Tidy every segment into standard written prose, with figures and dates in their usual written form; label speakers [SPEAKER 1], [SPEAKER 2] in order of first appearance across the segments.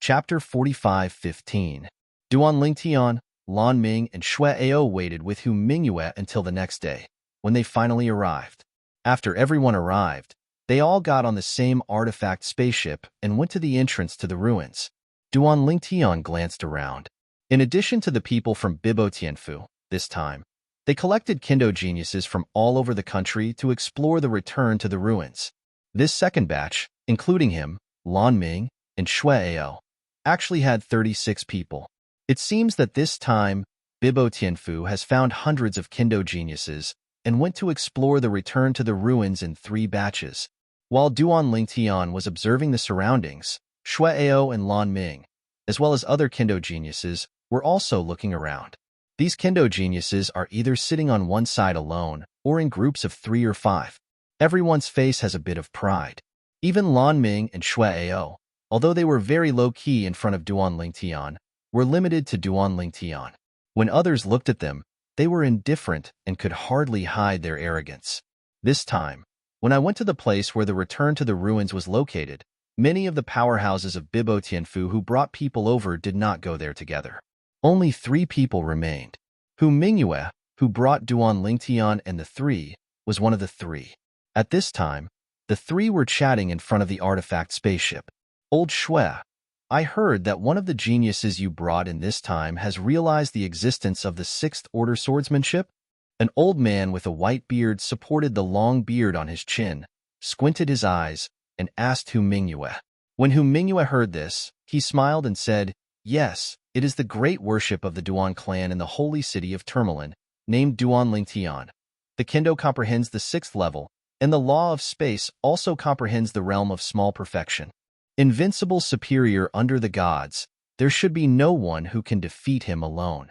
[SPEAKER 1] Chapter 45:15. Duan Lingtian, Lan Ming, and Shui Ao waited with Hu Mingyue until the next day, when they finally arrived. After everyone arrived, they all got on the same artifact spaceship and went to the entrance to the ruins. Duan Lingtian glanced around. In addition to the people from Bibo Tianfu, this time, they collected Kendo geniuses from all over the country to explore the return to the ruins. This second batch, including him, Lan Ming, and Shui Ao, actually had 36 people. It seems that this time, Bibo Tianfu has found hundreds of Kendo geniuses and went to explore the return to the ruins in 3 batches. While Duan Lingtian was observing the surroundings, Shui Ao and Lan Ming, as well as other Kendo geniuses, were also looking around. These Kendo geniuses are either sitting on one side alone or in groups of 3 or 5. Everyone's face has a bit of pride. Even Lan Ming and Shui Ao, although they were very low-key in front of Duan Lingtian, were limited to Duan Lingtian. When others looked at them, they were indifferent and could hardly hide their arrogance. This time, when I went to the place where the return to the ruins was located, many of the powerhouses of Bibo Tianfu who brought people over did not go there together. Only 3 people remained. Hu Mingyue, who brought Duan Lingtian, and the 3, was one of the 3. At this time, the 3 were chatting in front of the artifact spaceship. Old Shui, I heard that one of the geniuses you brought in this time has realized the existence of the 6th order swordsmanship? An old man with a white beard supported the long beard on his chin, squinted his eyes, and asked Hu Mingyue. When Hu Mingyue heard this, he smiled and said, "Yes, it is the great worship of the Duan clan in the holy city of Tourmaline, named Duan Lingtian. The Kendo comprehends the 6th level, and the law of space also comprehends the realm of small perfection. Invincible superior under the gods, there should be no one who can defeat him alone.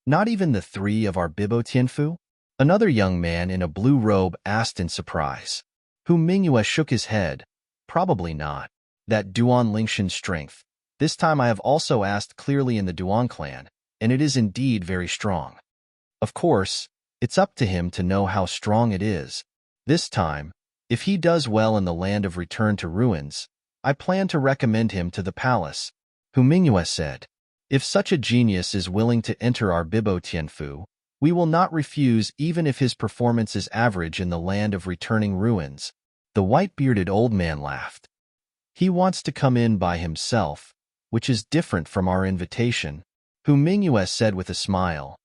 [SPEAKER 1] Not even the 3 of our Bibo Tianfu?" Another young man in a blue robe asked in surprise. Hu Mingyue shook his head. "Probably not. That Duan Lingshan's strength. This time I have also asked clearly in the Duan clan, and it is indeed very strong. Of course, it's up to him to know how strong it is. This time, if he does well in the land of return to ruins, I plan to recommend him to the palace," Hu Mingyue said. "If such a genius is willing to enter our Bibo Tianfu, we will not refuse even if his performance is average in the land of returning ruins." The white-bearded old man laughed. "He wants to come in by himself, which is different from our invitation," Hu Mingyue said with a smile.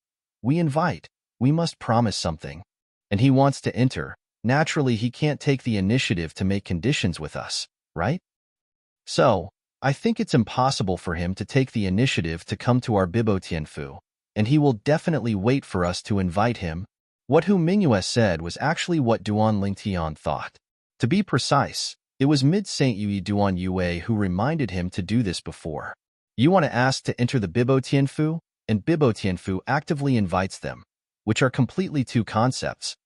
[SPEAKER 1] "We invite, we must promise something. And he wants to enter. Naturally, he can't take the initiative to make conditions with us, right? So, I think it's impossible for him to take the initiative to come to our Bibo Tianfu, and he will definitely wait for us to invite him." What Hu Mingyue said was actually what Duan Lingtian thought. To be precise, it was mid-Saint Yui Duan Yue who reminded him to do this before. You want to ask to enter the Bibo Tianfu, and Bibo Tianfu actively invites them, which are completely 2 concepts.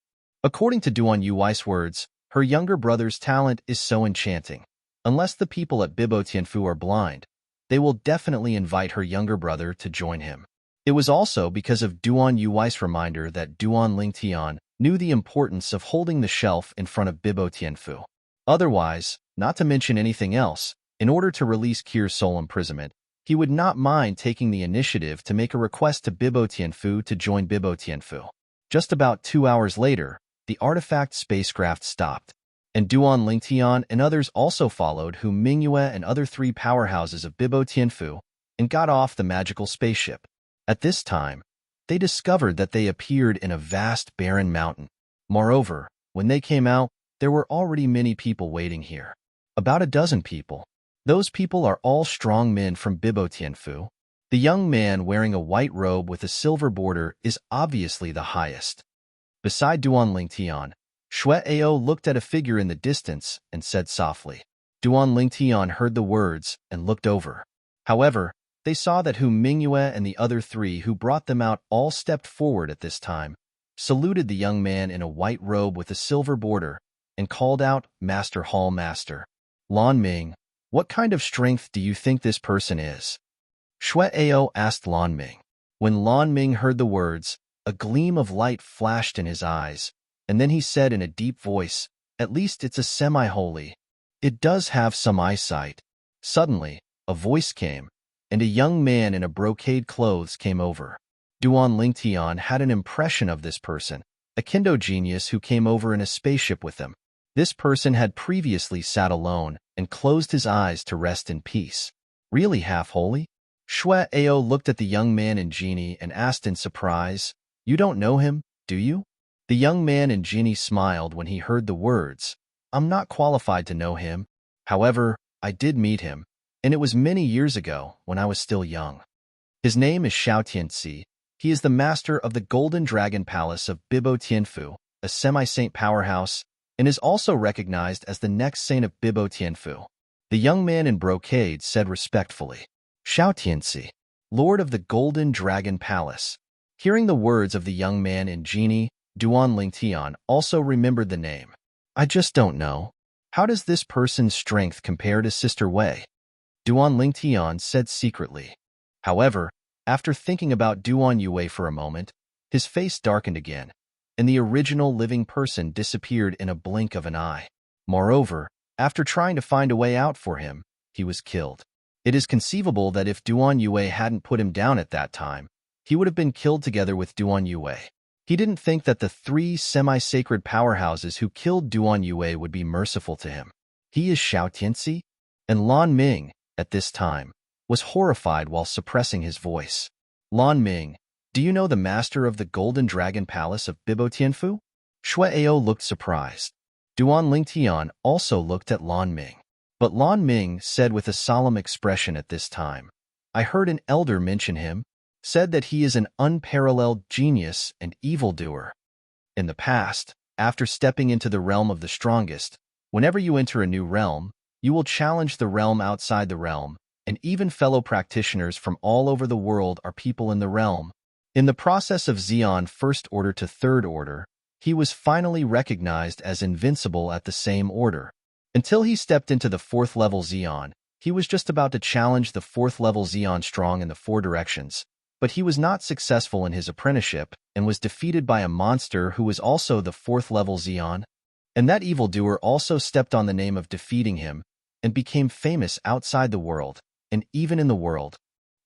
[SPEAKER 1] According to Duan Yui's words, her younger brother's talent is so enchanting. Unless the people at Bibo Tianfu are blind, they will definitely invite her younger brother to join him. It was also because of Duan Yui's reminder that Duan Lingtian knew the importance of holding the shelf in front of Bibo Tianfu. Otherwise, not to mention anything else, in order to release Kir's soul imprisonment, he would not mind taking the initiative to make a request to Bibo Tianfu to join Bibo Tianfu. Just about 2 hours later, the artifact spacecraft stopped, and Duan Lingtian and others also followed Hu Mingyue and other 3 powerhouses of Bibo Tianfu and got off the magical spaceship. At this time, they discovered that they appeared in a vast barren mountain. Moreover, when they came out, there were already many people waiting here. About a dozen people. Those people are all strong men from Bibo Tianfu. The young man wearing a white robe with a silver border is obviously the highest. Beside Duan Lingtian, Shui Ao looked at a figure in the distance and said softly. Duan Lingtian heard the words and looked over. However, they saw that Hu Mingyue and the other 3 who brought them out all stepped forward at this time, saluted the young man in a white robe with a silver border, and called out, "Master Hall Master." "Lan Ming, what kind of strength do you think this person is?" Shui Ao asked Lan Ming. When Lan Ming heard the words, a gleam of light flashed in his eyes, and then he said in a deep voice, "At least it's a semi-holy. It does have some eyesight." Suddenly, a voice came, and a young man in a brocade clothes came over. Duan Lingtian had an impression of this person, a Kendo genius who came over in a spaceship with them. This person had previously sat alone and closed his eyes to rest in peace. Really half-holy? Xue Ao looked at the young man and genie and asked in surprise, "You don't know him, do you?" The young man and genie smiled when he heard the words, "I'm not qualified to know him. However, I did meet him, and it was many years ago when I was still young. His name is Xiao Tianxi. He is the master of the Golden Dragon Palace of Bibo Tianfu, a semi-saint powerhouse, and is also recognized as the next saint of Bibo Tianfu." The young man in brocade said respectfully, "Xiao Tianxi, Lord of the Golden Dragon Palace." Hearing the words of the young man and genie, Duan Lingtian also remembered the name. "I just don't know. How does this person's strength compare to Sister Wei?" Duan Lingtian said secretly. However, after thinking about Duan Yue for a moment, his face darkened again, and the original living person disappeared in a blink of an eye. Moreover, after trying to find a way out for him, he was killed. It is conceivable that if Duan Yue hadn't put him down at that time, he would have been killed together with Duan Yue. He didn't think that the three semi-sacred powerhouses who killed Duan Yue would be merciful to him. He is Xiao Tianxi? And Lan Ming, at this time, was horrified while suppressing his voice. "Lan Ming, do you know the master of the Golden Dragon Palace of Bibo Tianfu?" Xue Ao looked surprised. Duan Lingtian also looked at Lan Ming. But Lan Ming said with a solemn expression at this time, "I heard an elder mention him, said that he is an unparalleled genius and evildoer. In the past, after stepping into the realm of the strongest, whenever you enter a new realm, you will challenge the realm outside the realm, and even fellow practitioners from all over the world are people in the realm. In the process of Xian First Order to Third Order, he was finally recognized as invincible at the same order. Until he stepped into the 4th level Xian, he was just about to challenge the 4th level Xian Strong in the 4 directions, but he was not successful in his apprenticeship and was defeated by a monster who was also the 4th level Xian. And that evildoer also stepped on the name of defeating him and became famous outside the world, and even in the world.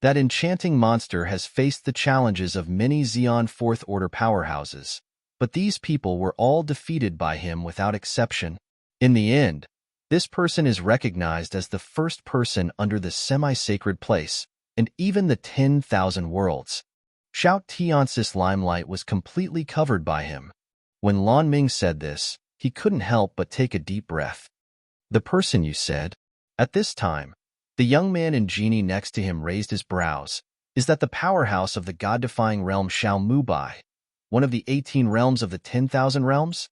[SPEAKER 1] That enchanting monster has faced the challenges of many Xian 4th Order powerhouses, but these people were all defeated by him without exception. In the end, this person is recognized as the first person under the semi-sacred place, and even the 10,000 worlds. Xiao Tianxi's limelight was completely covered by him. When Lan Ming said this, he couldn't help but take a deep breath. "The person you said?" At this time, the young man and genie next to him raised his brows. "Is that the powerhouse of the god-defying realm Xiao Mubai, one of the 18 realms of the 10,000 realms?"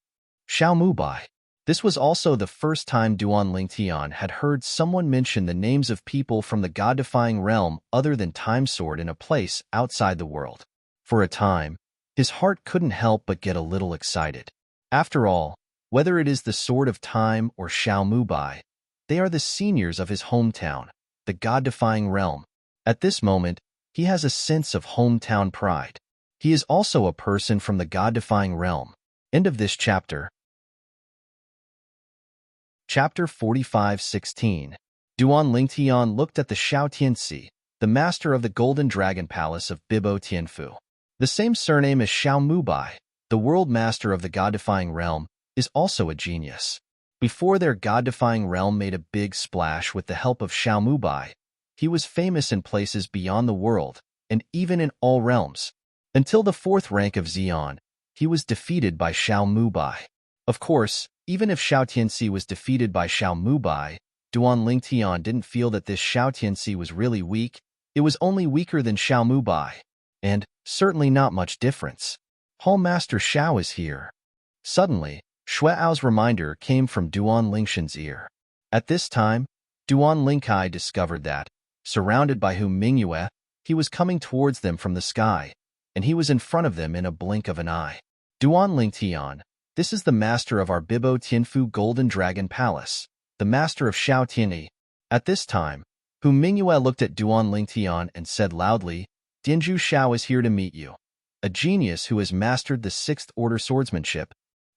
[SPEAKER 1] Xiao Mubai. This was also the first time Duan Lingtian had heard someone mention the names of people from the god-defying realm other than Time Sword in a place outside the world. For a time, his heart couldn't help but get a little excited. After all, whether it is the Sword of Time or Xiao Mubai, they are the seniors of his hometown, the god-defying realm. At this moment, he has a sense of hometown pride. He is also a person from the god-defying realm. End of this chapter. Chapter 45:16. Duan Lingtian looked at the Xiao Tianxi, the master of the Golden Dragon Palace of Bibo Tianfu. The same surname as Xiao Mubai, the world master of the god-defying realm, is also a genius. Before their god-defying realm made a big splash with the help of Xiao Mubai, he was famous in places beyond the world, and even in all realms. Until the 4th rank of Xian, he was defeated by Xiao Mubai. Of course, even if Xiao Tianxi was defeated by Xiao Mubai, Duan Lingtian didn't feel that this Xiao Tianxi was really weak. It was only weaker than Xiao Mubai, and certainly not much difference. Hall Master Xiao is here. Suddenly, Xue Ao's reminder came from Duan Lingshan's ear. At this time, Duan Lingkai discovered that, surrounded by Hu Mingyue, he was coming towards them from the sky, and he was in front of them in a blink of an eye. "Duan Lingtian, this is the master of our Bibo Tianfu Golden Dragon Palace, the master of Xiao Tianyi." At this time, Hu Mingyue looked at Duan Lingtian and said loudly, "Dianju Xiao is here to meet you, a genius who has mastered the 6th Order swordsmanship."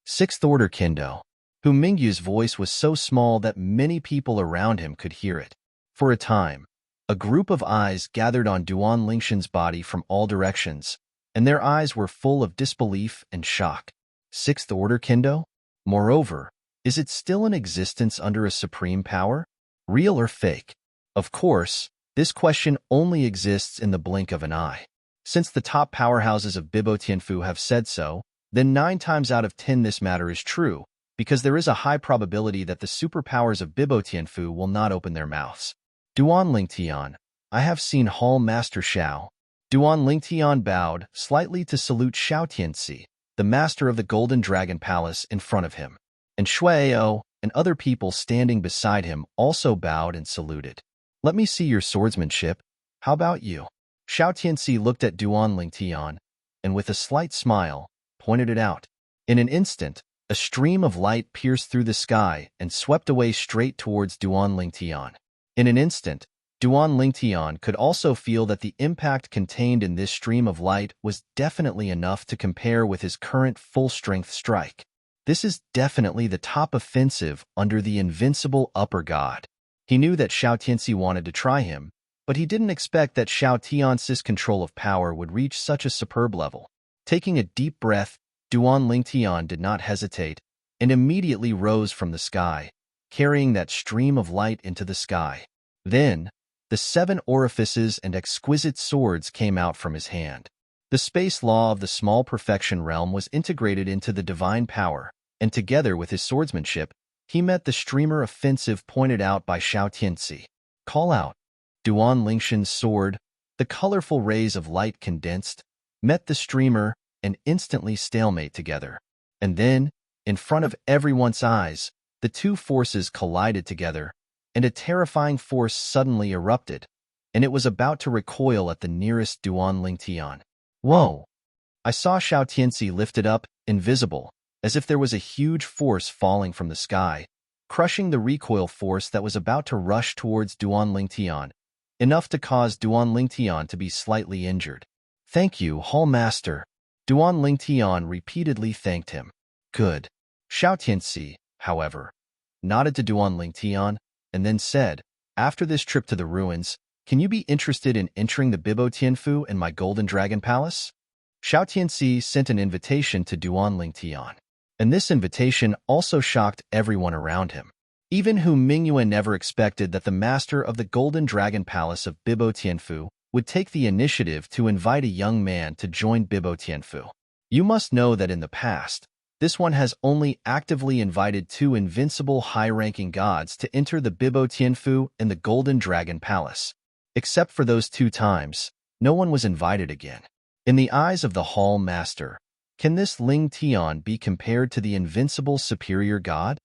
[SPEAKER 1] 6th Order Kendo. Hu Mingyue's voice was so small that many people around him could hear it. For a time, A group of eyes gathered on Duan Lingshan's body from all directions, and their eyes were full of disbelief and shock. Sixth Order Kendo? Moreover, is it still in existence under a supreme power? Real or fake? Of course, this question only exists in the blink of an eye. Since the top powerhouses of Bibo Tianfu have said so, then 9 times out of 10 this matter is true, because there is a high probability that the superpowers of Bibo Tianfu will not open their mouths. Duan Lingtian, I have seen Hall Master Xiao. Duan Lingtian bowed slightly to salute Xiao Tianxi, the master of the Golden Dragon Palace, in front of him, and Shuai and other people standing beside him also bowed and saluted. Let me see your swordsmanship. How about you? Xiao Tianxi looked at Duan Lingtian, and with a slight smile, pointed it out. In an instant, a stream of light pierced through the sky and swept away straight towards Duan Lingtian. In an instant, Duan Lingtian could also feel that the impact contained in this stream of light was definitely enough to compare with his current full-strength strike. This is definitely the top offensive under the invincible upper god. He knew that Xiao Tianxi wanted to try him, but he didn't expect that Xiao Tianxi's control of power would reach such a superb level. Taking a deep breath, Duan Lingtian did not hesitate and immediately rose from the sky, carrying that stream of light into the sky. Then, the 7 orifices and exquisite swords came out from his hand. The space law of the small perfection realm was integrated into the divine power, and together with his swordsmanship, he met the streamer offensive pointed out by Xiao Tianxi. Call out. Duan Lingshan's sword, the colorful rays of light condensed, met the streamer and instantly stalemate together. And then, in front of everyone's eyes, the two forces collided together, and a terrifying force suddenly erupted, and it was about to recoil at the nearest Duan Lingtian. Whoa! I saw Xiao Tianxi lifted up, invisible, as if there was a huge force falling from the sky, crushing the recoil force that was about to rush towards Duan Lingtian, enough to cause Duan Lingtian to be slightly injured. Thank you, Hall Master. Duan Lingtian repeatedly thanked him. Good. Xiao Tianxi, however, nodded to Duan Lingtian, and then said, after this trip to the ruins, can you be interested in entering the Bibo Tianfu and my Golden Dragon Palace? Xiao Tianxi sent an invitation to Duan Lingtian, and this invitation also shocked everyone around him. Even Hu Mingyue never expected that the master of the Golden Dragon Palace of Bibo Tianfu would take the initiative to invite a young man to join Bibo Tianfu. You must know that in the past, this one has only actively invited 2 invincible high-ranking gods to enter the Bibo Tianfu and the Golden Dragon Palace. Except for those 2 times, no one was invited again. In the eyes of the Hall Master, can this Ling Tian be compared to the invincible superior god?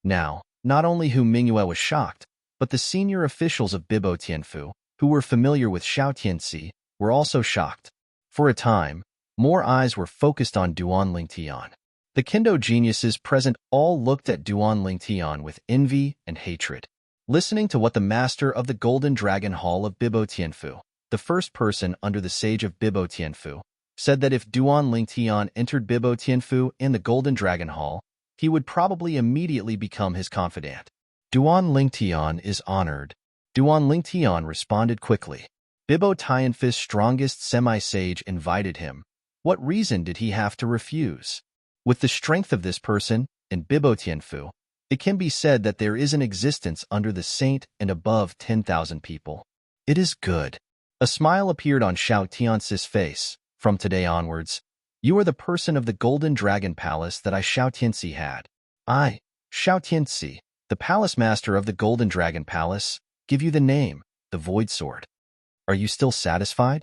[SPEAKER 1] Now, not only Hu Mingyue was shocked, but the senior officials of Bibo Tianfu, who were familiar with Xiao Tianxi, were also shocked. For a time, more eyes were focused on Duan Lingtian. The Kendo geniuses present all looked at Duan Lingtian with envy and hatred. Listening to what the master of the Golden Dragon Hall of Bibo Tianfu, the first person under the sage of Bibo Tianfu, said that if Duan Lingtian entered Bibo Tianfu in the Golden Dragon Hall, he would probably immediately become his confidant. Duan Lingtian is honored. Duan Lingtian responded quickly. Bibo Tianfu's strongest semi-sage invited him. What reason did he have to refuse? With the strength of this person, in Bibo Tianfu, it can be said that there is an existence under the saint and above 10,000 people. It is good. A smile appeared on Xiao Tianxi's face. From today onwards, you are the person of the Golden Dragon Palace that I, Xiao Tianxi, had. I, Xiao Tianxi, the palace master of the Golden Dragon Palace, give you the name, the Void Sword. Are you still satisfied?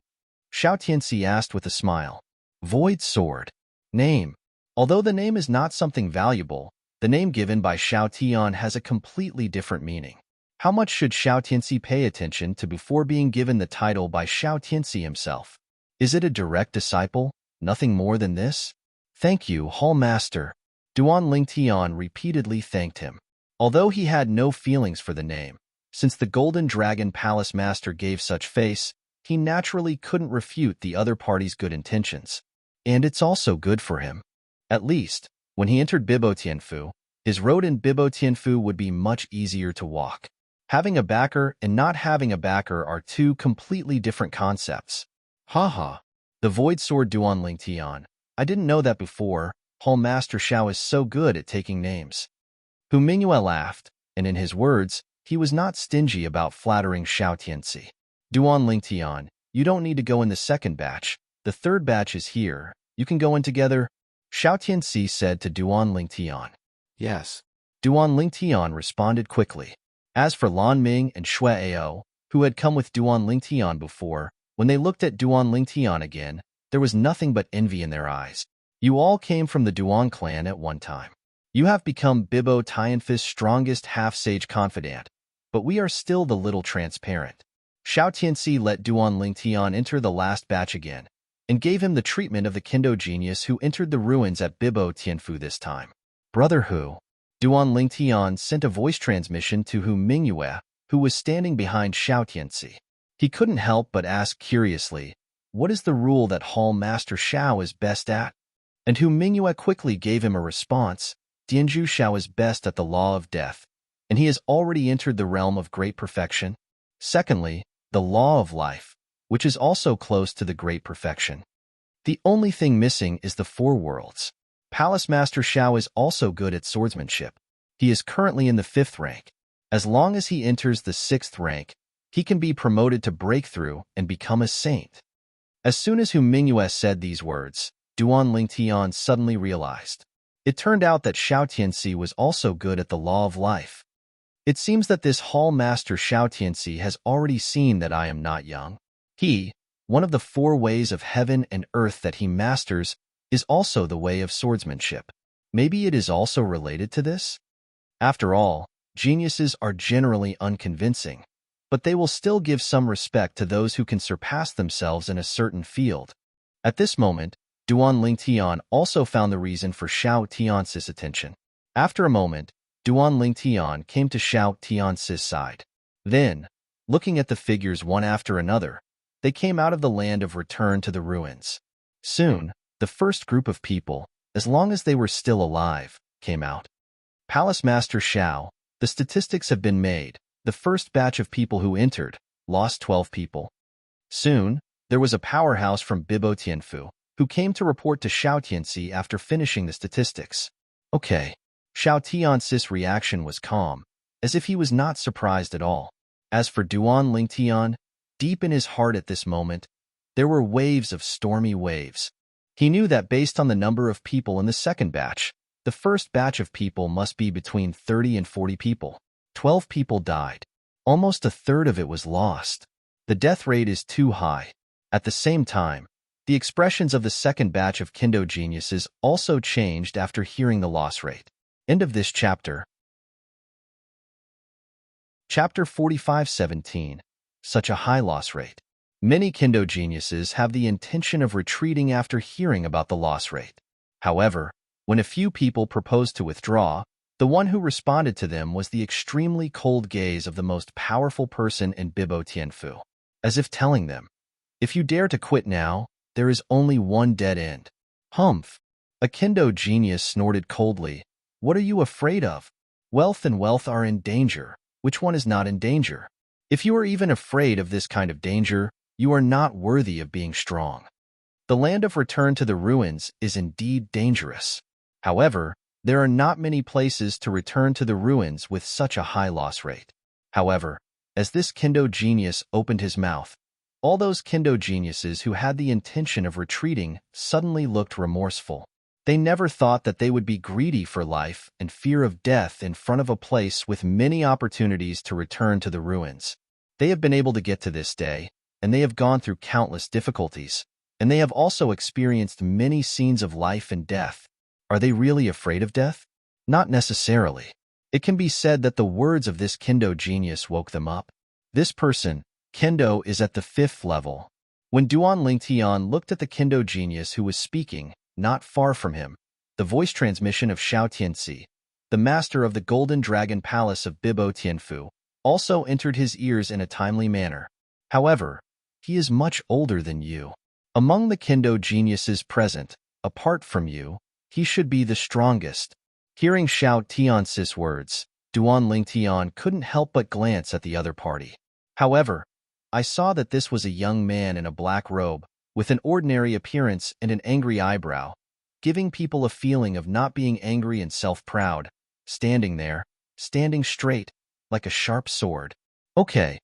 [SPEAKER 1] Xiao Tianxi asked with a smile. Void Sword. Name. Although the name is not something valuable, the name given by Xiao Tian has a completely different meaning. How much should Xiao Tianxi pay attention to before being given the title by Xiao Tianxi himself? Is it a direct disciple? Nothing more than this? Thank you, Hall Master. Duan Lingtian repeatedly thanked him. Although he had no feelings for the name, since the Golden Dragon Palace Master gave such face, he naturally couldn't refute the other party's good intentions. And it's also good for him. At least, when he entered Bibo Tianfu, his road in Bibo Tianfu would be much easier to walk. Having a backer and not having a backer are two completely different concepts. Haha. The Void Sword Duan Ling Tian. I didn't know that before. Hall Master Xiao is so good at taking names. Hu Mingyue laughed, and in his words, he was not stingy about flattering Xiao Tianci. Duan Ling Tian, you don't need to go in the second batch. The third batch is here. You can go in together. Xiao Tianci said to Duan Ling Tian.
[SPEAKER 2] Yes.
[SPEAKER 1] Duan Ling Tian responded quickly. As for Lan Ming and Shui Ao, who had come with Duan Ling Tian before, when they looked at Duan Ling Tian again, there was nothing but envy in their eyes. You all came from the Duan clan at one time. You have become Bibo Tianfi's strongest half-sage confidant, but we are still the little transparent. Xiao Tianci let Duan Ling Tian enter the last batch again, and gave him the treatment of the Kendo genius who entered the ruins at Bibo Tianfu this time. Brother Hu. Duan Ling Tian sent a voice transmission to Hu Mingyue, who was standing behind Xiao Tianci. He couldn't help but ask curiously, what is the rule that Hall Master Xiao is best at? And Hu Mingyue quickly gave him a response. Dianju Xiao is best at the law of death, and he has already entered the realm of great perfection. Secondly, the law of life, which is also close to the great perfection. The only thing missing is the four worlds. Palace Master Xiao is also good at swordsmanship. He is currently in the 5th rank. As long as he enters the 6th rank, he can be promoted to breakthrough and become a saint. As soon as Hu Mingyue said these words, Duan Ling Tian suddenly realized. It turned out that Xiao Tianci was also good at the law of life. It seems that this Hall Master Xiao Tianci has already seen that I am not young. He, one of the 4 ways of heaven and earth that he masters, is also the way of swordsmanship. Maybe it is also related to this? After all, geniuses are generally unconvincing, but they will still give some respect to those who can surpass themselves in a certain field. At this moment, Duan Ling Tian also found the reason for Xiao Tianci's attention. After a moment, Duan Ling Tian came to Xiao Tianci's side. Then, looking at the figures one after another, they came out of the land of return to the ruins. Soon, the first group of people, as long as they were still alive, came out. Palace Master Xiao, the statistics have been made. The first batch of people who entered lost 12 people. Soon, there was a powerhouse from Bibo Tianfu, who came to report to Xiao Tianci after finishing the statistics. Okay. Xiao Tianci's reaction was calm, as if he was not surprised at all. As for Duan Ling Tian, deep in his heart at this moment, there were waves of stormy waves. He knew that based on the number of people in the second batch, the first batch of people must be between 30 and 40 people. 12 people died. Almost a third of it was lost. The death rate is too high. At the same time, the expressions of the second batch of Kendo geniuses also changed after hearing the loss rate. End of this chapter. Chapter 45:17. Such a high loss rate. Many Kendo geniuses have the intention of retreating after hearing about the loss rate. However, when a few people proposed to withdraw, the one who responded to them was the extremely cold gaze of the most powerful person in Bibo Tianfu, as if telling them, if you dare to quit now, there is only one dead end. Humph! A Kendo genius snorted coldly. What are you afraid of? Wealth and wealth are in danger. Which one is not in danger? If you are even afraid of this kind of danger, you are not worthy of being strong. The land of return to the ruins is indeed dangerous. However, there are not many places to return to the ruins with such a high loss rate. However, as this Kendo genius opened his mouth, all those Kendo geniuses who had the intention of retreating suddenly looked remorseful. They never thought that they would be greedy for life and fear of death in front of a place with many opportunities to return to the ruins. They have been able to get to this day, and they have gone through countless difficulties, and they have also experienced many scenes of life and death. Are they really afraid of death? Not necessarily. It can be said that the words of this Kendo genius woke them up. This person, Kendo, is at the 5th level. When Duan Ling Tian looked at the Kendo genius who was speaking, not far from him, the voice transmission of Xiao Tianci, the master of the Golden Dragon Palace of Bibo Tianfu, also entered his ears in a timely manner. However, he is much older than you. Among the Kendo geniuses present, apart from you, he should be the strongest. Hearing Xiao Tianci's words, Duan Lingtian couldn't help but glance at the other party. However, I saw that this was a young man in a black robe, with an ordinary appearance and an angry eyebrow, giving people a feeling of not being angry and self-proud, standing there, standing straight, like a sharp sword. Okay.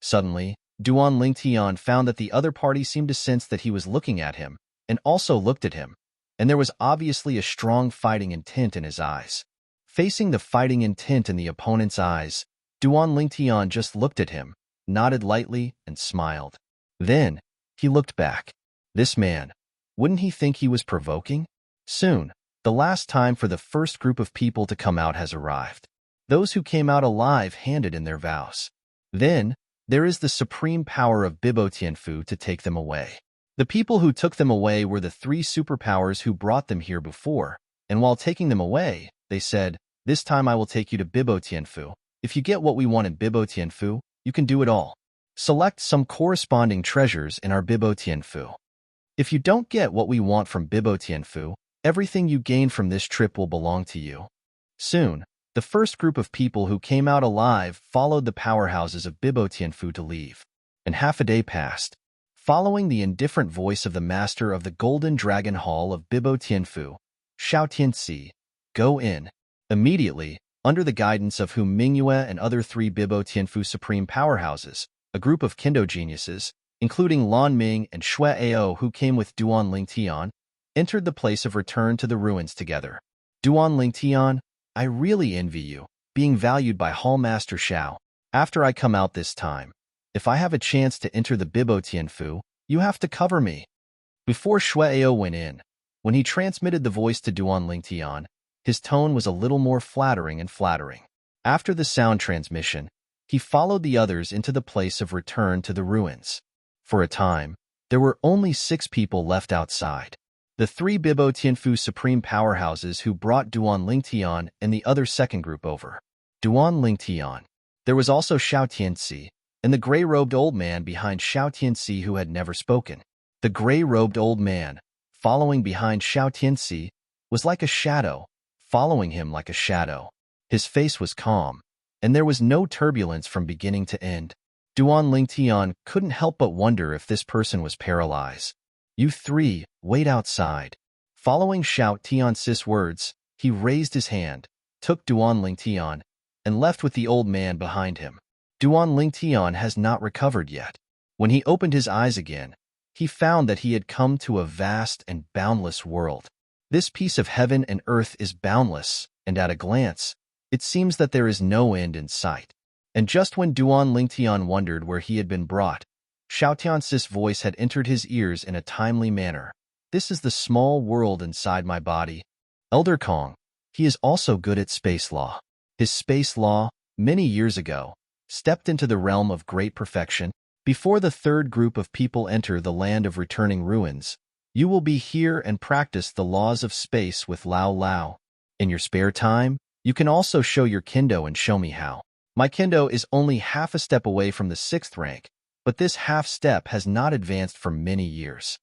[SPEAKER 1] Suddenly, Duan Lingtian found that the other party seemed to sense that he was looking at him, and also looked at him, and there was obviously a strong fighting intent in his eyes. Facing the fighting intent in the opponent's eyes, Duan Lingtian just looked at him, nodded lightly, and smiled. Then, he looked back. This man, wouldn't he think he was provoking? Soon, the last time for the first group of people to come out has arrived. Those who came out alive handed in their vows. Then, there is the supreme power of Bibo Tianfu to take them away. The people who took them away were the three superpowers who brought them here before, and while taking them away, they said, "This time I will take you to Bibo Tianfu. If you get what we want in Bibo Tianfu, you can do it all. Select some corresponding treasures in our Bibo Tianfu. If you don't get what we want from Bibo Tianfu, everything you gain from this trip will belong to you." Soon, the first group of people who came out alive followed the powerhouses of Bibo Tianfu to leave, and half a day passed. Following the indifferent voice of the master of the Golden Dragon Hall of Bibo Tianfu, Xiao Tianxi, go in. Immediately, under the guidance of Hu Mingyue and other three Bibo Tianfu supreme powerhouses, a group of Kendo geniuses, including Lan Ming and Xue Ao who came with Duan Lingtian, entered the place of return to the ruins together. Duan Lingtian, I really envy you, being valued by Hall Master Xiao. After I come out this time, if I have a chance to enter the Bibo Tianfu, you have to cover me. Before Xue Ao went in, when he transmitted the voice to Duan Lingtian, his tone was a little more flattering and flattering. After the sound transmission, he followed the others into the place of return to the ruins. For a time, there were only 6 people left outside. The 3 Bibo Tianfu supreme powerhouses who brought Duan Lingtian and the other second group over. Duan Lingtian. There was also Xiao Tianxi, and the gray-robed old man behind Xiao Tianxi who had never spoken. The gray-robed old man, following behind Xiao Tianxi, was like a shadow, following him like a shadow. His face was calm, and there was no turbulence from beginning to end. Duan Lingtian couldn't help but wonder if this person was paralyzed. You 3, wait outside. Following Xiao Tianxi's words, he raised his hand, took Duan Lingtian, and left with the old man behind him. Duan Lingtian has not recovered yet. When he opened his eyes again, he found that he had come to a vast and boundless world. This piece of heaven and earth is boundless, and at a glance, it seems that there is no end in sight. And just when Duan Lingtian wondered where he had been brought, Xiao Tianxi's voice had entered his ears in a timely manner. This is the small world inside my body. Elder Kong, he is also good at space law. His space law, many years ago, stepped into the realm of great perfection. Before the third group of people enter the land of returning ruins, you will be here and practice the laws of space with Lao Lao. In your spare time, you can also show your kendo and show me how. My kendo is only half a step away from the 6th rank, but this half step has not advanced for many years.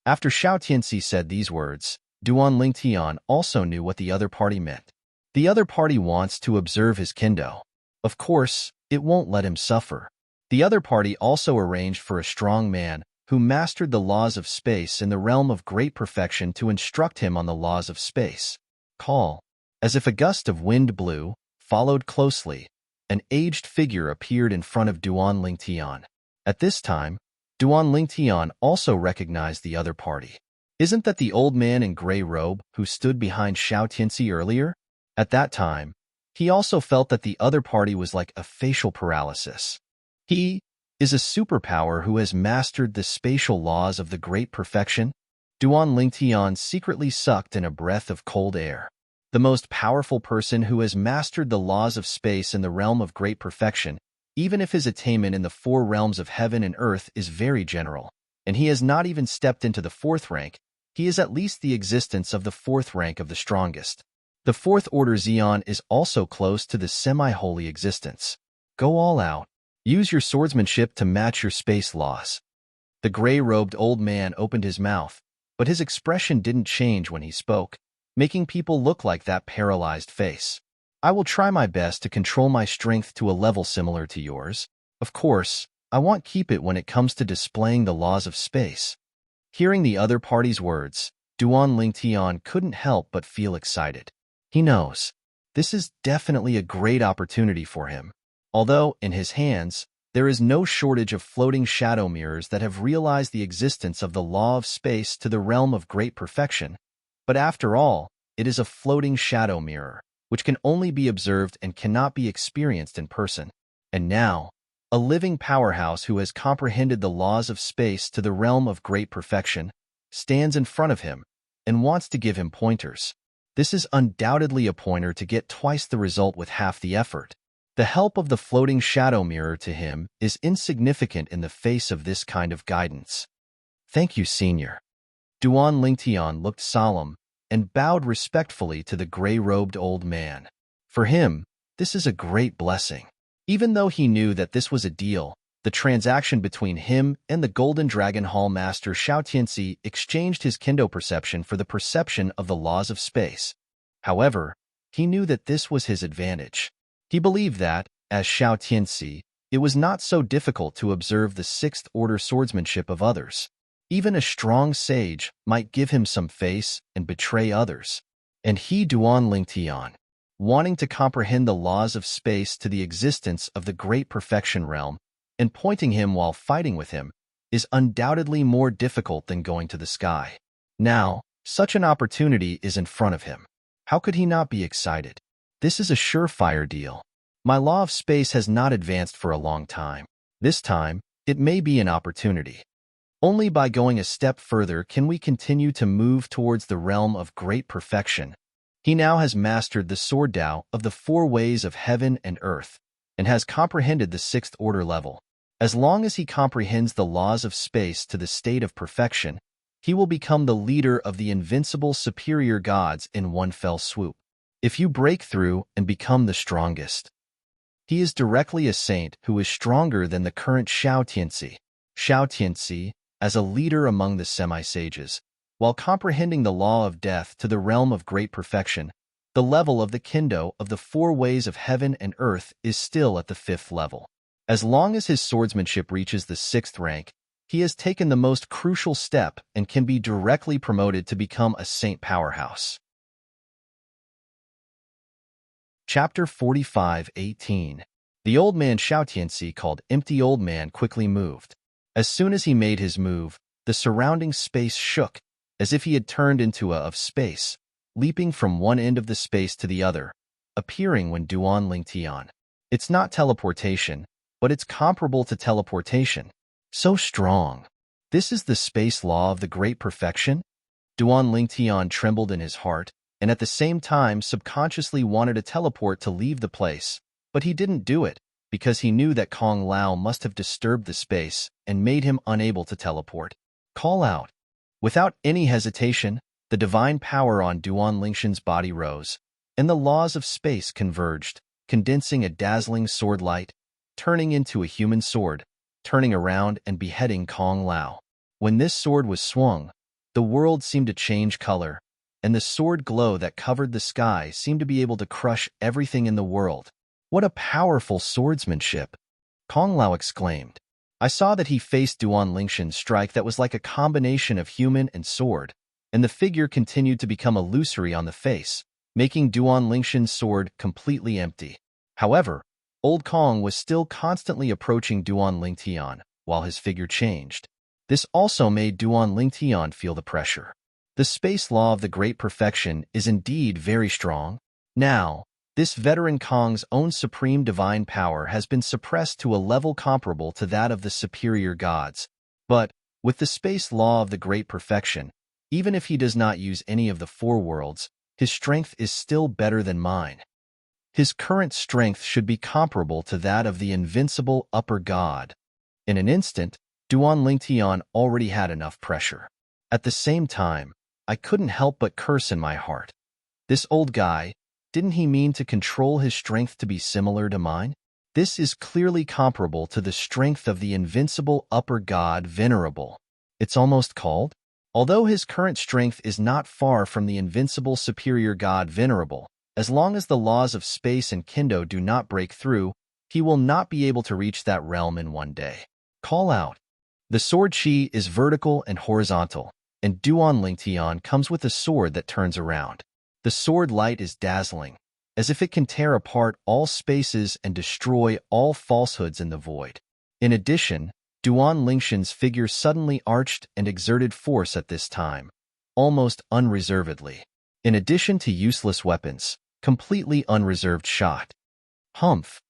[SPEAKER 1] After Xiao Tianxi said these words, Duan Lingtian also knew what the other party meant. The other party wants to observe his kendo. Of course, it won't let him suffer. The other party also arranged for a strong man who mastered the laws of space in the realm of great perfection to instruct him on the laws of space. Call. As if a gust of wind blew, followed closely, an aged figure appeared in front of Duan Lingtian. At this time, Duan Lingtian also recognized the other party. Isn't that the old man in gray robe who stood behind Xiao Tianxi earlier? At that time, he also felt that the other party was like a facial paralysis. He is a superpower who has mastered the spatial laws of the great perfection. Duan Lingtian secretly sucked in a breath of cold air. The most powerful person who has mastered the laws of space in the realm of great perfection, even if his attainment in the 4 realms of heaven and earth is very general, and he has not even stepped into the 4th rank, he is at least the existence of the 4th rank of the strongest. The 4th order Xian is also close to the semi-holy existence. Go all out. Use your swordsmanship to match your space laws. The gray-robed old man opened his mouth, but his expression didn't change when he spoke, making people look like that paralyzed face. I will try my best to control my strength to a level similar to yours. Of course, I won't keep it when it comes to displaying the laws of space. Hearing the other party's words, Duan Lingtian couldn't help but feel excited. He knows this is definitely a great opportunity for him. Although, in his hands, there is no shortage of floating shadow mirrors that have realized the existence of the law of space to the realm of great perfection. But after all, it is a floating shadow mirror, which can only be observed and cannot be experienced in person. And now, a living powerhouse who has comprehended the laws of space to the realm of great perfection stands in front of him and wants to give him pointers. This is undoubtedly a pointer to get twice the result with half the effort. The help of the floating shadow mirror to him is insignificant in the face of this kind of guidance. Thank you, Senior. Duan Lingtian looked solemn and bowed respectfully to the gray-robed old man. For him, this is a great blessing. Even though he knew that this was a deal, the transaction between him and the Golden Dragon Hall Master Xiao Tianxi exchanged his kendo perception for the perception of the laws of space. However, he knew that this was his advantage. He believed that, as Xiao Tianxi, it was not so difficult to observe the sixth-order swordsmanship of others. Even a strong sage might give him some face and betray others. And he, Duan Lingtian, wanting to comprehend the laws of space to the existence of the great perfection realm, and pointing him while fighting with him, is undoubtedly more difficult than going to the sky. Now, such an opportunity is in front of him. How could he not be excited? This is a surefire deal. My law of space has not advanced for a long time. This time, it may be an opportunity. Only by going a step further can we continue to move towards the realm of great perfection. He now has mastered the sword Tao of the 4 ways of heaven and earth, and has comprehended the 6th order level. As long as he comprehends the laws of space to the state of perfection, he will become the leader of the invincible superior gods in one fell swoop. If you break through and become the strongest, he is directly a saint who is stronger than the current Xiao Tianxi. Xiao Tianxi, as a leader among the semi-sages, while comprehending the law of death to the realm of great perfection, the level of the kendo of the 4 ways of heaven and earth is still at the 5th level. As long as his swordsmanship reaches the 6th rank, he has taken the most crucial step and can be directly promoted to become a saint powerhouse. Chapter 45:18. The old man Xiao Tianxi, called Empty Old Man, quickly moved. As soon as he made his move, the surrounding space shook, as if he had turned into a of space, leaping from one end of the space to the other, appearing when Duan Lingtian. It's not teleportation, but it's comparable to teleportation. So strong. This is the space law of the great perfection? Duan Lingtian trembled in his heart, and at the same time subconsciously wanted to teleport to leave the place, but he didn't do it, because he knew that Kong Lao must have disturbed the space and made him unable to teleport. Call out. Without any hesitation, the divine power on Duan Lingtian's body rose, and the laws of space converged, condensing a dazzling sword light, turning into a human sword, turning around and beheading Kong Lao. When this sword was swung, the world seemed to change color, and the sword glow that covered the sky seemed to be able to crush everything in the world. What a powerful swordsmanship! Kong Lao exclaimed. I saw that he faced Duan Lingtian's strike that was like a combination of human and sword, and the figure continued to become illusory on the face, making Duan Lingtian's sword completely empty. However, Old Kong was still constantly approaching Duan Lingtian, while his figure changed. This also made Duan Lingtian feel the pressure. The space law of the great perfection is indeed very strong. Now, this veteran Kong's own supreme divine power has been suppressed to a level comparable to that of the superior gods. But, with the space law of the great perfection, even if he does not use any of the 4 worlds, his strength is still better than mine. His current strength should be comparable to that of the invincible upper god. In an instant, Duan Lingtian already had enough pressure. At the same time, I couldn't help but curse in my heart. This old guy, didn't he mean to control his strength to be similar to mine? This is clearly comparable to the strength of the invincible upper god Venerable. It's almost called. Although his current strength is not far from the invincible superior god Venerable, As long as the laws of space and Kendo do not break through, he will not be able to reach that realm in one day. Call out. The sword chi is vertical and horizontal, and Duan Lingtian comes with a sword that turns around. The sword light is dazzling, as if it can tear apart all spaces and destroy all falsehoods in the void. In addition, Duan Lingshan's figure suddenly arched and exerted force at this time, almost unreservedly. In addition to useless weapons, completely unreserved shot. Humph!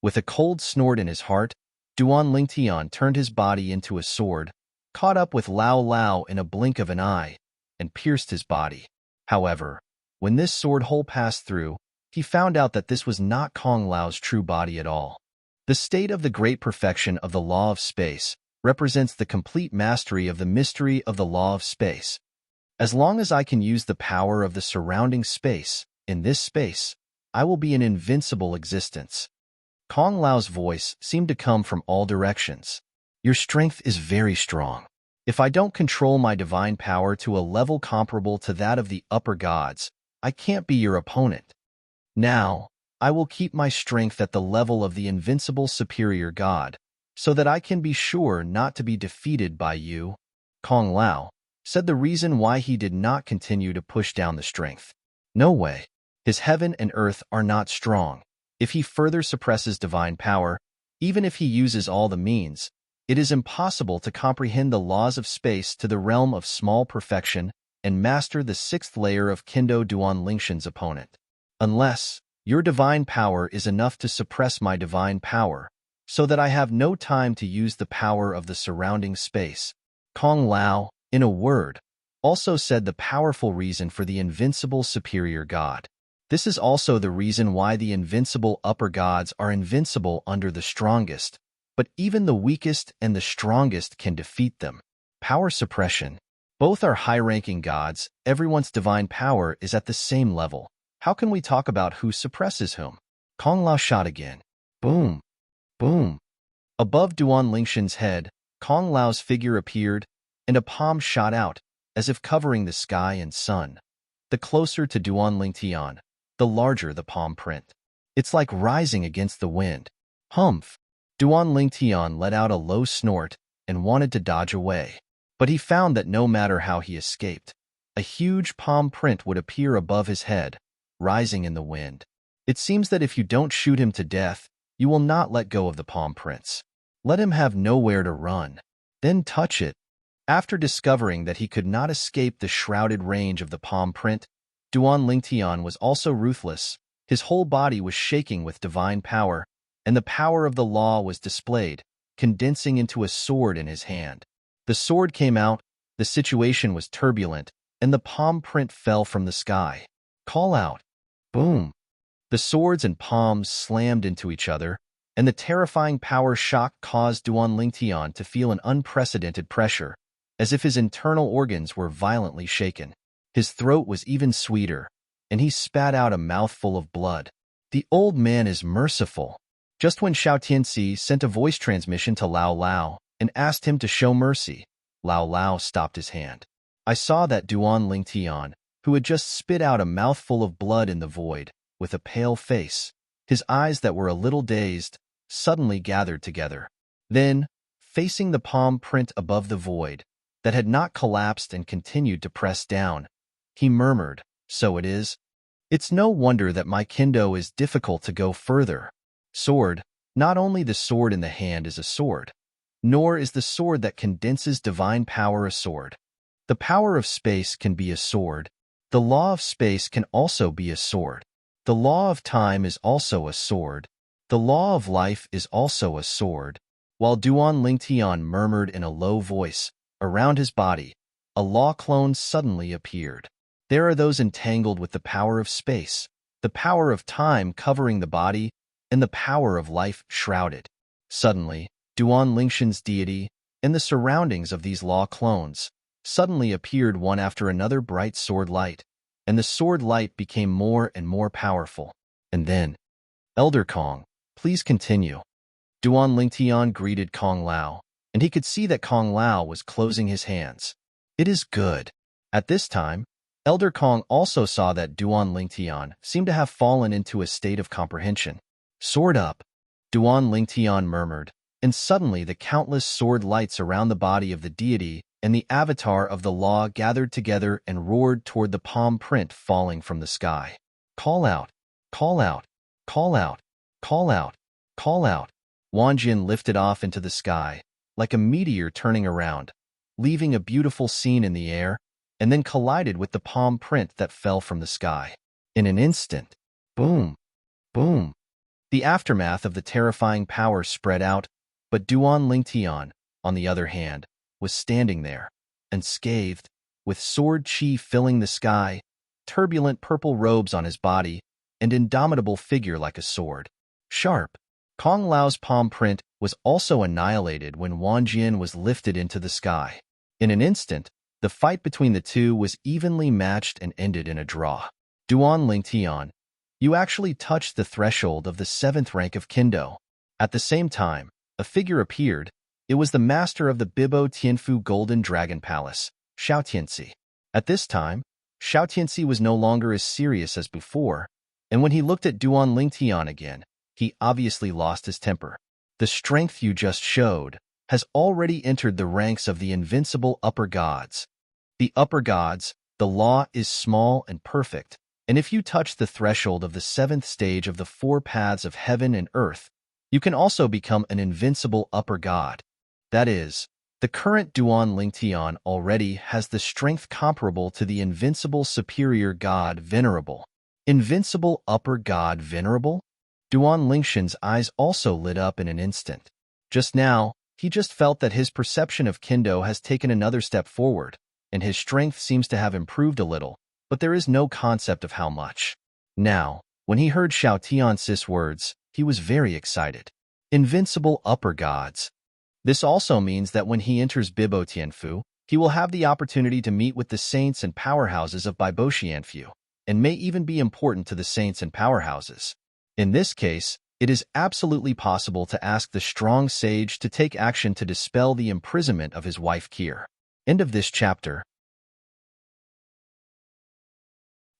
[SPEAKER 1] With a cold snort in his heart, Duan Lingtian turned his body into a sword, caught up with Lao Lao in a blink of an eye, and pierced his body. However, when this sword hole passed through, he found out that this was not Kong Lao's true body at all. The state of the great perfection of the law of space represents the complete mastery of the mystery of the law of space. As long as I can use the power of the surrounding space, in this space, I will be an invincible existence. Kong Lao's voice seemed to come from all directions. Your strength is very strong. If I don't control my divine power to a level comparable to that of the upper gods, I can't be your opponent. Now, I will keep my strength at the level of the invincible superior god, so that I can be sure not to be defeated by you. Kong Lao said the reason why he did not continue to push down the strength. No way. His heaven and earth are not strong. If he further suppresses divine power, even if he uses all the means, it is impossible to comprehend the laws of space to the realm of small perfection and master the sixth layer of Kendo Duan Lingshan's opponent. Unless your divine power is enough to suppress my divine power, so that I have no time to use the power of the surrounding space. Kong Lao, in a word, also said the powerful reason for the invincible superior god. This is also the reason why the invincible upper gods are invincible under the strongest, but even the weakest and the strongest can defeat them. Power suppression. Both are high-ranking gods, everyone's divine power is at the same level. How can we talk about who suppresses whom? Kong Lao shot again. Boom! Boom! Above Duan Lingshan's head, Kong Lao's figure appeared, and a palm shot out, as if covering the sky and sun. The closer to Duan Lingtian, the larger the palm print. It's like rising against the wind. Humph! Duan Lingtian let out a low snort and wanted to dodge away. But he found that no matter how he escaped, a huge palm print would appear above his head, rising in the wind. It seems that if you don't shoot him to death, you will not let go of the palm prints. Let him have nowhere to run. Then touch it. After discovering that he could not escape the shrouded range of the palm print, Duan Lingtian was also ruthless. His whole body was shaking with divine power, and the power of the law was displayed, condensing into a sword in his hand. The sword came out, the situation was turbulent, and the palm print fell from the sky. Call out. Boom! The swords and palms slammed into each other, and the terrifying power shock caused Duan Lingtian to feel an unprecedented pressure, as if his internal organs were violently shaken. His throat was even sweeter, and he spat out a mouthful of blood. The old man is merciful. Just when Xiao Tianxi sent a voice transmission to Lao Lao and asked him to show mercy, Lao Lao stopped his hand. I saw that Duan Lingtian, who had just spit out a mouthful of blood in the void, with a pale face, his eyes that were a little dazed, suddenly gathered together. Then, facing the palm print above the void, that had not collapsed and continued to press down, he murmured, "So it is. It's no wonder that my kendo is difficult to go further. Sword, not only the sword in the hand is a sword, nor is the sword that condenses divine power a sword. The power of space can be a sword. The law of space can also be a sword. The law of time is also a sword. The law of life is also a sword." While Duan Lingtian murmured in a low voice, around his body, a law clone suddenly appeared. There are those entangled with the power of space, the power of time covering the body, and the power of life shrouded. Suddenly, Duan Lingshan's deity and the surroundings of these law clones suddenly appeared one after another bright sword light, and the sword light became more and more powerful. And then, Elder Kong, please continue. Duan Lingtian greeted Kong Lao, and he could see that Kong Lao was closing his hands. It is good. At this time, Elder Kong also saw that Duan Lingtian seemed to have fallen into a state of comprehension. Sword up, Duan Lingtian murmured, and suddenly the countless sword lights around the body of the deity and the avatar of the law gathered together and roared toward the palm print falling from the sky. Call out, call out, call out, call out, call out. Wang Jin lifted off into the sky, like a meteor turning around, leaving a beautiful scene in the air, and then collided with the palm print that fell from the sky. In an instant, boom, boom. The aftermath of the terrifying power spread out, but Duan Lingtian, on the other hand, was standing there, unscathed, with sword chi filling the sky, turbulent purple robes on his body, and indomitable figure like a sword. Sharp. Kong Lao's palm print was also annihilated when Wang Jin was lifted into the sky. In an instant, the fight between the two was evenly matched and ended in a draw. Duan Lingtian, you actually touched the threshold of the 7th rank of Kendo. At the same time, a figure appeared. It was the master of the Bibo Tianfu Golden Dragon Palace, Xiao Tianxi. At this time, Xiao Tianxi was no longer as serious as before, and when he looked at Duan Lingtian again, he obviously lost his temper. The strength you just showed has already entered the ranks of the invincible upper gods. The upper gods, the law is small and perfect, and if you touch the threshold of the 7th stage of the 4 paths of heaven and earth, you can also become an invincible upper god. That is, the current Duan Lingtian already has the strength comparable to the invincible superior god Venerable. Invincible upper god Venerable? Duan Lingshan's eyes also lit up in an instant. Just now, he just felt that his perception of Kendo has taken another step forward, and his strength seems to have improved a little, but there is no concept of how much. Now, when he heard Xiao Tianxi's words, he was very excited. Invincible upper gods. This also means that when he enters Bibo Tianfu, he will have the opportunity to meet with the saints and powerhouses of Bibo Xianfu, and may even be important to the saints and powerhouses. In this case, it is absolutely possible to ask the strong sage to take action to dispel the imprisonment of his wife Kier. End of this chapter.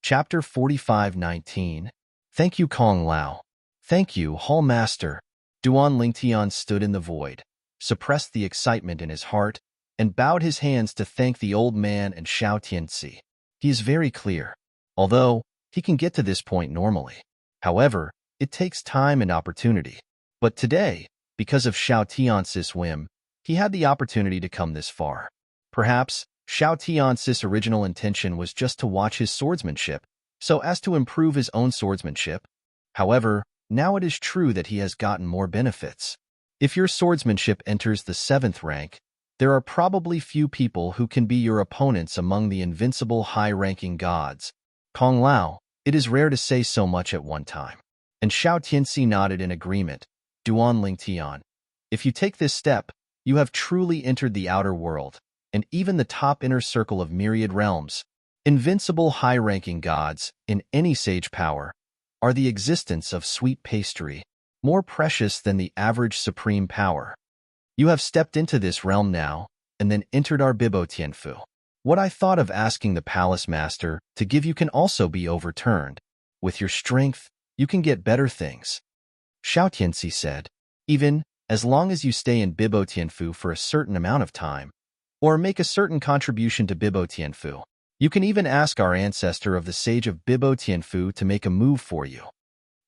[SPEAKER 1] Chapter 45:19. Thank you, Kong Lao. Thank you, Hall Master. Duan Lingtian stood in the void, suppressed the excitement in his heart, and bowed his hands to thank the old man and Xiao Tianxi. He is very clear, although he can get to this point normally. However, it takes time and opportunity. But today, because of Xiao Tianxi's whim, he had the opportunity to come this far. Perhaps Xiao Tianxi's original intention was just to watch his swordsmanship, so as to improve his own swordsmanship. However, now it is true that he has gotten more benefits. If your swordsmanship enters the 7th rank, there are probably few people who can be your opponents among the invincible high-ranking gods. Kong Lao, it is rare to say so much at one time. And Xiao Tianxi nodded in agreement. Duan Lingtian, if you take this step, you have truly entered the outer world, and even the top inner circle of myriad realms. Invincible high-ranking gods, in any sage power, are the existence of sweet pastry, more precious than the average supreme power. You have stepped into this realm now, and then entered our Bibo Tianfu. What I thought of asking the palace master to give you can also be overturned. With your strength, you can get better things. Xiao Tianxi said, even as long as you stay in Bibo Tianfu for a certain amount of time, or make a certain contribution to Bibo Tianfu. You can even ask our ancestor of the sage of Bibo Tianfu to make a move for you.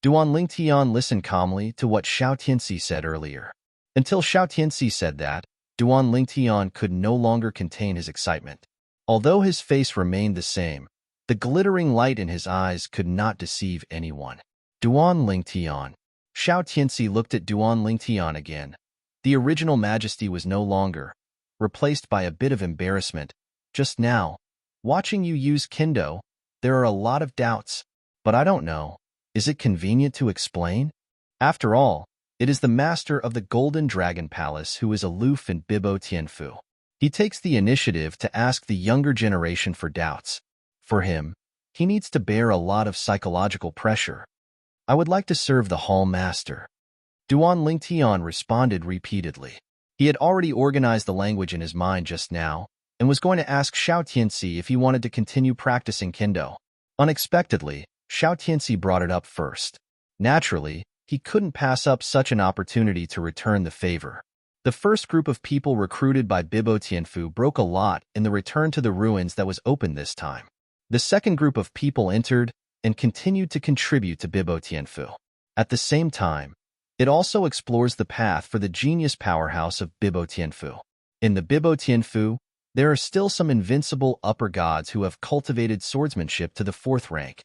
[SPEAKER 1] Duan Lingtian listened calmly to what Xiao Tianxi said earlier. Until Xiao Tianxi said that, Duan Lingtian could no longer contain his excitement. Although his face remained the same, the glittering light in his eyes could not deceive anyone. Duan Lingtian. Xiao Tianxi looked at Duan Lingtian again. The original majesty was no longer, replaced by a bit of embarrassment. Just now, watching you use Kendo, there are a lot of doubts, but I don't know. Is it convenient to explain? After all, it is the master of the Golden Dragon Palace who is aloof in Bibo Tianfu. He takes the initiative to ask the younger generation for doubts. For him, he needs to bear a lot of psychological pressure. I would like to serve the Hall Master. Duan Lingtian responded repeatedly. He had already organized the language in his mind just now, and was going to ask Xiao Tianxi if he wanted to continue practicing kendo. Unexpectedly, Xiao Tianxi brought it up first. Naturally, he couldn't pass up such an opportunity to return the favor. The first group of people recruited by Bibo Tianfu broke a lot in the return to the ruins that was open this time. The second group of people entered and continued to contribute to Bibo Tianfu. At the same time, it also explores the path for the genius powerhouse of Bibo Tianfu. In the Bibo Tianfu, there are still some invincible upper gods who have cultivated swordsmanship to the 4th rank.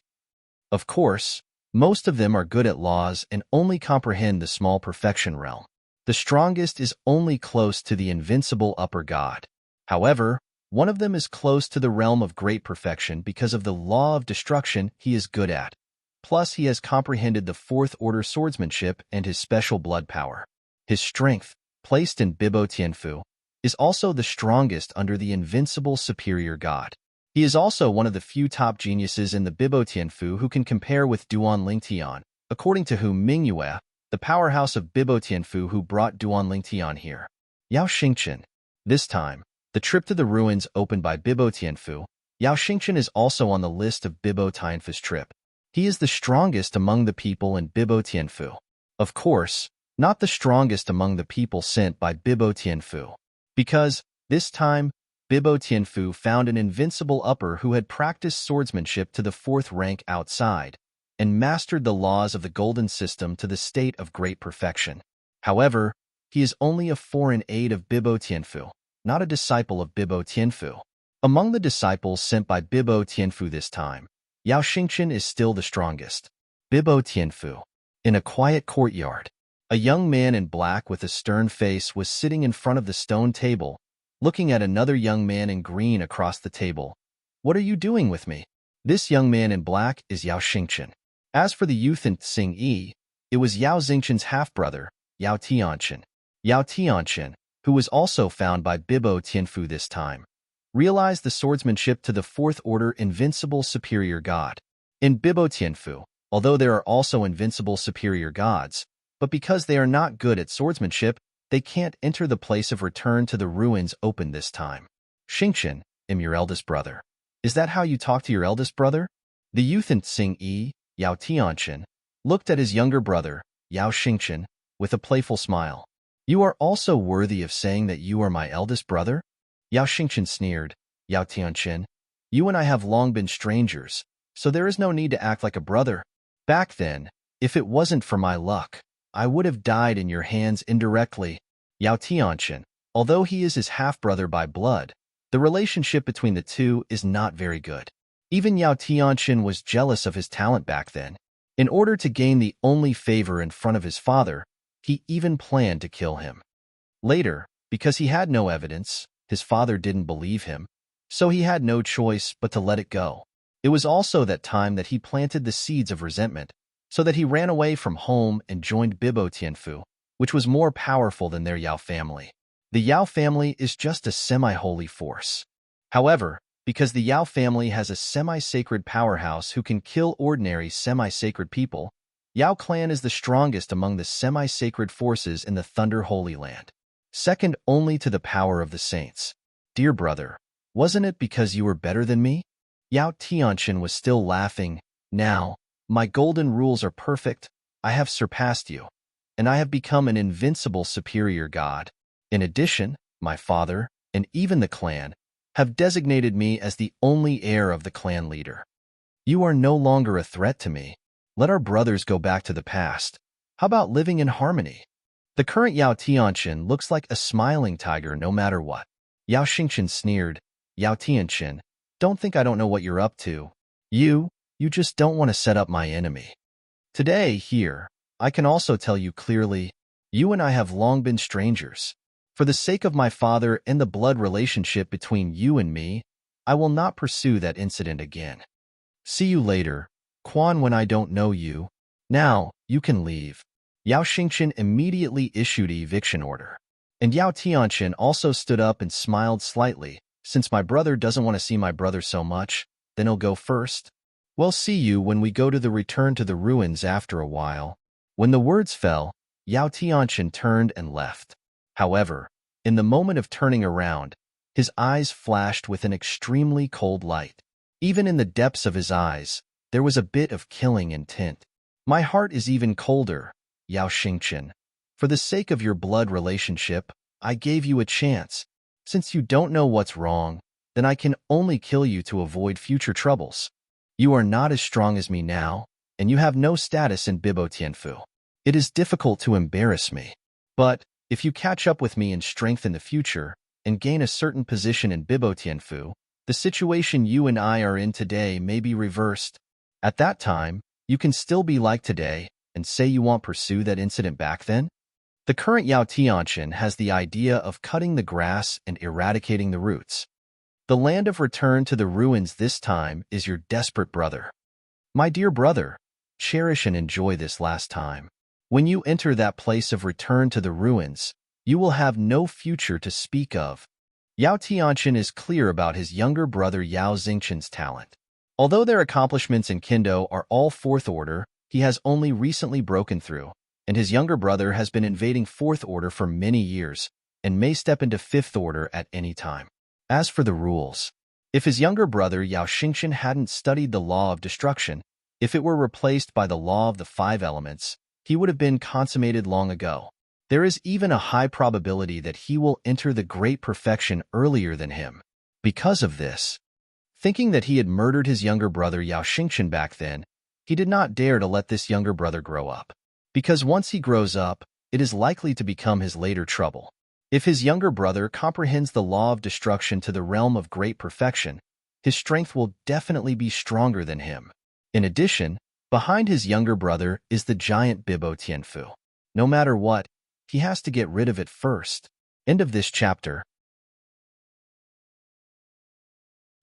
[SPEAKER 1] Of course, most of them are good at laws and only comprehend the small perfection realm. The strongest is only close to the invincible upper god. However, one of them is close to the realm of great perfection because of the law of destruction he is good at. Plus, he has comprehended the 4th order swordsmanship and his special blood power. His strength, placed in Bibo Tianfu, is also the strongest under the invincible superior god. He is also one of the few top geniuses in the Bibo Tianfu who can compare with Duan Lingtian, according to whom Mingyue, the powerhouse of Bibo Tianfu who brought Duan Lingtian here. Yao Xingqian. This time, the trip to the ruins opened by Bibo Tianfu, Yao Xingqian is also on the list of Bibo Tianfu's trip. He is the strongest among the people in Bibo Tianfu. Of course, not the strongest among the people sent by Bibo Tianfu. Because, this time, Bibo Tianfu found an invincible upper who had practiced swordsmanship to the 4th rank outside, and mastered the laws of the golden system to the state of great perfection. However, he is only a foreign aide of Bibo Tianfu, not a disciple of Bibo Tianfu. Among the disciples sent by Bibo Tianfu this time, Yao Xingqian is still the strongest. Bibo Tianfu. In a quiet courtyard, a young man in black with a stern face was sitting in front of the stone table, looking at another young man in green across the table. "What are you doing with me?" This young man in black is Yao Xingqian. As for the youth in Tsing Yi, it was Yao Xingqian's half-brother, Yao Tianqian. Yao Tianqian, who was also found by Bibo Tianfu this time, realized the swordsmanship to the 4th order invincible superior god. In Bibo Tianfu, although there are also invincible superior gods, but because they are not good at swordsmanship, they can't enter the place of return to the ruins open this time. "Xingqian, am your eldest brother. Is that how you talk to your eldest brother?" The youth in Tsing Yi, Yao Tianqian, looked at his younger brother, Yao Xingqian, with a playful smile. "You are also worthy of saying that you are my eldest brother?" Yao Xingqian sneered. "Yao Tianqian, you and I have long been strangers, so there is no need to act like a brother. Back then, if it wasn't for my luck, I would have died in your hands indirectly." Yao Tianqian, although he is his half-brother by blood, the relationship between the two is not very good. Even Yao Tianqian was jealous of his talent back then. In order to gain the only favor in front of his father, he even planned to kill him. Later, because he had no evidence, his father didn't believe him, so he had no choice but to let it go. It was also that time that he planted the seeds of resentment, so that he ran away from home and joined Bibo Tianfu, which was more powerful than their Yao family. The Yao family is just a semi-holy force. However, because the Yao family has a semi-sacred powerhouse who can kill ordinary semi-sacred people, Yao clan is the strongest among the semi-sacred forces in the Thunder Holy Land, second only to the power of the saints. "Dear brother, wasn't it because you were better than me?" Yao Tianqian was still laughing. "Now, my golden rules are perfect. I have surpassed you, and I have become an invincible superior god. In addition, my father, and even the clan, have designated me as the only heir of the clan leader. You are no longer a threat to me. Let our brothers go back to the past. How about living in harmony?" The current Yao Tianqian looks like a smiling tiger no matter what. Yao Xingqian sneered. "Yao Tianqian, don't think I don't know what you're up to. You just don't want to set up my enemy. Today, here, I can also tell you clearly, you and I have long been strangers. For the sake of my father and the blood relationship between you and me, I will not pursue that incident again. See you later, Quan, when I don't know you. Now, you can leave." Yao Xingqian immediately issued an eviction order. And Yao Tianqian also stood up and smiled slightly. "Since my brother doesn't want to see my brother so much, then he'll go first. We'll see you when we go to the return to the ruins after a while." When the words fell, Yao Tianqian turned and left. However, in the moment of turning around, His eyes flashed with an extremely cold light. Even in the depths of his eyes, there was a bit of killing intent. My heart is even colder, Yao Xingqian. For the sake of your blood relationship, I gave you a chance. Since you don't know what's wrong, then I can only kill you to avoid future troubles. You are not as strong as me now, and you have no status in Bibo Tianfu. It is difficult to embarrass me. But if you catch up with me in strength in the future and gain a certain position in Bibo Tianfu, the situation you and I are in today may be reversed. At that time, you can still be like today and say you won't pursue that incident back then. The current Yao Tianqian has the idea of cutting the grass and eradicating the roots. The land of return to the ruins this time is your desperate brother. My dear brother, cherish and enjoy this last time. When you enter that place of return to the ruins, you will have no future to speak of. Yao Tianqian is clear about his younger brother Yao Xingqian's talent. Although their accomplishments in Kendo are all fourth order, he has only recently broken through, and his younger brother has been invading fourth order for many years and may step into fifth order at any time. As for the rules, if his younger brother Yao Xingqian hadn't studied the law of destruction, if it were replaced by the law of the five elements, he would have been consummated long ago. There is even a high probability that he will enter the great perfection earlier than him. Because of this, thinking that he had murdered his younger brother Yao Xingqian back then, he did not dare to let this younger brother grow up. Because once he grows up, it is likely to become his later trouble. If his younger brother comprehends the law of destruction to the realm of great perfection, his strength will definitely be stronger than him. In addition, behind his younger brother is the giant Bibo Tianfu. No matter what, he has to get rid of it first. End of this chapter.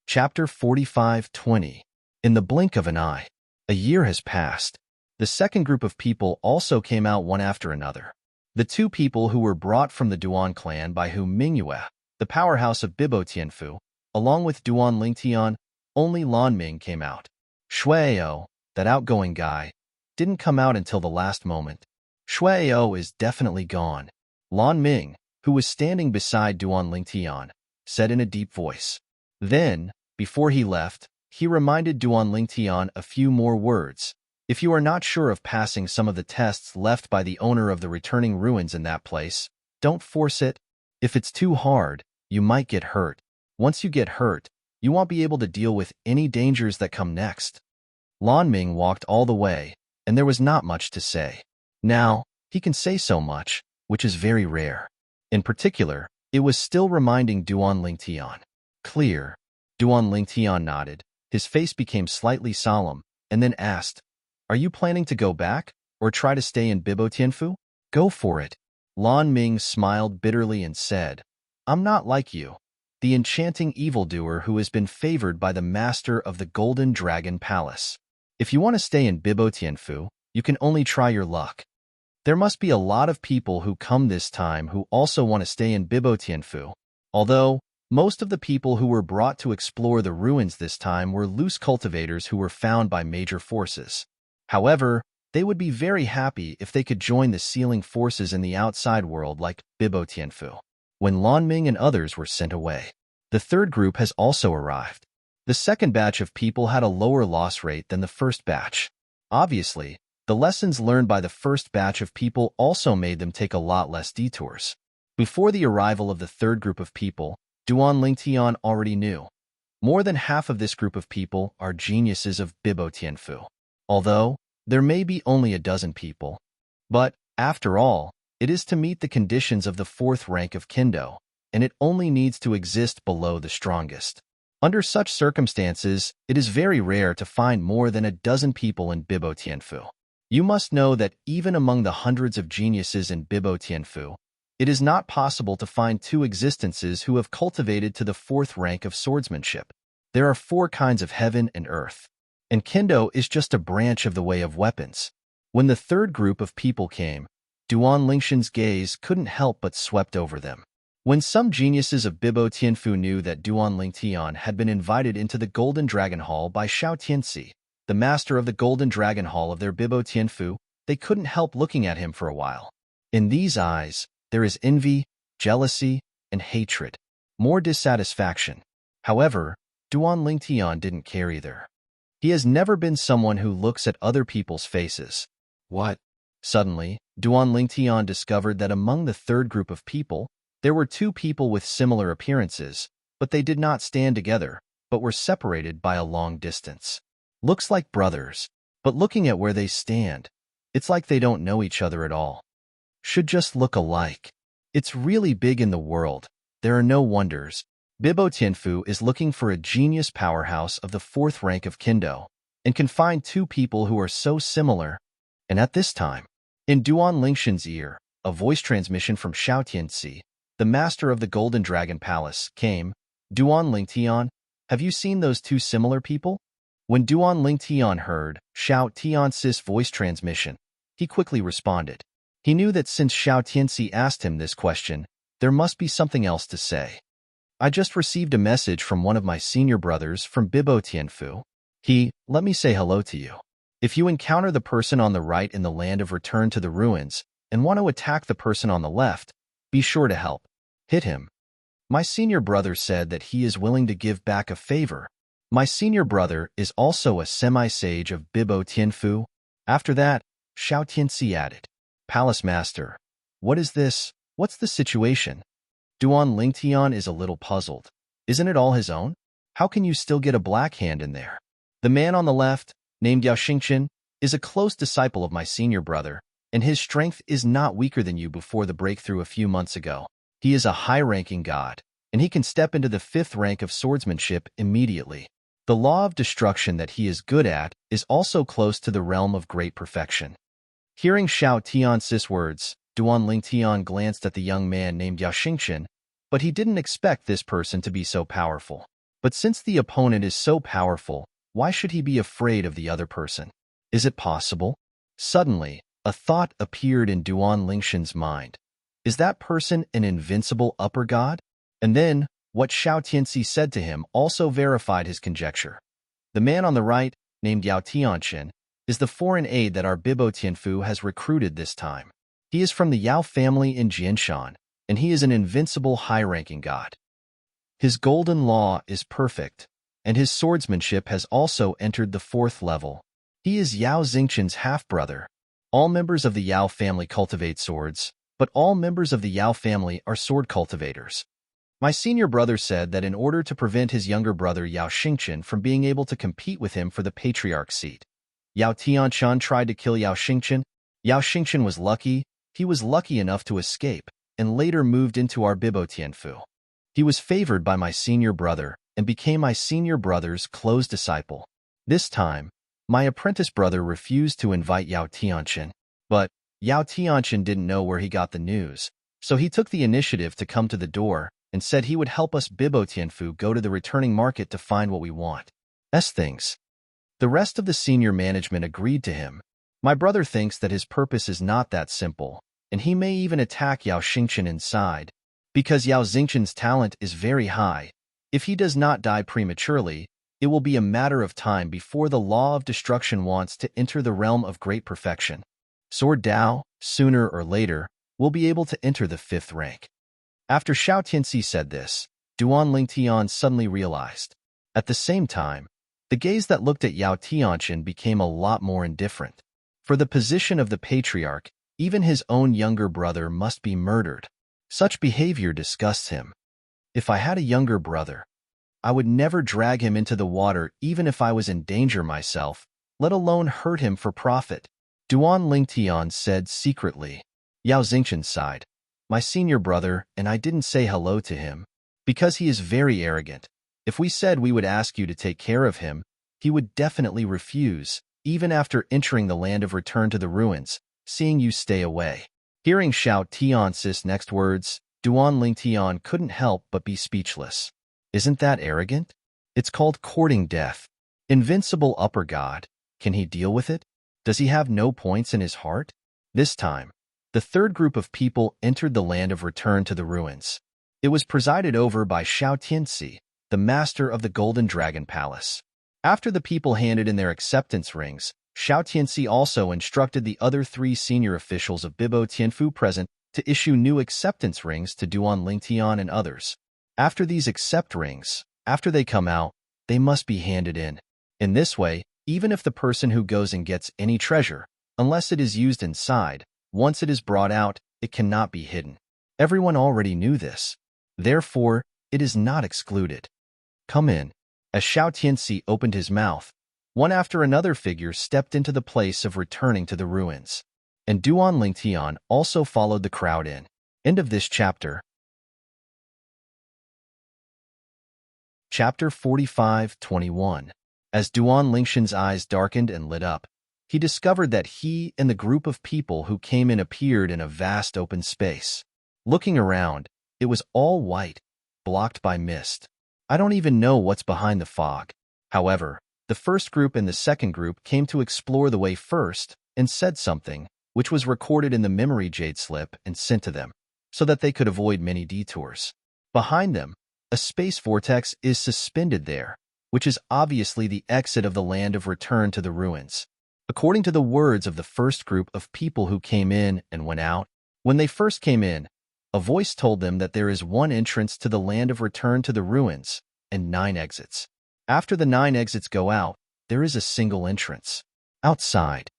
[SPEAKER 1] Chapter 45-20. In the blink of an eye. A year has passed. The second group of people also came out one after another. The two people who were brought from the Duan clan by whom Mingyue, the powerhouse of Bibo Tianfu, along with Duan Lingtian, only Lan Ming came out. Shueao, that outgoing guy, didn't come out until the last moment. Shueao is definitely gone. Lan Ming, who was standing beside Duan Lingtian, said in a deep voice. Then, before he left, he reminded Duan Lingtian a few more words. If you are not sure of passing some of the tests left by the owner of the returning ruins in that place, don't force it. If it's too hard, you might get hurt. Once you get hurt, you won't be able to deal with any dangers that come next. Lan Ming walked all the way, and there was not much to say. Now, he can say so much, which is very rare. In particular, it was still reminding Duan Lingtian. Clear. Duan Lingtian nodded. His face became slightly solemn, and then asked, Are you planning to go back, or try to stay in Bibo Tianfu? Go for it. Lan Ming smiled bitterly and said, I'm not like you, the enchanting evildoer who has been favored by the master of the Golden Dragon Palace. If you want to stay in Bibo Tianfu, you can only try your luck. There must be a lot of people who come this time who also want to stay in Bibo Tianfu, although most of the people who were brought to explore the ruins this time were loose cultivators who were found by major forces. However, they would be very happy if they could join the sealing forces in the outside world like Bibo Tianfu. When Lan Ming and others were sent away, the third group has also arrived. The second batch of people had a lower loss rate than the first batch. Obviously, the lessons learned by the first batch of people also made them take a lot less detours. Before the arrival of the third group of people, Duan Lingtian already knew. More than half of this group of people are geniuses of Bibo Tianfu. Although, there may be only a dozen people. But, after all, it is to meet the conditions of the fourth rank of Kendo, and it only needs to exist below the strongest. Under such circumstances, it is very rare to find more than a dozen people in Bibo Tianfu. You must know that even among the hundreds of geniuses in Bibo Tianfu, it is not possible to find two existences who have cultivated to the fourth rank of swordsmanship. There are 4 kinds of heaven and earth, and Kendo is just a branch of the way of weapons. When the third group of people came, Duan Lingtian's gaze couldn't help but swept over them. When some geniuses of Bibo Tianfu knew that Duan Lingtian had been invited into the Golden Dragon Hall by Shao Tianxi, the master of the Golden Dragon Hall of their Bibo Tianfu, they couldn't help looking at him for a while. In these eyes, there is envy, jealousy, and hatred. more dissatisfaction. However, Duan Lingtian didn't care either. He has never been someone who looks at other people's faces. What? Suddenly, Duan Lingtian discovered that among the third group of people, there were two people with similar appearances, but they did not stand together, but were separated by a long distance. Looks like brothers, but looking at where they stand, it's like they don't know each other at all. Should just look alike. It's really big in the world. There are no wonders. Bibo Tianfu is looking for a genius powerhouse of the fourth rank of Kendo, and can find two people who are so similar. And at this time, in Duan Lingshan's ear, a voice transmission from Xiao Tianxi, the master of the Golden Dragon Palace, came. Duan Lingtian, have you seen those two similar people? When Duan Lingtian heard Xiao Tianxi's voice transmission, he quickly responded. He knew that since Xiao Tianxi asked him this question, there must be something else to say. I just received a message from one of my senior brothers from Bibo Tianfu. Let me say hello to you. If you encounter the person on the right in the land of return to the ruins and want to attack the person on the left, be sure to help. Hit him. My senior brother said that he is willing to give back a favor. My senior brother is also a semi-sage of Bibo Tianfu. After that, Xiao Tianxi added, Palace Master, what is this? What's the situation? Duan Lingtian is a little puzzled. Isn't it all his own? How can you still get a black hand in there? The man on the left, named Yao Xingqian, is a close disciple of my senior brother, and his strength is not weaker than you before the breakthrough a few months ago. He is a high-ranking god, and he can step into the 5th rank of swordsmanship immediately. The law of destruction that he is good at is also close to the realm of great perfection. Hearing Xiao Tianxi's words, Duan Lingtian glanced at the young man named Yao Xingqian, but he didn't expect this person to be so powerful. But since the opponent is so powerful, why should he be afraid of the other person? Is it possible? Suddenly, a thought appeared in Duan Lingshan's mind. Is that person an invincible upper god? And then, what Xiao Tianxi said to him also verified his conjecture. The man on the right, named Yao Tianxian, is the foreign aide that our Bibo Tianfu has recruited this time. He is from the Yao family in Jianshan, and he is an invincible high-ranking god. His golden law is perfect, and his swordsmanship has also entered the 4th level. He is Yao Xingqian's half-brother. All members of the Yao family cultivate swords, but all members of the Yao family are sword cultivators. My senior brother said that in order to prevent his younger brother Yao Xingqian from being able to compete with him for the patriarch seat, Yao Tianxian tried to kill Yao Xingqian. Yao Xingqian was lucky. He was lucky enough to escape, and later moved into our Bibo Tianfu. He was favored by my senior brother, and became my senior brother's close disciple. This time, my apprentice brother refused to invite Yao Tianxian, but Yao Tianxian didn't know where he got the news, so he took the initiative to come to the door and said he would help us Bibo Tianfu go to the returning market to find what we want. Things. The rest of the senior management agreed to him. My brother thinks that his purpose is not that simple, and he may even attack Yao Xingqian inside, because Yao Xingqian's talent is very high. If he does not die prematurely, it will be a matter of time before the law of destruction wants to enter the realm of great perfection. Sword Dao, sooner or later, will be able to enter the 5th rank. After Xiao Tianxi said this, Duan Lingtian suddenly realized. At the same time, the gaze that looked at Yao Tianxian became a lot more indifferent. For the position of the patriarch, even his own younger brother must be murdered. Such behavior disgusts him. If I had a younger brother, I would never drag him into the water even if I was in danger myself, let alone hurt him for profit. Duan Lingtian said secretly. Yao Xingqian sighed. My senior brother, and I didn't say hello to him, because he is very arrogant. If we said we would ask you to take care of him, he would definitely refuse, even after entering the land of return to the ruins, seeing you stay away. Hearing Xiao Tianxi's next words, Duan Lingtian couldn't help but be speechless. Isn't that arrogant? It's called courting death. Invincible upper god. Can he deal with it? Does he have no points in his heart? This time, the third group of people entered the land of return to the ruins. It was presided over by Xiao Tianxi, the master of the Golden Dragon Palace. After the people handed in their acceptance rings, Xiao Tianxi also instructed the other 3 senior officials of Bibo Tianfu present to issue new acceptance rings to Duan Lingtian and others. After these accept rings, after they come out, they must be handed in. In this way, even if the person who goes and gets any treasure, unless it is used inside, once it is brought out, it cannot be hidden. Everyone already knew this. Therefore, it is not excluded. Come in. As Xiao Tianxi opened his mouth, one after another figure stepped into the place of returning to the ruins. And Duan Lingtian also followed the crowd in. End of this chapter. Chapter 45-21. As Duan Lingtian's eyes darkened and lit up, he discovered that he and the group of people who came in appeared in a vast open space. Looking around, it was all white, blocked by mist. I don't even know what's behind the fog. However, the first group and the second group came to explore the way first and said something, which was recorded in the memory jade slip and sent to them, so that they could avoid many detours. Behind them, a space vortex is suspended there, which is obviously the exit of the land of return to the ruins. According to the words of the first group of people who came in and went out, when they first came in, a voice told them that there is one entrance to the land of return to the ruins and 9 exits. After the 9 exits go out, there is a single entrance. Outside.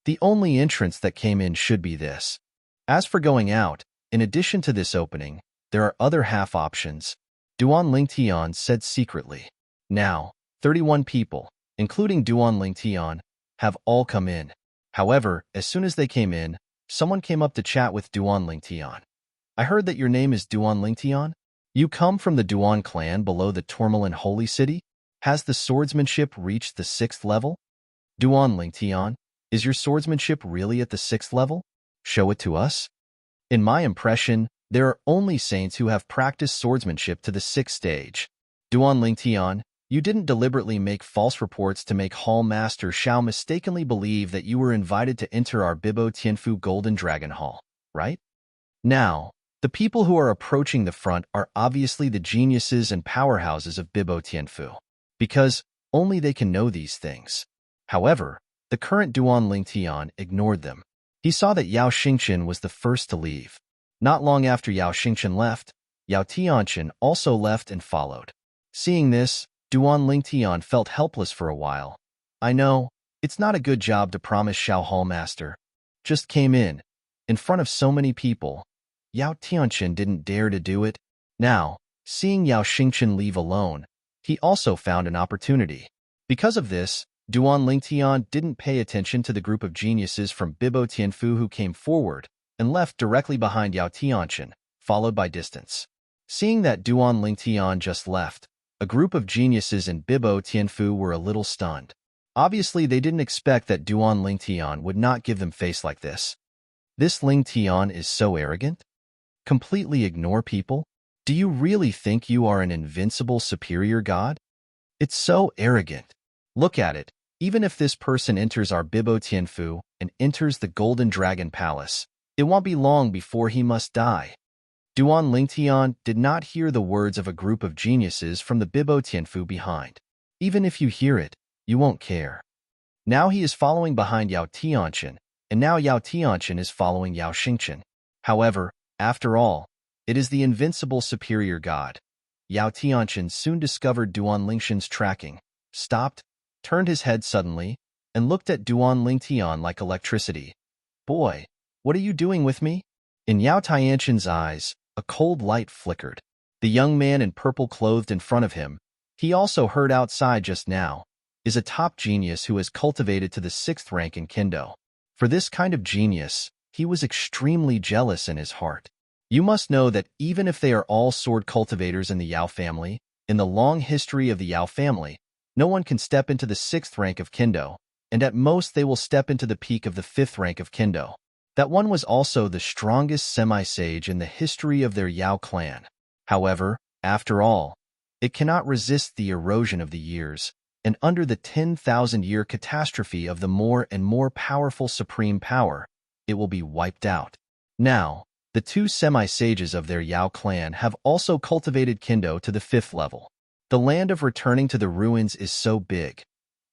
[SPEAKER 1] The only entrance that came in should be this. As for going out, in addition to this opening, there are other half options, Duan Lingtian said secretly. Now, 31 people, including Duan Lingtian, have all come in. However, as soon as they came in, someone came up to chat with Duan Lingtian. I heard that your name is Duan Lingtian? You come from the Duan clan below the Tourmaline Holy City? Has the swordsmanship reached the 6th level? Duan Lingtian, is your swordsmanship really at the 6th level? Show it to us. In my impression, there are only saints who have practiced swordsmanship to the 6th stage. Duan Lingtian, you didn't deliberately make false reports to make Hall Master Xiao mistakenly believe that you were invited to enter our Bibo Tianfu Golden Dragon Hall, right? Now, the people who are approaching the front are obviously the geniuses and powerhouses of Bibo Tianfu, because only they can know these things. However, the current Duan Lingtian ignored them. He saw that Yao Xingqian was the first to leave. Not long after Yao Xingqian left, Yao Tianqian also left and followed. Seeing this, Duan Lingtian felt helpless for a while. I know, it's not a good job to promise Xiao Hallmaster. Just came in front of so many people. Yao Tianqian didn't dare to do it. Now, seeing Yao Xingqian leave alone, he also found an opportunity. Because of this, Duan Lingtian didn't pay attention to the group of geniuses from Bibo Tianfu who came forward and left directly behind Yao Tianqian, followed by distance. Seeing that Duan Lingtian just left, a group of geniuses in Bibo Tianfu were a little stunned. Obviously, they didn't expect that Duan Lingtian would not give them face like this. This Lingtian is so arrogant? Completely ignore people? Do you really think you are an invincible superior god? It's so arrogant. Look at it. Even if this person enters our Bibo Tianfu and enters the Golden Dragon Palace, it won't be long before he must die. Duan Lingtian did not hear the words of a group of geniuses from the Bibo Tianfu behind. Even if you hear it, you won't care. Now he is following behind Yao Tianqian, and now Yao Tianqian is following Yao Xingqian. However, after all, it is the invincible superior god. Yao Tianqian soon discovered Duan Lingtian's tracking, stopped, turned his head suddenly, and looked at Duan Lingtian like electricity. Boy, what are you doing with me? In Yao Tianqian's eyes, a cold light flickered. The young man in purple clothed in front of him, he also heard outside just now, is a top genius who has cultivated to the 6th rank in Kendo. For this kind of genius, he was extremely jealous in his heart. You must know that even if they are all sword cultivators in the Yao family, in the long history of the Yao family, no one can step into the 6th rank of Kendo, and at most they will step into the peak of the 5th rank of Kendo. That one was also the strongest semi-sage in the history of their Yao clan. However, after all, it cannot resist the erosion of the years, and under the 10,000-year catastrophe of the more and more powerful supreme power, it will be wiped out. Now, the 2 semi-sages of their Yao clan have also cultivated Kendo to the 5th level. The land of returning to the ruins is so big.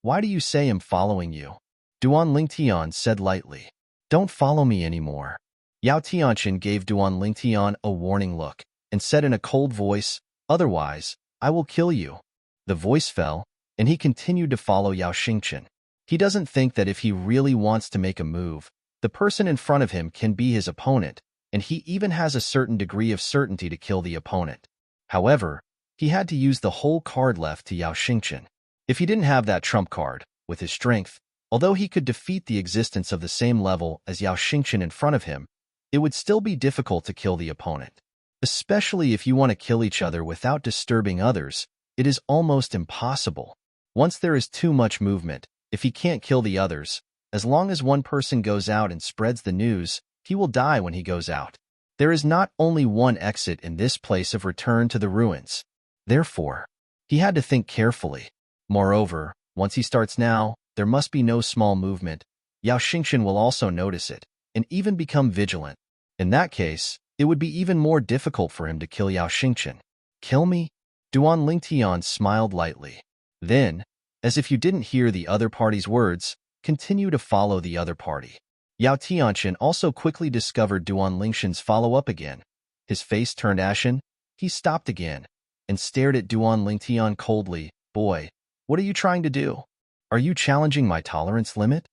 [SPEAKER 1] Why do you say I'm following you? Duan Lingtian said lightly. Don't follow me anymore. Yao Tianqian gave Duan Lingtian a warning look and said in a cold voice, Otherwise, I will kill you. The voice fell, and he continued to follow Yao Xingqian. He doesn't think that if he really wants to make a move, the person in front of him can be his opponent, and he even has a certain degree of certainty to kill the opponent. However, he had to use the whole card left to Yao Xingqian. If he didn't have that trump card, with his strength, although he could defeat the existence of the same level as Yao Xingqian in front of him, it would still be difficult to kill the opponent. Especially if you want to kill each other without disturbing others, it is almost impossible. Once there is too much movement, if he can't kill the others, as long as one person goes out and spreads the news, he will die when he goes out. There is not only one exit in this place of return to the ruins. Therefore, he had to think carefully. Moreover, once he starts now, there must be no small movement. Yao Xingqian will also notice it, and even become vigilant. In that case, it would be even more difficult for him to kill Yao Xingqian. Kill me? Duan Lingtian smiled lightly. Then, as if you didn't hear the other party's words, continue to follow the other party. Yao Tianqian also quickly discovered Duan Lingtian's follow-up again. His face turned ashen. He stopped again, and stared at Duan Lingtian coldly. Boy, what are you trying to do? Are you challenging my tolerance limit?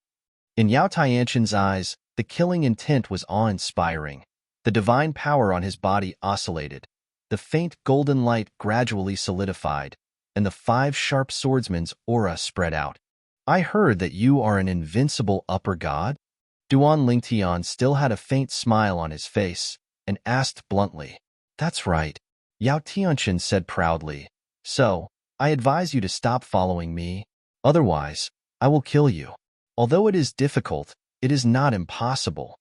[SPEAKER 1] In Yao Tianqian's eyes, the killing intent was awe-inspiring. The divine power on his body oscillated. The faint golden light gradually solidified, and the 5 sharp swordsman's aura spread out. I heard that you are an invincible upper god? Duan Lingtian still had a faint smile on his face, and asked bluntly. That's right, Yao Tianqian said proudly. So, I advise you to stop following me. Otherwise, I will kill you. Although it is difficult, it is not impossible.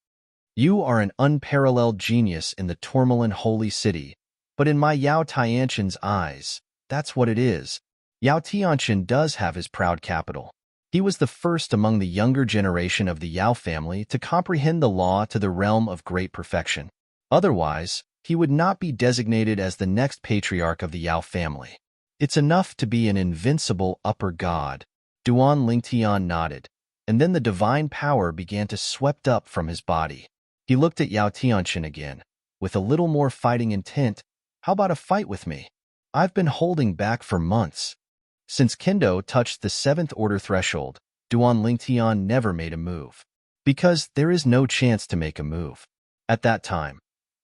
[SPEAKER 1] You are an unparalleled genius in the Tourmaline Holy City, but in my Yao Tianqian's eyes, that's what it is. Yao Tianqian does have his proud capital. He was the first among the younger generation of the Yao family to comprehend the law to the realm of great perfection. Otherwise, he would not be designated as the next patriarch of the Yao family. It's enough to be an invincible upper god. Duan Lingtian nodded, and then the divine power began to swept up from his body. He looked at Yao Tianqian again, with a little more fighting intent. How about a fight with me? I've been holding back for months. Since Kendo touched the 7th order threshold, Duan Lingtian never made a move. Because there is no chance to make a move. At that time,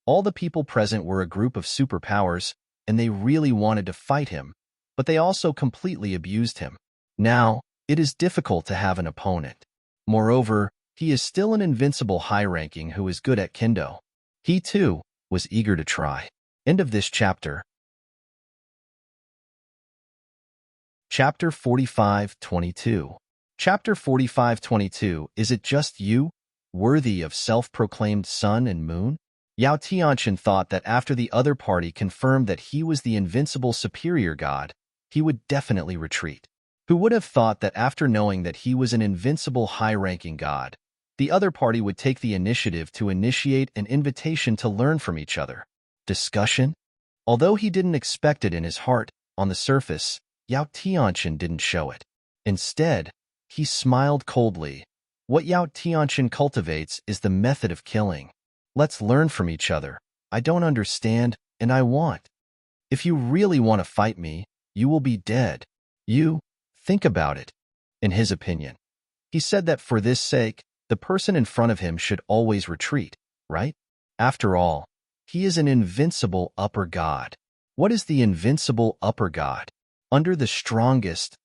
[SPEAKER 1] all the people present were a group of superpowers, and they really wanted to fight him, but they also completely abused him. Now, it is difficult to have an opponent. Moreover, he is still an invincible high-ranking who is good at Kendo. He, too, was eager to try. End of this chapter. Chapter 45-22. Chapter 45-22. Is it just you, worthy of self-proclaimed sun and moon? Yao Tianqian thought that after the other party confirmed that he was the invincible superior god, he would definitely retreat. Who would have thought that after knowing that he was an invincible high-ranking god, the other party would take the initiative to initiate an invitation to learn from each other? Discussion? Although he didn't expect it in his heart, on the surface, Yao Tianqian didn't show it. Instead, he smiled coldly. What Yao Tianqian cultivates is the method of killing. Let's learn from each other. I don't understand, and I want. If you really want to fight me, you will be dead. Think about it. In his opinion, he said that for this sake, the person in front of him should always retreat, right? After all, he is an invincible upper god. What is the invincible upper god? Under the strongest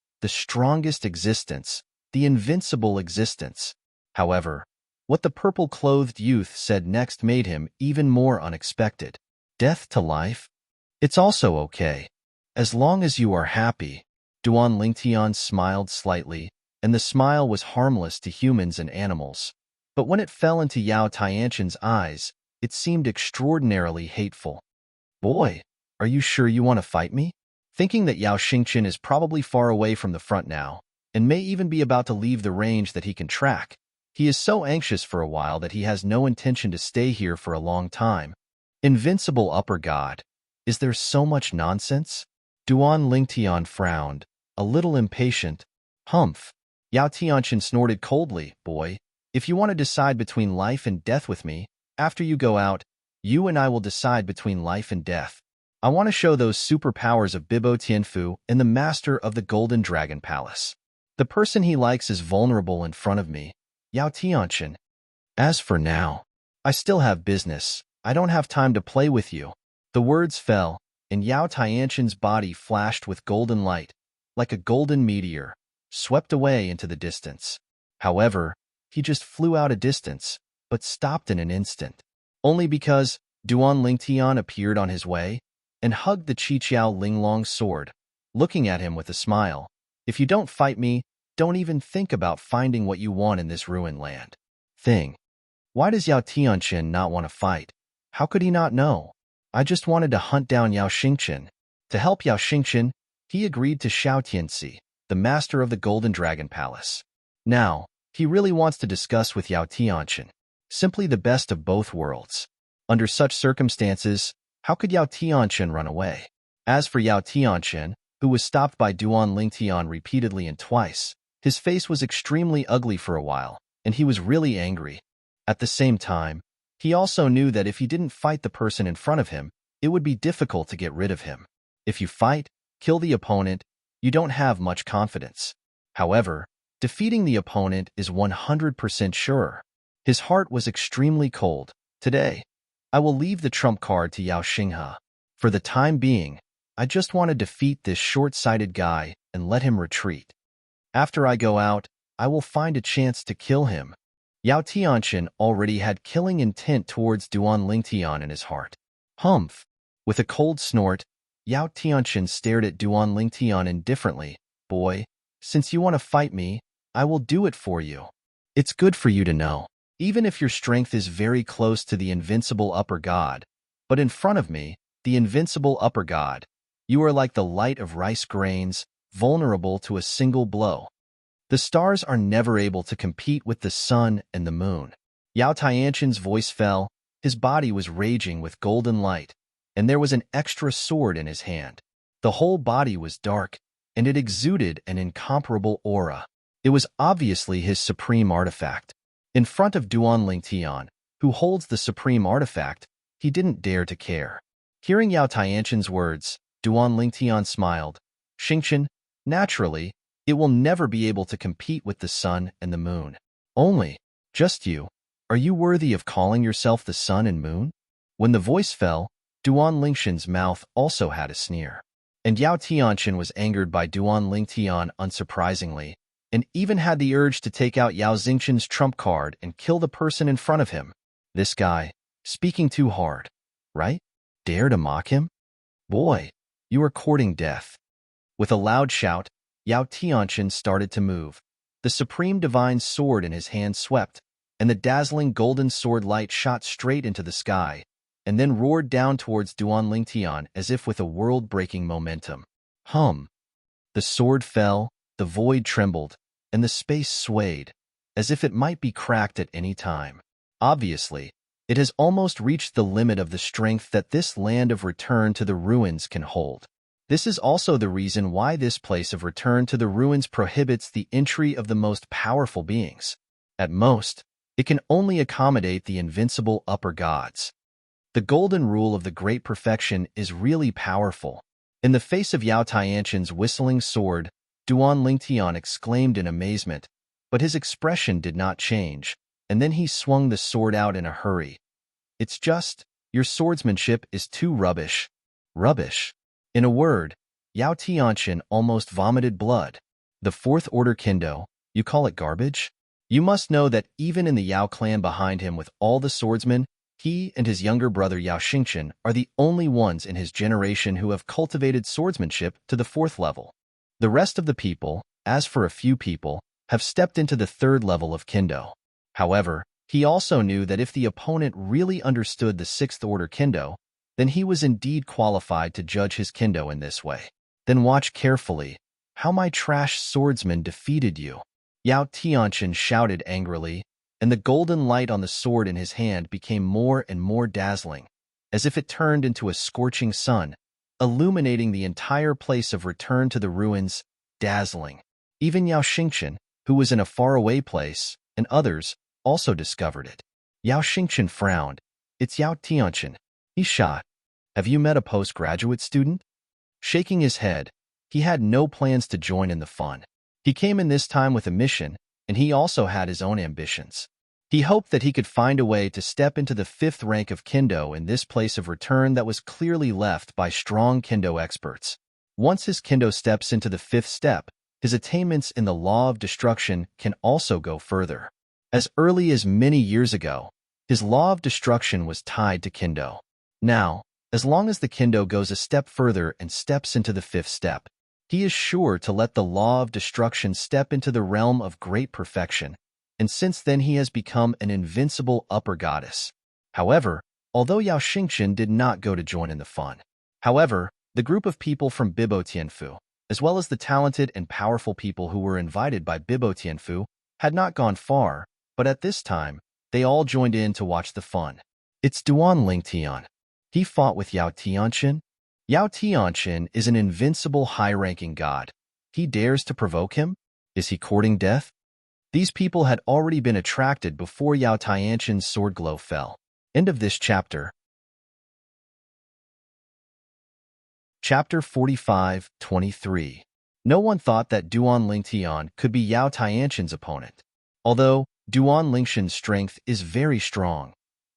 [SPEAKER 1] existence, the invincible existence. However, what the purple-clothed youth said next made him even more unexpected. Death to life? It's also okay. As long as you are happy. Duan Lingtian smiled slightly, and the smile was harmless to humans and animals. But when it fell into Yao Tianqian's eyes, it seemed extraordinarily hateful. Boy, are you sure you want to fight me? Thinking that Yao Xingqian is probably far away from the front now, and may even be about to leave the range that he can track, he is so anxious for a while that he has no intention to stay here for a long time. Invincible upper god. Is there so much nonsense? Duan Lingtian frowned, a little impatient. Humph. Yao Tianqian snorted coldly. Boy, if you want to decide between life and death with me, after you go out, you and I will decide between life and death. I want to show those superpowers of Bibo Tianfu and the master of the Golden Dragon Palace. The person he likes is vulnerable in front of me, Yao Tianqian. As for now, I still have business. I don't have time to play with you. The words fell, and Yao Tianqian's body flashed with golden light, like a golden meteor, swept away into the distance. However, he just flew out a distance, but stopped in an instant. Only because Duan Lingtian appeared on his way and hugged the Qiqiao Linglong sword, looking at him with a smile. If you don't fight me, don't even think about finding what you want in this ruined land. Why does Yao Tianqian not want to fight? How could he not know? I just wanted to hunt down Yao Xingqian. To help Yao Xingqian, he agreed to Xiao Tianxi, the master of the Golden Dragon Palace. Now, he really wants to discuss with Yao Tianqian. Simply the best of both worlds. Under such circumstances, how could Yao Tianqian run away? As for Yao Tianqian, who was stopped by Duan Lingtian repeatedly and twice, his face was extremely ugly for a while, and he was really angry. At the same time, he also knew that if he didn't fight the person in front of him, it would be difficult to get rid of him. If you fight, kill the opponent, you don't have much confidence. However, defeating the opponent is 100% sure. His heart was extremely cold. Today, I will leave the trump card to Yao Xinghe. For the time being, I just want to defeat this short-sighted guy and let him retreat. After I go out, I will find a chance to kill him. Yao Tianqian already had killing intent towards Duan Lingtian in his heart. Humph! With a cold snort, Yao Tianqian stared at Duan Lingtian indifferently. Boy, since you want to fight me, I will do it for you. It's good for you to know. Even if your strength is very close to the invincible upper god, but in front of me, the invincible upper god, you are like the light of rice grains, vulnerable to a single blow. The stars are never able to compete with the sun and the moon. Yao Tianqian's voice fell, his body was raging with golden light, and there was an extra sword in his hand. The whole body was dark, and it exuded an incomparable aura. It was obviously his supreme artifact. In front of Duan Lingtian, who holds the supreme artifact, he didn't dare to care. Hearing Yao Tianqian's words, Duan Lingtian smiled. Xingqian, naturally, it will never be able to compete with the sun and the moon. Only, just you, are you worthy of calling yourself the sun and moon? When the voice fell, Duan Lingtian's mouth also had a sneer. And Yao Tianqian was angered by Duan Lingtian unsurprisingly, and even had the urge to take out Yao Xingqian's trump card and kill the person in front of him. This guy, speaking too hard, right? Dare to mock him? Boy, you are courting death. With a loud shout, Yao Tianqian started to move. The supreme divine sword in his hand swept, and the dazzling golden sword light shot straight into the sky, and then roared down towards Duan Lingtian as if with a world-breaking momentum. Hum! The sword fell, the void trembled, and the space swayed, as if it might be cracked at any time. Obviously, it has almost reached the limit of the strength that this land of return to the ruins can hold. This is also the reason why this place of return to the ruins prohibits the entry of the most powerful beings. At most, it can only accommodate the invincible upper gods. The golden rule of the great perfection is really powerful. In the face of Yao Tianqian's whistling sword, Duan Lingtian exclaimed in amazement, but his expression did not change, and then he swung the sword out in a hurry. It's just, your swordsmanship is too rubbish. Rubbish. In a word, Yao Tianqian almost vomited blood. The fourth order kendo, you call it garbage? You must know that even in the Yao clan behind him with all the swordsmen, he and his younger brother Yao Xingqian are the only ones in his generation who have cultivated swordsmanship to the 4th level. The rest of the people, as for a few people, have stepped into the 3rd level of kendo. However, he also knew that if the opponent really understood the 6th order kendo, then he was indeed qualified to judge his kendo in this way. Then watch carefully, how my trash swordsman defeated you. Yao Tianqian shouted angrily, and the golden light on the sword in his hand became more and more dazzling, as if it turned into a scorching sun, illuminating the entire place of return to the ruins, dazzling. Even Yao Xingqian, who was in a faraway place, and others, also discovered it. Yao Xingqian frowned. It's Yao Tianqian. He shot. Have you met a postgraduate student? Shaking his head, he had no plans to join in the fun. He came in this time with a mission, and he also had his own ambitions. He hoped that he could find a way to step into the 5th rank of Kendo in this place of return that was clearly left by strong Kendo experts. Once his Kendo steps into the 5th step, his attainments in the law of destruction can also go further. As early as many years ago, his law of destruction was tied to Kendo. Now, as long as the Kendo goes a step further and steps into the 5th step, he is sure to let the law of destruction step into the realm of great perfection, and since then he has become an invincible upper goddess. However, although Yao Xingqian did not go to join in the fun. However, the group of people from Bibo Tianfu, as well as the talented and powerful people who were invited by Bibo Tianfu, had not gone far, but at this time, they all joined in to watch the fun. It's Duan Lingtian. He fought with Yao Tianqian. Yao Tianqian is an invincible high-ranking god. He dares to provoke him? Is he courting death? These people had already been attracted before Yao Tianqian's sword glow fell. End of this chapter. Chapter 45-23. No one thought that Duan Lingtian could be Yao Tianqian's opponent. Although Duan Lingtian's strength is very strong,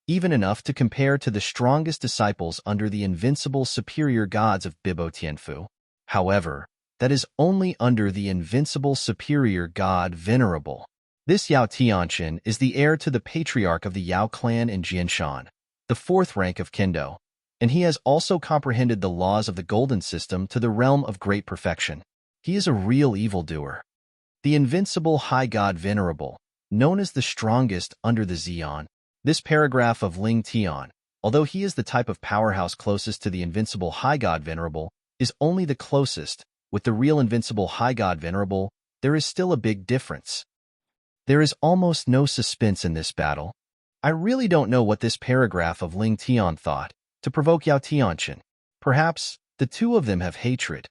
[SPEAKER 1] even enough to compare to the strongest disciples under the invincible superior gods of Bibo Tianfu. However, that is only under the invincible superior god Venerable. This Yao Tianqian is the heir to the patriarch of the Yao clan in Jianshan, the 4th rank of Kendo, and he has also comprehended the laws of the golden system to the realm of great perfection. He is a real evildoer. The invincible high god Venerable, known as the strongest under the Xian. This paragraph of Ling Tian, although he is the type of powerhouse closest to the invincible high god Venerable, is only the closest. With the real invincible high god Venerable, there is still a big difference. There is almost no suspense in this battle. I really don't know what this paragraph of Ling Tian thought to provoke Yao Tianqian. Perhaps the two of them have hatred.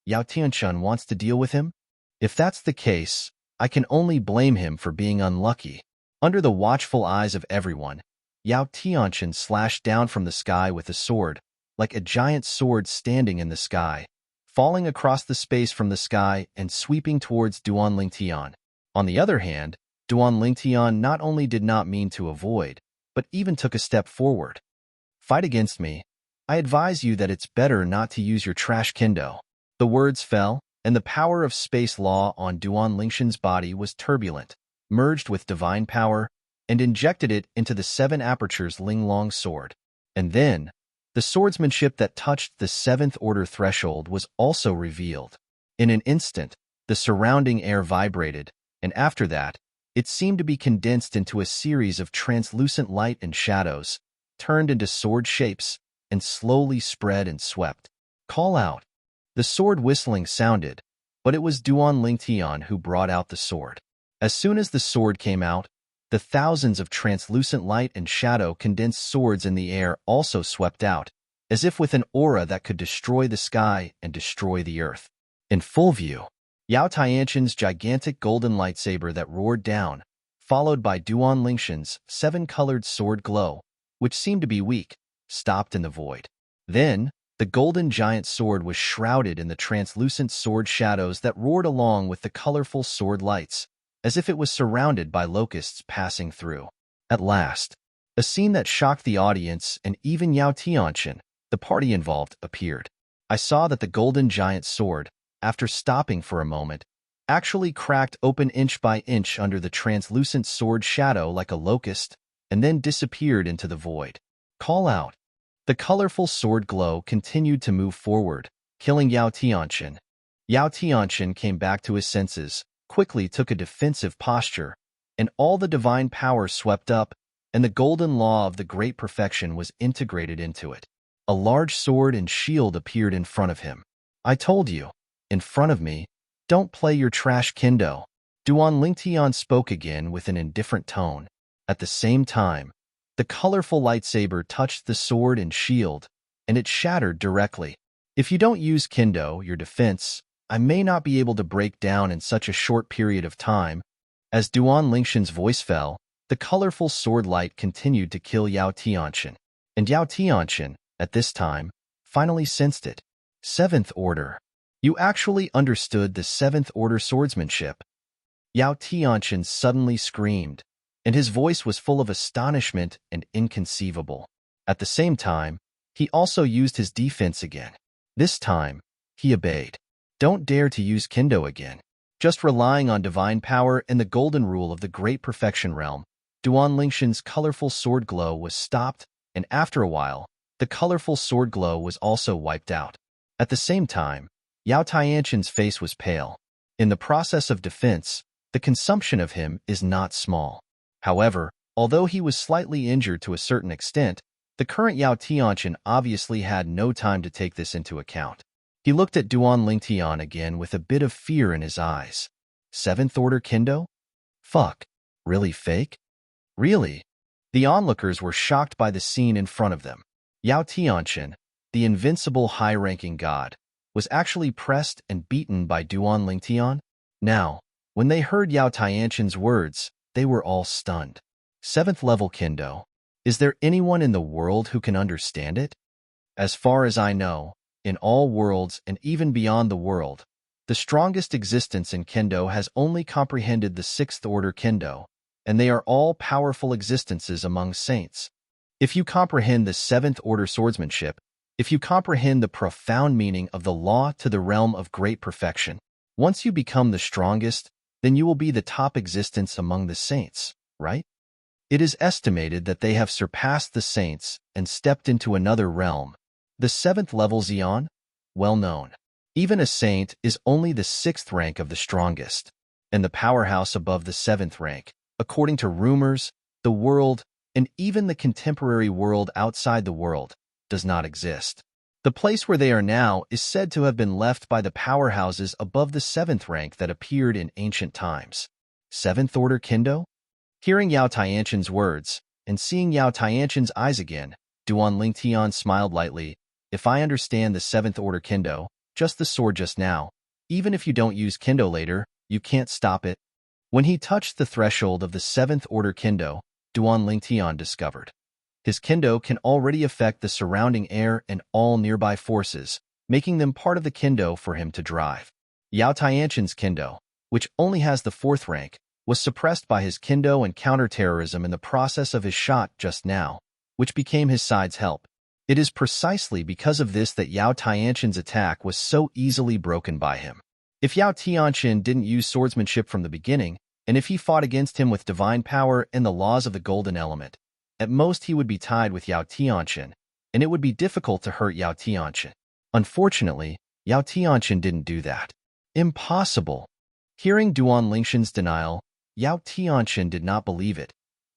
[SPEAKER 1] Yao Tianqian wants to deal with him? If that's the case, I can only blame him for being unlucky. Under the watchful eyes of everyone, Yao Tianqian slashed down from the sky with a sword, like a giant sword standing in the sky, falling across the space from the sky and sweeping towards Duan Lingtian. On the other hand, Duan Lingtian not only did not mean to avoid, but even took a step forward. Fight against me. I advise you that it's better not to use your trash kendo. The words fell, and the power of space law on Duan Lingtian's body was turbulent, merged with divine power, and injected it into the 7 apertures Linglong sword. And then, the swordsmanship that touched the 7th order threshold was also revealed. In an instant, the surrounding air vibrated, and after that, it seemed to be condensed into a series of translucent light and shadows, turned into sword shapes, and slowly spread and swept. Call out. The sword whistling sounded, but it was Duan Lingtian who brought out the sword. As soon as the sword came out, the thousands of translucent light and shadow condensed swords in the air also swept out, as if with an aura that could destroy the sky and destroy the earth. In full view, Yao Tianqian's gigantic golden lightsaber that roared down, followed by Duan Lingtian's 7-colored sword glow, which seemed to be weak, stopped in the void. Then, the golden giant sword was shrouded in the translucent sword shadows that roared along with the colorful sword lights, as if it was surrounded by locusts passing through. At last, a scene that shocked the audience and even Yao Tianqian, the party involved, appeared. I saw that the golden giant sword, after stopping for a moment, actually cracked open inch by inch under the translucent sword shadow like a locust, and then disappeared into the void. Call out. The colorful sword glow continued to move forward, killing Yao Tianqian. Yao Tianqian came back to his senses, quickly took a defensive posture, and all the divine power swept up, and the golden law of the great perfection was integrated into it. A large sword and shield appeared in front of him. I told you, in front of me, don't play your trash kendo. Duan Lingtian spoke again with an indifferent tone. At the same time, the colorful lightsaber touched the sword and shield, and it shattered directly. If you don't use kendo, your defense, I may not be able to break down in such a short period of time. As Duan Lingtian's voice fell, the colorful sword light continued to kill Yao Tianqian. And Yao Tianqian, at this time, finally sensed it. Seventh Order. You actually understood the Seventh Order swordsmanship. Yao Tianqian suddenly screamed, and his voice was full of astonishment and inconceivable. At the same time, he also used his defense again. This time, he obeyed. Don't dare to use Kendo again. Just relying on divine power and the golden rule of the great perfection realm, Duan Lingshan's colorful sword glow was stopped, and after a while, the colorful sword glow was also wiped out. At the same time, Yao Tianqian's face was pale. In the process of defense, the consumption of him is not small. However, although he was slightly injured to a certain extent, the current Yao Tianqian obviously had no time to take this into account. He looked at Duan Lingtian again with a bit of fear in his eyes. Seventh Order Kendo? Fuck. Really fake? Really? The onlookers were shocked by the scene in front of them. Yao Tianqian, the invincible high-ranking god, was actually pressed and beaten by Duan Lingtian. Now, when they heard Yao Tianqian's words, they were all stunned. Seventh level Kendo. Is there anyone in the world who can understand it? As far as I know, in all worlds and even beyond the world, the strongest existence in Kendo has only comprehended the Sixth Order Kendo, and they are all powerful existences among saints. If you comprehend the Seventh Order swordsmanship, if you comprehend the profound meaning of the law to the realm of great perfection, once you become the strongest, then you will be the top existence among the saints, right? It is estimated that they have surpassed the saints and stepped into another realm. The seventh level Xian? Well known. Even a saint is only the sixth rank of the strongest, and the powerhouse above the seventh rank, according to rumors, the world, and even the contemporary world outside the world, does not exist. The place where they are now is said to have been left by the powerhouses above the seventh rank that appeared in ancient times. Seventh Order Kendo? Hearing Yao Tianqian's words, and seeing Yao Tianqian's eyes again, Duan Lingtian smiled lightly. If I understand the Seventh Order Kendo, just the sword just now, even if you don't use Kendo later, you can't stop it. When he touched the threshold of the Seventh Order Kendo, Duan Lingtian discovered. His Kendo can already affect the surrounding air and all nearby forces, making them part of the Kendo for him to drive. Yao Tianqian's Kendo, which only has the fourth rank, was suppressed by his Kendo and counterterrorism in the process of his shot just now, which became his side's help. It is precisely because of this that Yao Tianqian's attack was so easily broken by him. If Yao Tianqian didn't use swordsmanship from the beginning, and if he fought against him with divine power and the laws of the golden element, at most he would be tied with Yao Tianqian, and it would be difficult to hurt Yao Tianqian. Unfortunately, Yao Tianqian didn't do that. Impossible. Hearing Duan Lingshan's denial, Yao Tianqian did not believe it.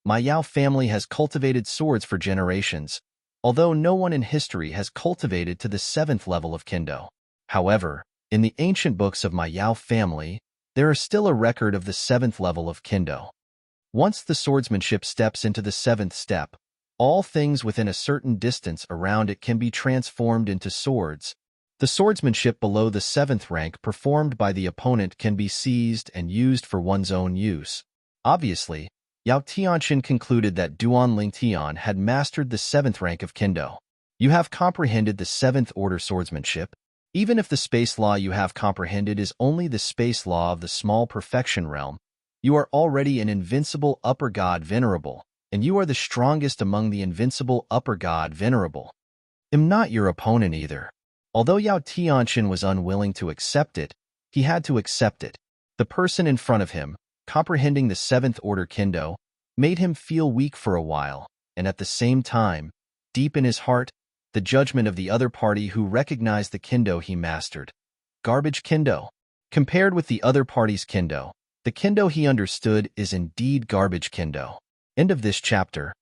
[SPEAKER 1] My Yao family has cultivated swords for generations, although no one in history has cultivated to the seventh level of Kendo. However, in the ancient books of my Yao family, there is still a record of the seventh level of Kendo. Once the swordsmanship steps into the seventh step, all things within a certain distance around it can be transformed into swords. The swordsmanship below the seventh rank performed by the opponent can be seized and used for one's own use. Obviously, Yao Tianqian concluded that Duan Lingtian had mastered the seventh rank of Kendo. You have comprehended the seventh order swordsmanship. Even if the space law you have comprehended is only the space law of the small perfection realm, you are already an invincible upper god venerable, and you are the strongest among the invincible upper god venerable. Am not your opponent either. Although Yao Tianqian was unwilling to accept it, he had to accept it. The person in front of him, comprehending the seventh order Kendo, made him feel weak for a while, and at the same time, deep in his heart, the judgment of the other party who recognized the Kendo he mastered. Garbage Kendo. Compared with the other party's Kendo, the Kendo he understood is indeed garbage Kendo. End of this chapter.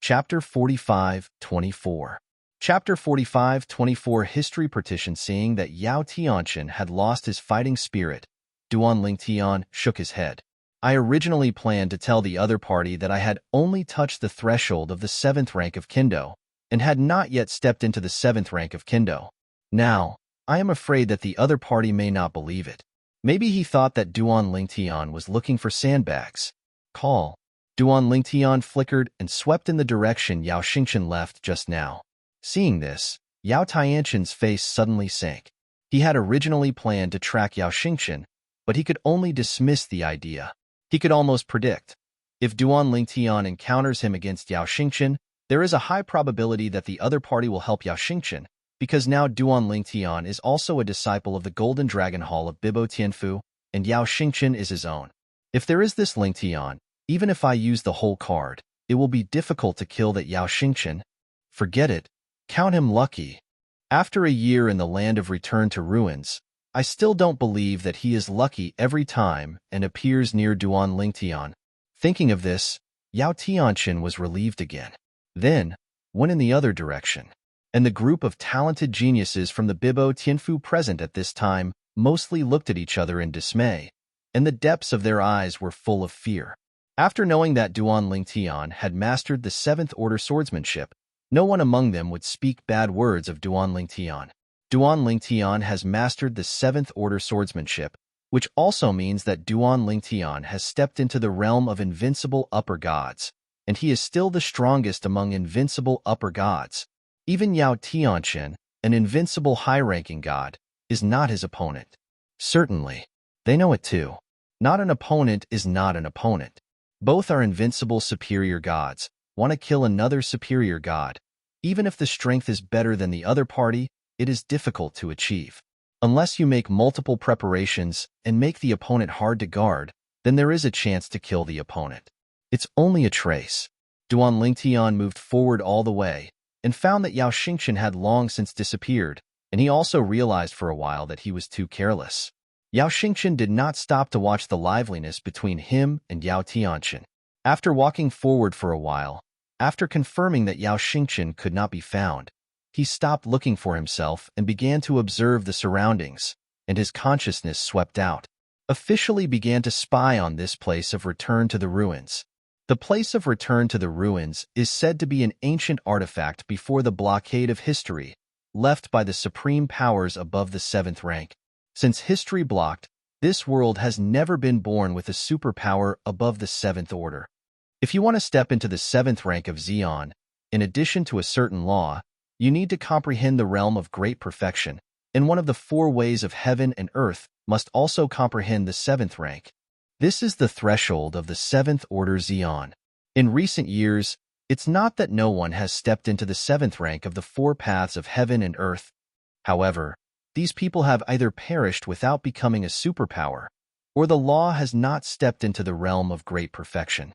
[SPEAKER 1] Chapter 45-24. Chapter 45-24 History Petition. Seeing that Yao Tianqian had lost his fighting spirit, Duan Lingtian shook his head. I originally planned to tell the other party that I had only touched the threshold of the seventh rank of Kendo, and had not yet stepped into the seventh rank of Kendo. Now, I am afraid that the other party may not believe it. Maybe he thought that Duan Lingtian was looking for sandbags. Call. Duan Lingtian flickered and swept in the direction Yao Xingchen left just now. Seeing this, Yao Tianshan's face suddenly sank. He had originally planned to track Yao Xingchen, but he could only dismiss the idea. He could almost predict. If Duan Lingtian encounters him against Yao Xingchen, there is a high probability that the other party will help Yao Xingchen, because now Duan Lingtian is also a disciple of the Golden Dragon Hall of Bibo Tianfu, and Yao Xingchen is his own. If there is this Lingtian, even if I use the whole card, it will be difficult to kill that Yao Xingchen. Forget it. Count him lucky. After a year in the land of return to ruins, I still don't believe that he is lucky every time and appears near Duan Lingtian. Thinking of this, Yao Tianshan was relieved again. Then, went in the other direction. And the group of talented geniuses from the Bibo Tianfu present at this time mostly looked at each other in dismay, and the depths of their eyes were full of fear. After knowing that Duan Lingtian had mastered the 7th Order swordsmanship, no one among them would speak bad words of Duan Lingtian. Duan Lingtian has mastered the 7th Order swordsmanship, which also means that Duan Lingtian has stepped into the realm of invincible upper gods, and he is still the strongest among invincible upper gods. Even Yao Tianshan, an invincible high-ranking god, is not his opponent. Certainly. They know it too. Not an opponent is not an opponent. Both are invincible superior gods, want to kill another superior god. Even if the strength is better than the other party, it is difficult to achieve. Unless you make multiple preparations and make the opponent hard to guard, then there is a chance to kill the opponent. It's only a trace. Duan Lingtian moved forward all the way, and found that Yao Xingchen had long since disappeared, and he also realized for a while that he was too careless. Yao Xingchen did not stop to watch the liveliness between him and Yao Tianshan. After walking forward for a while, after confirming that Yao Xingchen could not be found, he stopped looking for himself and began to observe the surroundings, and his consciousness swept out. Officially began to spy on this place of return to the ruins. The place of return to the ruins is said to be an ancient artifact before the blockade of history, left by the supreme powers above the 7th rank. Since history blocked, this world has never been born with a superpower above the 7th order. If you want to step into the 7th rank of Xion, in addition to a certain law, you need to comprehend the realm of great perfection, and one of the 4 ways of heaven and earth must also comprehend the 7th rank. This is the threshold of the 7th order Xion. In recent years, it's not that no one has stepped into the 7th rank of the 4 paths of heaven and earth. However, these people have either perished without becoming a superpower, or the law has not stepped into the realm of great perfection.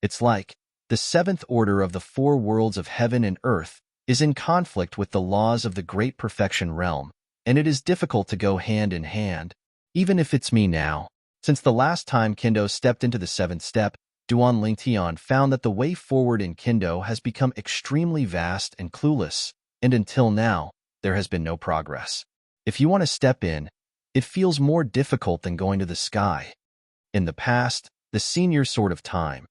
[SPEAKER 1] It's like the 7th order of the 4 worlds of heaven and earth is in conflict with the laws of the great perfection realm, and it is difficult to go hand in hand, even if it's me now. Since the last time Kendo stepped into the 7th step, Duan Lingtian found that the way forward in Kendo has become extremely vast and clueless, and until now, there has been no progress. If you want to step in, it feels more difficult than going to the sky. In the past, the senior sword of time,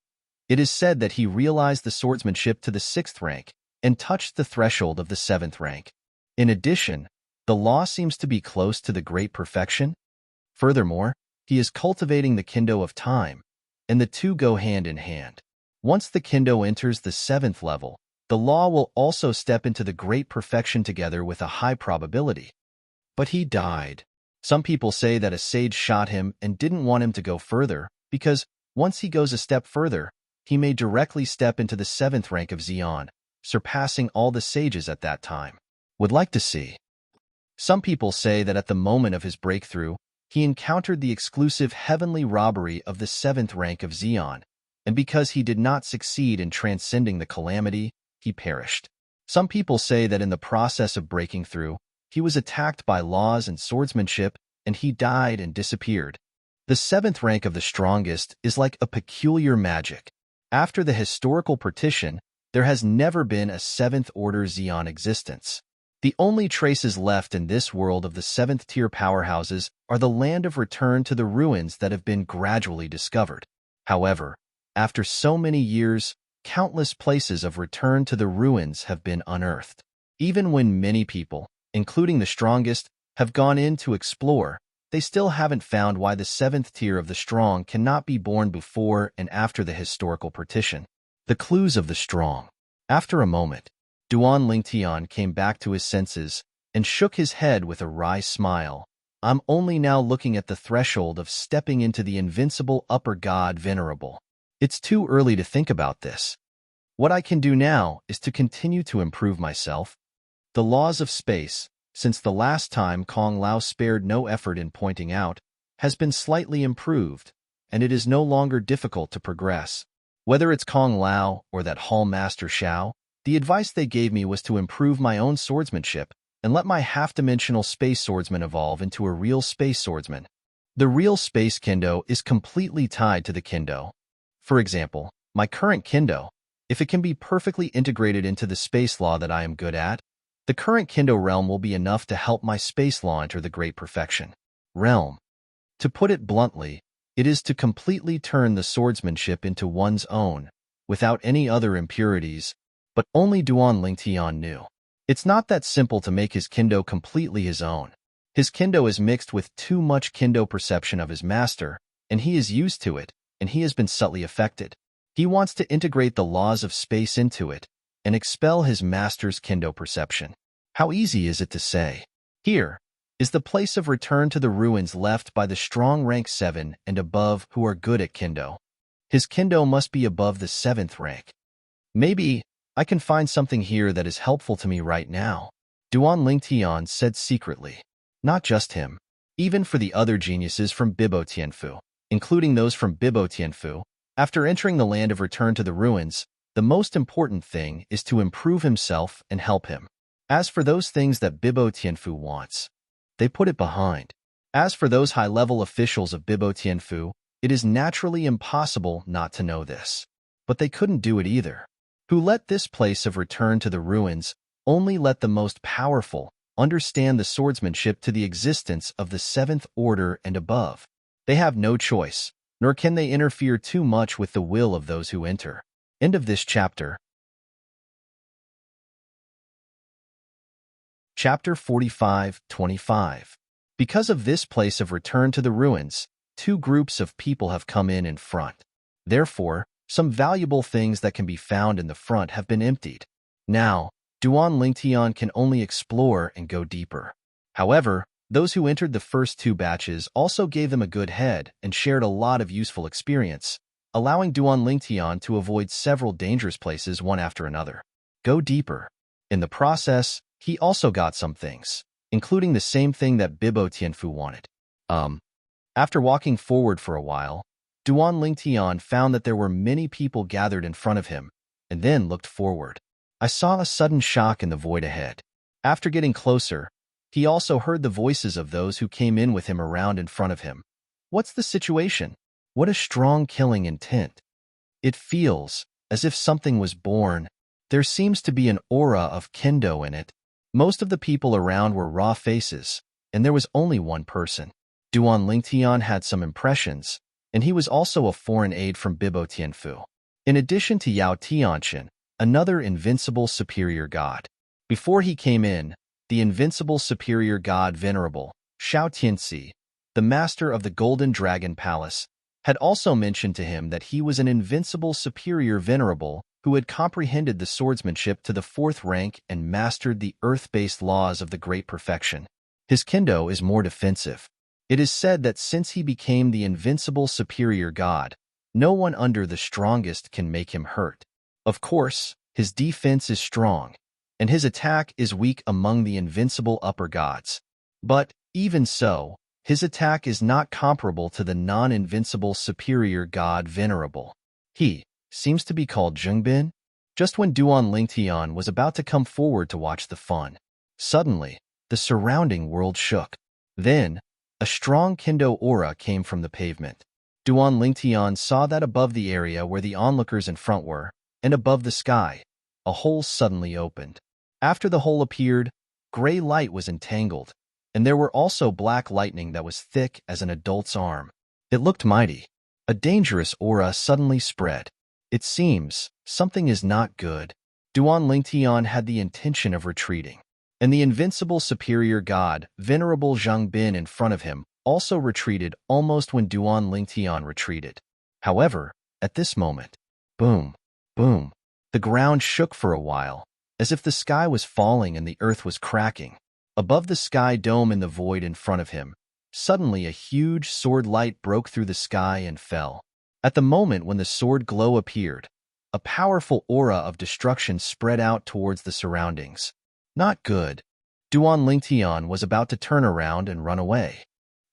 [SPEAKER 1] it is said that he realized the swordsmanship to the 6th rank and touched the threshold of the 7th rank. In addition, the law seems to be close to the great perfection. Furthermore, he is cultivating the Kendo of time, and the two go hand in hand. Once the Kendo enters the 7th level, the law will also step into the great perfection together with a high probability. But he died. Some people say that a sage shot him and didn't want him to go further, because once he goes a step further, he may directly step into the 7th rank of Xion, surpassing all the sages at that time. Would like to see. Some people say that at the moment of his breakthrough, he encountered the exclusive heavenly robbery of the 7th rank of Xion, and because he did not succeed in transcending the calamity, he perished. Some people say that in the process of breaking through, he was attacked by laws and swordsmanship, and he died and disappeared. The 7th rank of the strongest is like a peculiar magic. After the historical partition, there has never been a 7th order Xion existence. The only traces left in this world of the 7th tier powerhouses are the land of return to the ruins that have been gradually discovered. However, after so many years, countless places of return to the ruins have been unearthed. Even when many people, including the strongest, have gone in to explore, they still haven't found why the seventh tier of the strong cannot be born before and after the historical partition. The clues of the strong. After a moment, Duan Lingtian came back to his senses and shook his head with a wry smile. I'm only now looking at the threshold of stepping into the invincible upper god venerable. It's too early to think about this. What I can do now is to continue to improve myself. The laws of space, since the last time Kong Lao spared no effort in pointing out, has been slightly improved, and it is no longer difficult to progress. Whether it's Kong Lao or that Hall Master Xiao, the advice they gave me was to improve my own swordsmanship and let my half-dimensional space swordsman evolve into a real space swordsman. The real space kendo is completely tied to the kendo. For example, my current kendo, if it can be perfectly integrated into the space law that I am good at, the current kendo realm will be enough to help my space law enter the great perfection. Realm. To put it bluntly, it is to completely turn the swordsmanship into one's own, without any other impurities, but only Duan Lingtian knew. It's not that simple to make his kendo completely his own. His kendo is mixed with too much kendo perception of his master, and he is used to it, and he has been subtly affected. He wants to integrate the laws of space into it, and expel his master's kendo perception. How easy is it to say? Here is the place of return to the ruins left by the strong rank 7 and above who are good at kendo. His kendo must be above the 7th rank. Maybe I can find something here that is helpful to me right now, Duan Lingtian said secretly. Not just him. Even for the other geniuses from Bibo Tianfu, including those from Bibo Tianfu, after entering the land of return to the ruins, the most important thing is to improve himself and help him. As for those things that Bibo Tianfu wants, they put it behind. As for those high-level officials of Bibo Tianfu, it is naturally impossible not to know this. But they couldn't do it either. Who let this place of return to the ruins only let the most powerful understand the swordsmanship to the existence of the 7th order and above. They have no choice, nor can they interfere too much with the will of those who enter. End of this chapter. Chapter 45-25. Because of this place of return to the ruins, two groups of people have come in front. Therefore, some valuable things that can be found in the front have been emptied. Now, Duan Lingtian can only explore and go deeper. However, those who entered the first two batches also gave them a good head and shared a lot of useful experience, allowing Duan Lingtian to avoid several dangerous places one after another. Go deeper. In the process, he also got some things, including the same thing that Bibo Tianfu wanted. After walking forward for a while, Duan Lingtian found that there were many people gathered in front of him, and then looked forward. I saw a sudden shock in the void ahead. After getting closer, he also heard the voices of those who came in with him around in front of him. What's the situation? What a strong killing intent. It feels as if something was born. There seems to be an aura of kendo in it. Most of the people around were raw faces, and there was only one person. Duan Lingtian had some impressions, and he was also a foreign aide from Bibo Tianfu. In addition to Yao Tianxin, another invincible superior god. Before he came in, the invincible superior god Venerable, Xiao Tianxi, the master of the Golden Dragon Palace, had also mentioned to him that he was an invincible superior venerable who had comprehended the swordsmanship to the 4th rank and mastered the earth-based laws of the great perfection. His kendo is more defensive. It is said that since he became the invincible superior god, no one under the strongest can make him hurt. Of course, his defense is strong, and his attack is weak among the invincible upper gods. But, even so, his attack is not comparable to the non-invincible superior god Venerable. He seems to be called Zhengbin. Just when Duan Lingtian was about to come forward to watch the fun, suddenly, the surrounding world shook. Then, a strong kendo aura came from the pavement. Duan Lingtian saw that above the area where the onlookers in front were, and above the sky, a hole suddenly opened. After the hole appeared, gray light was entangled, and there were also black lightning that was thick as an adult's arm. It looked mighty. A dangerous aura suddenly spread. It seems something is not good. Duan Lingtian had the intention of retreating, and the invincible superior god, Venerable Zhengbin in front of him, also retreated almost when Duan Lingtian retreated. However, at this moment, boom, boom, the ground shook for a while, as if the sky was falling and the earth was cracking. Above the sky dome in the void in front of him, suddenly a huge sword light broke through the sky and fell. At the moment when the sword glow appeared, a powerful aura of destruction spread out towards the surroundings. Not good. Duan Lingtian was about to turn around and run away.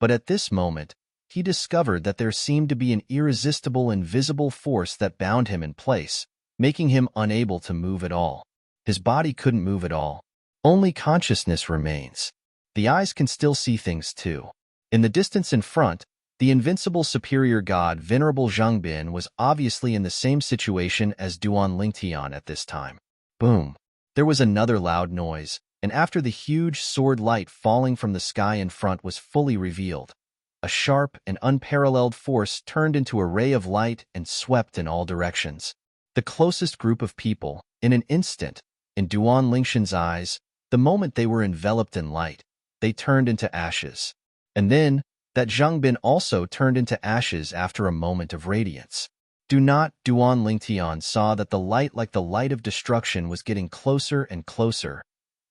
[SPEAKER 1] But at this moment, he discovered that there seemed to be an irresistible invisible force that bound him in place, making him unable to move at all. His body couldn't move at all. Only consciousness remains. The eyes can still see things too. In the distance in front, the invincible superior god Venerable Zhengbin was obviously in the same situation as Duan Lingtian at this time. Boom. There was another loud noise, and after the huge sword light falling from the sky in front was fully revealed, a sharp and unparalleled force turned into a ray of light and swept in all directions. The closest group of people, in an instant, in Duan Lingtian's eyes, the moment they were enveloped in light, they turned into ashes. And then, that Zhengbin also turned into ashes after a moment of radiance. Duan Lingtian saw that the light like the light of destruction was getting closer and closer,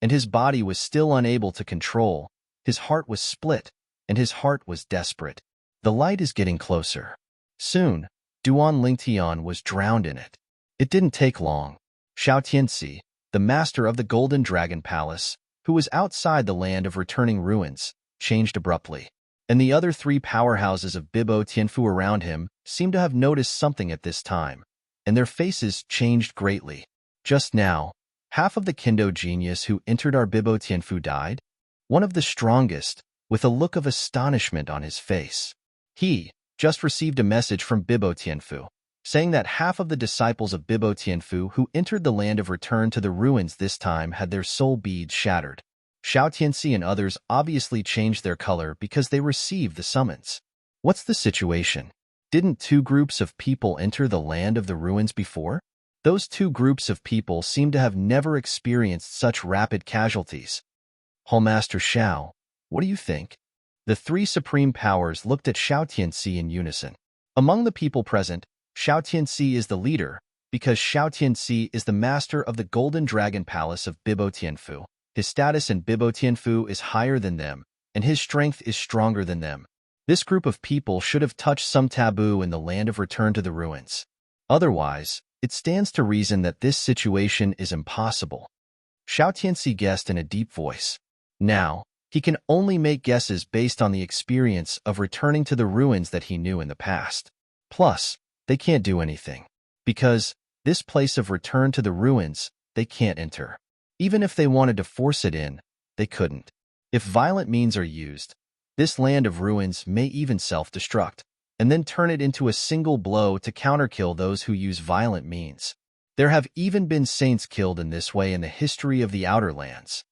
[SPEAKER 1] and his body was still unable to control. His heart was split, and his heart was desperate. The light is getting closer. Soon, Duan Lingtian was drowned in it. It didn't take long. Xiao Tianxi, the master of the Golden Dragon Palace, who was outside the land of returning ruins, changed abruptly. And the other three powerhouses of Bibo Tianfu around him seemed to have noticed something at this time, and their faces changed greatly. Just now, half of the Kendo genius who entered our Bibo Tianfu died. One of the strongest, with a look of astonishment on his face. He just received a message from Bibo Tianfu, saying that half of the disciples of Bibo Tianfu who entered the land of return to the ruins this time had their soul beads shattered. Xiao Tianxi and others obviously changed their color because they received the summons. What's the situation? Didn't two groups of people enter the land of the ruins before? Those two groups of people seem to have never experienced such rapid casualties. Hallmaster Xiao, what do you think? The three supreme powers looked at Xiao Tianxi in unison. Among the people present, Xiao Tianxi is the leader, because Xiao Tianxi is the master of the Golden Dragon Palace of Bibo Tianfu. His status in Bibo Tianfu is higher than them, and his strength is stronger than them. This group of people should have touched some taboo in the land of return to the ruins. Otherwise, it stands to reason that this situation is impossible. Xiao Tianxi guessed in a deep voice. Now, he can only make guesses based on the experience of returning to the ruins that he knew in the past. Plus, they can't do anything. Because, this place of return to the ruins, they can't enter. Even if they wanted to force it in, they couldn't. If violent means are used, this land of ruins may even self-destruct, and then turn it into a single blow to counterkill those who use violent means. There have even been saints killed in this way in the history of the Outer Lands.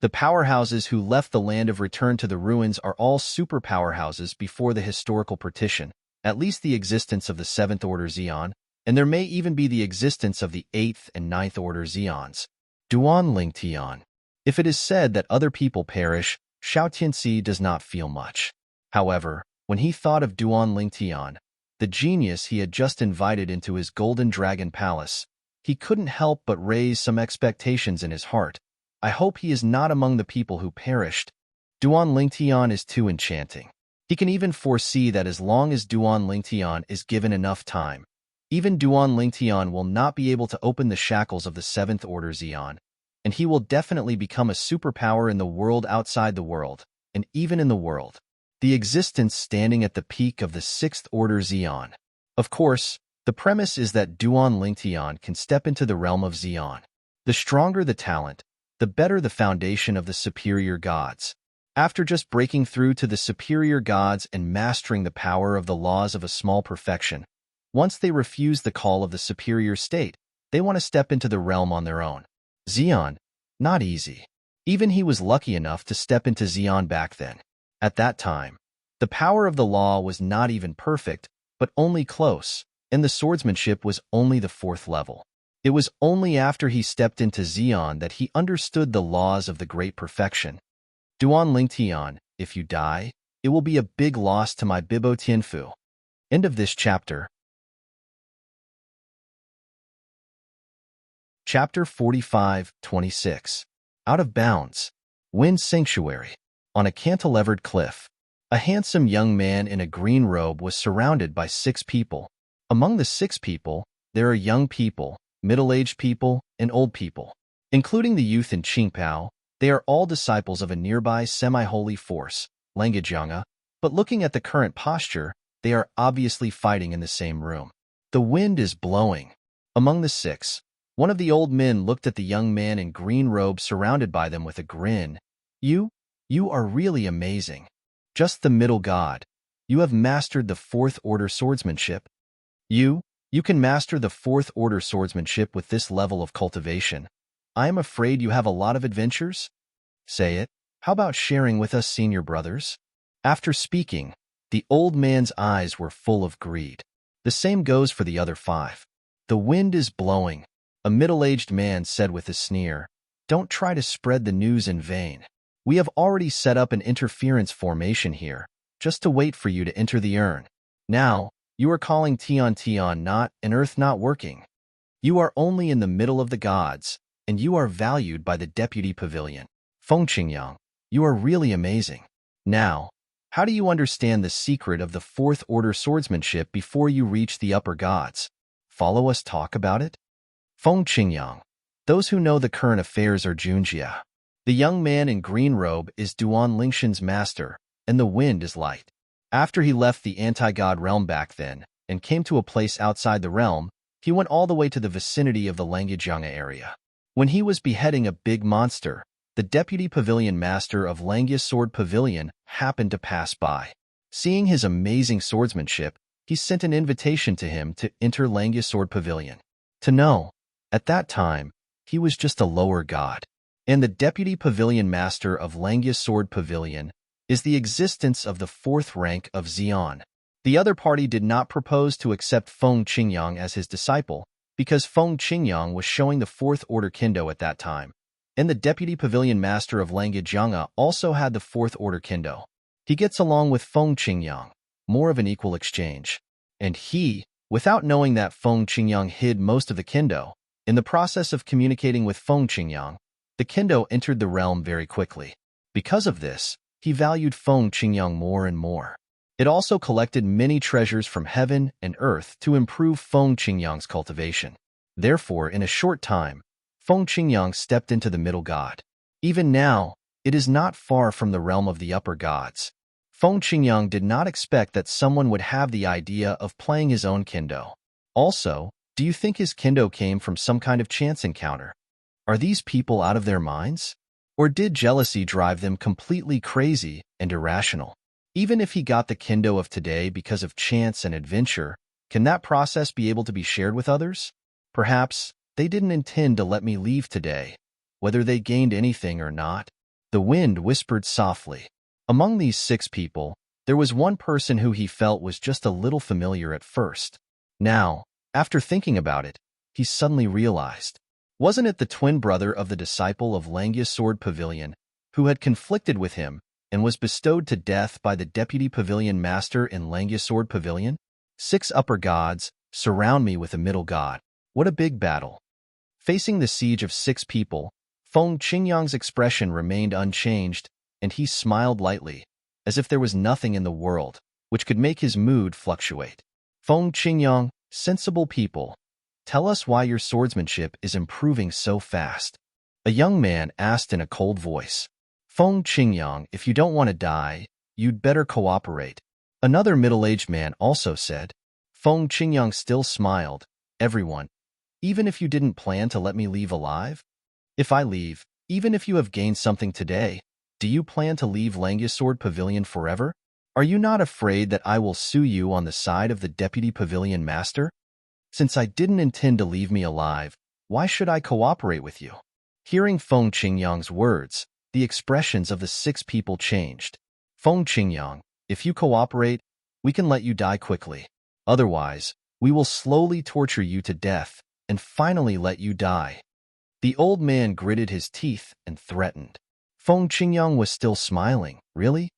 [SPEAKER 1] The powerhouses who left the land of return to the ruins are all super powerhouses before the historical partition, at least the existence of the 7th Order Zeon, and there may even be the existence of the 8th and 9th Order Zeons. Duan Lingtian. If it is said that other people perish, Xiao Tianxi does not feel much. However, when he thought of Duan Lingtian, the genius he had just invited into his Golden Dragon Palace, he couldn't help but raise some expectations in his heart. I hope he is not among the people who perished. Duan Lingtian is too enchanting. He can even foresee that as long as Duan Lingtian is given enough time, even Duan Lingtian will not be able to open the shackles of the 7th Order Zeon, and he will definitely become a superpower in the world outside the world, and even in the world. The existence standing at the peak of the 6th Order Zeon. Of course, the premise is that Duan Lingtian can step into the realm of Zeon. The stronger the talent, the better the foundation of the superior gods. After just breaking through to the superior gods and mastering the power of the laws of a small perfection, once they refuse the call of the superior state, they want to step into the realm on their own. Zeon, not easy. Even he was lucky enough to step into Zeon back then. At that time, the power of the law was not even perfect, but only close, and the swordsmanship was only the 4th level. It was only after he stepped into Zeon that he understood the laws of the great perfection. Duan Lingtian, if you die, It will be a big loss to my Bibo Tianfu. End of this chapter. Chapter 45-26. Out of Bounds. Wind Sanctuary. On a cantilevered cliff, a handsome young man in a green robe was surrounded by 6 people. Among the 6 people, there are young people, middle-aged people, and old people. Including the youth in Qingpao, they are all disciples of a nearby semi-holy force, Languajianga, but looking at the current posture, they are obviously fighting in the same room. The wind is blowing. Among the 6, one of the old men looked at the young man in green robe surrounded by them with a grin. You are really amazing. Just the middle god. You have mastered the 4th order swordsmanship. You can master the 4th order swordsmanship with this level of cultivation. I am afraid you have a lot of adventures? Say it. How about sharing with us, senior brothers? After speaking, the old man's eyes were full of greed. The same goes for the other 5. The wind is blowing. A middle-aged man said with a sneer, Don't try to spread the news in vain. We have already set up an interference formation here, just to wait for you to enter the urn. Now, you are calling Tian not and Earth not working. You are only in the middle of the gods, and you are valued by the deputy pavilion. Feng Qingyang, you are really amazing. Now, how do you understand the secret of the 4th order swordsmanship before you reach the upper gods? Follow us talk about it? Feng Qingyang. Those who know the current affairs are Junjia. The young man in green robe is Duan Lingshan's master, and the wind is light. After he left the anti-god realm back then, and came to a place outside the realm, he went all the way to the vicinity of the Languajianga area. When he was beheading a big monster, the deputy pavilion master of Langia Sword Pavilion happened to pass by. Seeing his amazing swordsmanship, he sent an invitation to him to enter Langia Sword Pavilion. To know, at that time, he was just a lower god. And the deputy pavilion master of Langia Sword Pavilion is the existence of the 4th rank of Xian. The other party did not propose to accept Feng Qingyang as his disciple because Feng Qingyang was showing the 4th order kendo at that time, and the deputy pavilion master of Languajianga also had the 4th order kendo. He gets along with Feng Qingyang, more of an equal exchange. And he, without knowing that Feng Qingyang hid most of the kendo, in the process of communicating with Feng Qingyang, the kendo entered the realm very quickly. Because of this, he valued Feng Qingyang more and more. It also collected many treasures from heaven and earth to improve Feng Qingyang's cultivation. Therefore, in a short time, Feng Qingyang stepped into the middle god. Even now, it is not far from the realm of the upper gods. Feng Qingyang did not expect that someone would have the idea of playing his own kendo. Also, do you think his kendo came from some kind of chance encounter? Are these people out of their minds? Or did jealousy drive them completely crazy and irrational? Even if he got the kendo of today because of chance and adventure, can that process be able to be shared with others? Perhaps they didn't intend to let me leave today, whether they gained anything or not. The wind whispered softly. Among these 6 people, there was one person who he felt was just a little familiar at first. Now, after thinking about it, he suddenly realized. Wasn't it the twin brother of the disciple of Langia Sword Pavilion, who had conflicted with him and was bestowed to death by the deputy pavilion master in Langia Sword Pavilion? 6 upper gods surround me with a middle god. What a big battle. Facing the siege of 6 people, Feng Qingyang's expression remained unchanged, and he smiled lightly, as if there was nothing in the world which could make his mood fluctuate. Feng Qingyang, sensible people, tell us why your swordsmanship is improving so fast. A young man asked in a cold voice. Feng Qingyang, if you don't want to die, you'd better cooperate. Another middle-aged man also said. Feng Qingyang still smiled. Everyone, even if you didn't plan to let me leave alive? If I leave, even if you have gained something today, do you plan to leave Langia Sword Pavilion forever? Are you not afraid that I will sue you on the side of the deputy pavilion master? Since I didn't intend to leave me alive, why should I cooperate with you? Hearing Feng Qingyang's words, the expressions of the 6 people changed. Feng Qingyang, if you cooperate, we can let you die quickly. Otherwise, we will slowly torture you to death and finally let you die. The old man gritted his teeth and threatened. Feng Qingyang was still smiling. Really?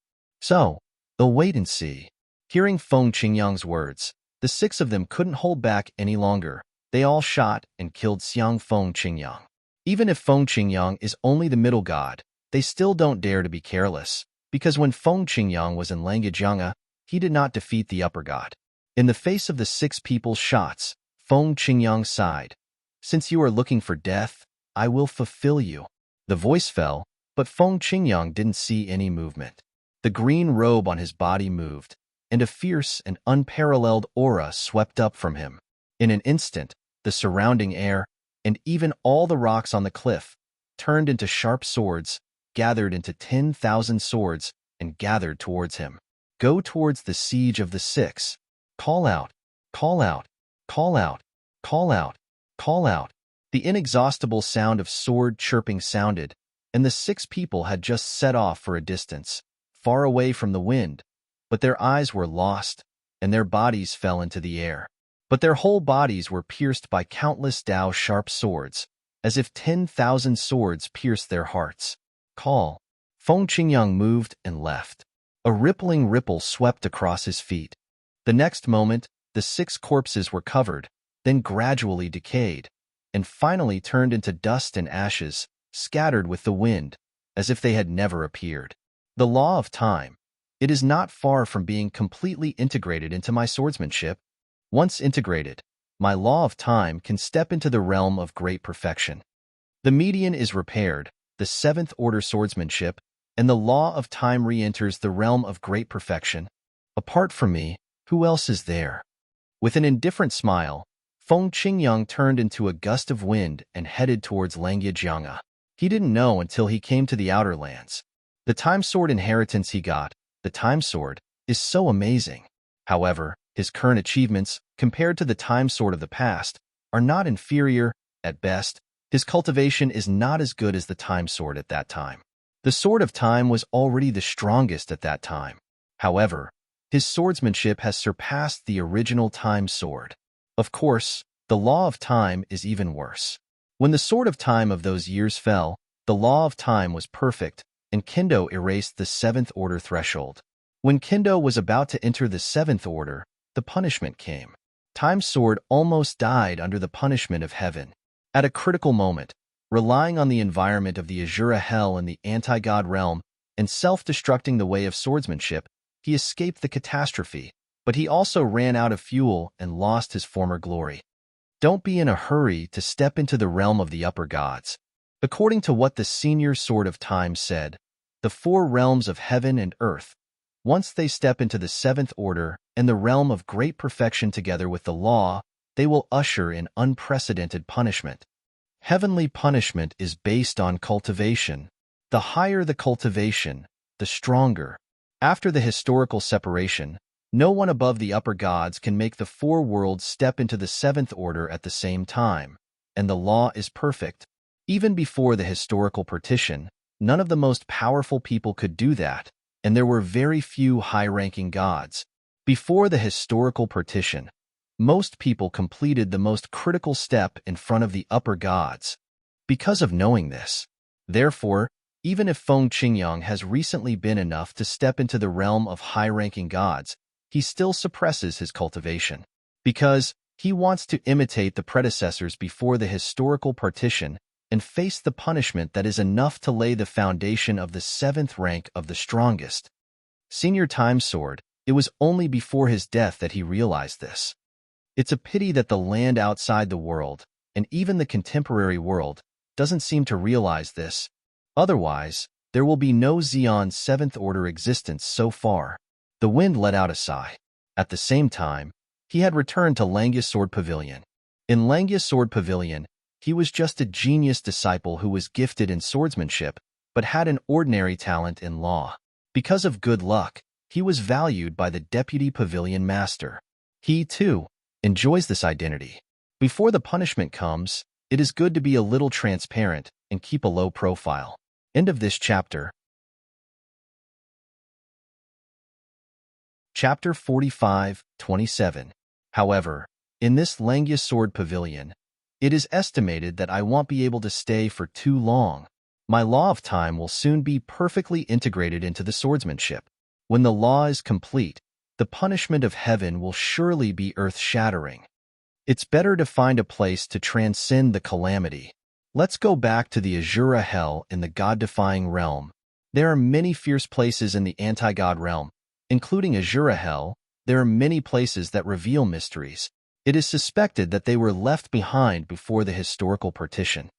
[SPEAKER 1] So, They'll wait and see. Hearing Feng Qingyang's words, the 6 of them couldn't hold back any longer. They all shot and killed Xiang Feng Qingyang. Even if Feng Qingyang is only the middle god, they still don't dare to be careless, because when Feng Qingyang was in Languajianga, he did not defeat the upper god. In the face of the 6 people's shots, Feng Qingyang sighed. Since you are looking for death, I will fulfill you. The voice fell, but Feng Qingyang didn't see any movement. The green robe on his body moved, and a fierce and unparalleled aura swept up from him. In an instant, the surrounding air, and even all the rocks on the cliff, turned into sharp swords, gathered into 10,000 swords, and gathered towards him. Go towards the siege of the 6. Call out, call out, call out, call out, call out. The inexhaustible sound of sword chirping sounded, and the 6 people had just set off for a distance, far away from the wind, but their eyes were lost, and their bodies fell into the air. But their whole bodies were pierced by countless Dao-sharp swords, as if 10,000 swords pierced their hearts. Call. Feng Qingyang moved and left. A rippling ripple swept across his feet. The next moment, the 6 corpses were covered, then gradually decayed, and finally turned into dust and ashes, scattered with the wind, as if they had never appeared. The law of time. It is not far from being completely integrated into my swordsmanship. Once integrated, my law of time can step into the realm of great perfection. The median is repaired, the 7th order swordsmanship, and the law of time re-enters the realm of great perfection. Apart from me, who else is there? With an indifferent smile, Feng Qingyang turned into a gust of wind and headed towards Languajianga. He didn't know until he came to the outer lands. The time sword inheritance he got, the time sword, is so amazing. However, his current achievements, compared to the time sword of the past, are not inferior. At best, his cultivation is not as good as the time sword at that time. The sword of time was already the strongest at that time. However, his swordsmanship has surpassed the original time sword. Of course, the law of time is even worse. When the sword of time of those years fell, the law of time was perfect, and Kendo erased the 7th order threshold. When Kendo was about to enter the 7th order, the punishment came. Time's sword almost died under the punishment of heaven. At a critical moment, relying on the environment of the Azura Hell and the anti-god realm, and self-destructing the way of swordsmanship, he escaped the catastrophe, but he also ran out of fuel and lost his former glory. Don't be in a hurry to step into the realm of the upper gods. According to what the senior sword of time said, the 4 realms of heaven and earth, once they step into the 7th order and the realm of great perfection together with the law, they will usher in unprecedented punishment. Heavenly punishment is based on cultivation. The higher the cultivation, the stronger. After the historical separation, no one above the upper gods can make the 4 worlds step into the 7th order at the same time, and the law is perfect. Even before the historical partition, none of the most powerful people could do that, and there were very few high-ranking gods. Before the historical partition, most people completed the most critical step in front of the upper gods. Because of knowing this, therefore, even if Feng Qingyang has recently been enough to step into the realm of high-ranking gods, he still suppresses his cultivation. Because he wants to imitate the predecessors before the historical partition and face the punishment that is enough to lay the foundation of the 7th rank of the strongest. Senior Time Sword, it was only before his death that he realized this. It's a pity that the land outside the world, and even the contemporary world, doesn't seem to realize this. Otherwise, there will be no Xeon 7th order existence so far. The wind let out a sigh. At the same time, he had returned to Langia Sword Pavilion. In Langia Sword Pavilion, he was just a genius disciple who was gifted in swordsmanship, but had an ordinary talent in law. Because of good luck, he was valued by the deputy pavilion master. He, too, enjoys this identity. Before the punishment comes, it is good to be a little transparent and keep a low profile. End of this chapter. Chapter 45-27. However, in this Langia Sword Pavilion, it is estimated that I won't be able to stay for too long. My law of time will soon be perfectly integrated into the swordsmanship. When the law is complete, the punishment of heaven will surely be earth-shattering. It's better to find a place to transcend the calamity. Let's go back to the Azura Hell in the God-defying realm. There are many fierce places in the anti-God realm, including Azura Hell. There are many places that reveal mysteries. It is suspected that they were left behind before the historical partition.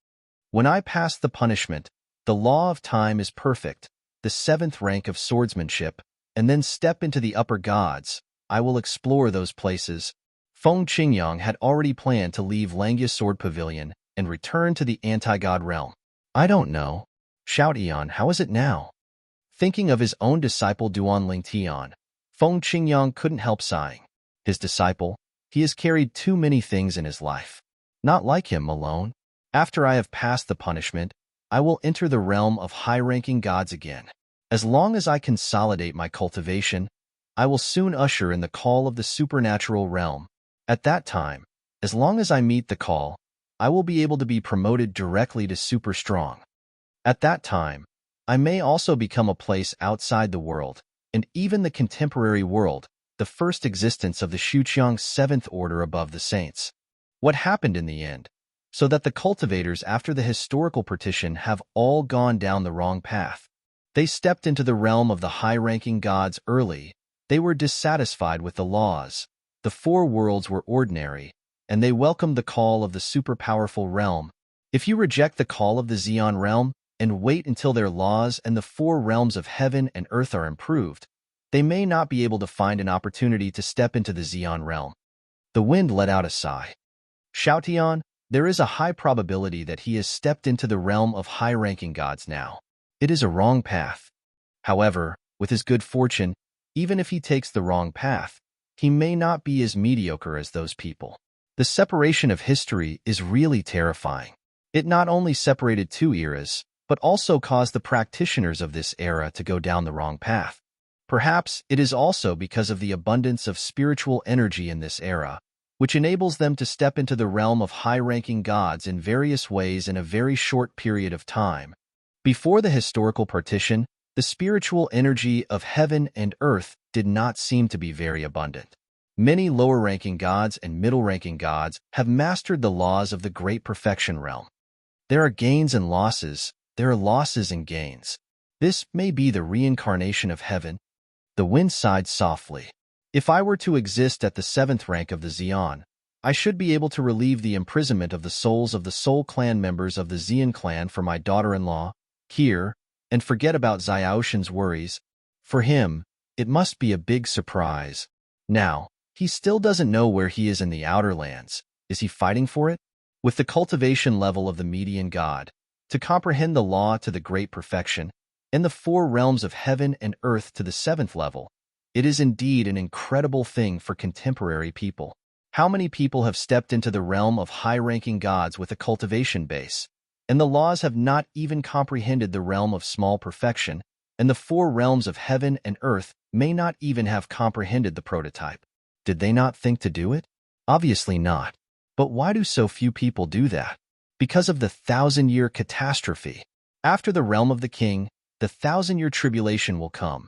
[SPEAKER 1] When I pass the punishment, the law of time is perfect, the 7th rank of swordsmanship, and then step into the upper gods, I will explore those places. Feng Qingyang had already planned to leave Langya Sword Pavilion and return to the anti-God realm. I don't know. Shout Eon, how is it now? Thinking of his own disciple Duan Lingtian, Feng Qingyang couldn't help sighing. His disciple, he has carried too many things in his life. Not like him, Malone. After I have passed the punishment, I will enter the realm of high-ranking gods again. As long as I consolidate my cultivation, I will soon usher in the call of the supernatural realm. At that time, as long as I meet the call, I will be able to be promoted directly to super strong. At that time, I may also become a place outside the world, and even the contemporary world, the first existence of the Xuqiang 7th order above the saints. What happened in the end? So that the cultivators after the historical partition have all gone down the wrong path. They stepped into the realm of the high-ranking gods early. They were dissatisfied with the laws. The 4 worlds were ordinary, and they welcomed the call of the super-powerful realm. If you reject the call of the Xian realm and wait until their laws and the 4 realms of heaven and earth are improved, they may not be able to find an opportunity to step into the Xian realm. The wind let out a sigh. Xiaotian, there is a high probability that he has stepped into the realm of high-ranking gods now. It is a wrong path. However, with his good fortune, even if he takes the wrong path, he may not be as mediocre as those people. The separation of history is really terrifying. It not only separated 2 eras, but also caused the practitioners of this era to go down the wrong path. Perhaps it is also because of the abundance of spiritual energy in this era, which enables them to step into the realm of high-ranking gods in various ways in a very short period of time. Before the historical partition, the spiritual energy of heaven and earth did not seem to be very abundant. Many lower-ranking gods and middle-ranking gods have mastered the laws of the Great Perfection realm. There are gains and losses, there are losses and gains. This may be the reincarnation of heaven. The wind sighed softly. If I were to exist at the 7th rank of the Xian, I should be able to relieve the imprisonment of the souls of the Soul Clan members of the Xian clan for my daughter-in-law, Kier, and forget about Xiaoshan's worries. For him, it must be a big surprise. Now, he still doesn't know where he is in the Outer Lands. Is he fighting for it? With the cultivation level of the median god, to comprehend the law to the Great Perfection, and the 4 realms of heaven and earth to the 7th level, it is indeed an incredible thing for contemporary people. How many people have stepped into the realm of high-ranking gods with a cultivation base, and the laws have not even comprehended the realm of small perfection, and the 4 realms of heaven and earth may not even have comprehended the prototype. Did they not think to do it? Obviously not. But why do so few people do that? Because of the 1,000-year catastrophe. After the realm of the king, the 1,000-year tribulation will come.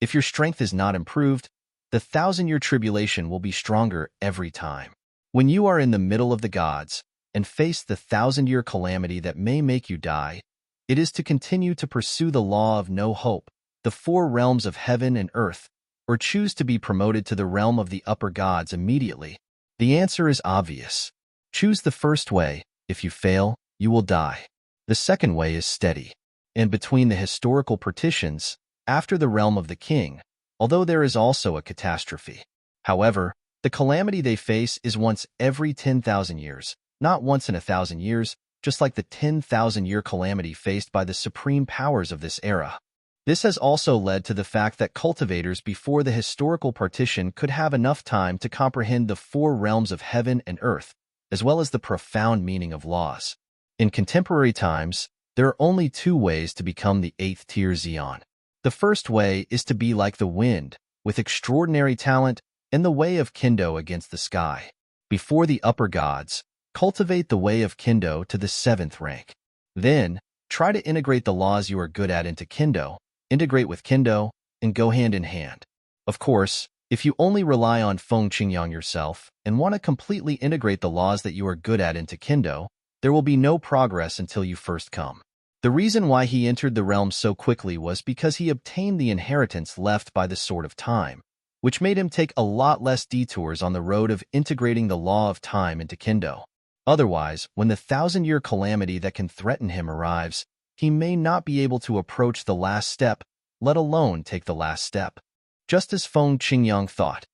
[SPEAKER 1] If your strength is not improved, the 1,000-year tribulation will be stronger every time. When you are in the middle of the gods and face the 1,000-year calamity that may make you die, it is to continue to pursue the law of no hope, the 4 realms of heaven and earth, or choose to be promoted to the realm of the upper gods immediately. The answer is obvious. Choose the first way. If you fail, you will die. The second way is steady. And between the historical partitions, after the realm of the king, although there is also a catastrophe. However, the calamity they face is once every 10,000 years, not once in 1,000 years, just like the 10,000-year calamity faced by the supreme powers of this era. This has also led to the fact that cultivators before the historical partition could have enough time to comprehend the 4 realms of heaven and earth, as well as the profound meaning of laws. In contemporary times, there are only 2 ways to become the 8th tier Xian. The first way is to be like the wind, with extraordinary talent, and the way of Kendo against the sky. Before the upper gods, cultivate the way of Kendo to the 7th rank. Then, try to integrate the laws you are good at into Kendo, integrate with Kendo, and go hand in hand. Of course, if you only rely on Feng Qingyang yourself and want to completely integrate the laws that you are good at into Kendo, there will be no progress until you first come. The reason why he entered the realm so quickly was because he obtained the inheritance left by the Sword of Time, which made him take a lot less detours on the road of integrating the law of time into Kendo. Otherwise, when the 1,000-year calamity that can threaten him arrives, he may not be able to approach the last step, let alone take the last step. Just as Feng Qingyang thought,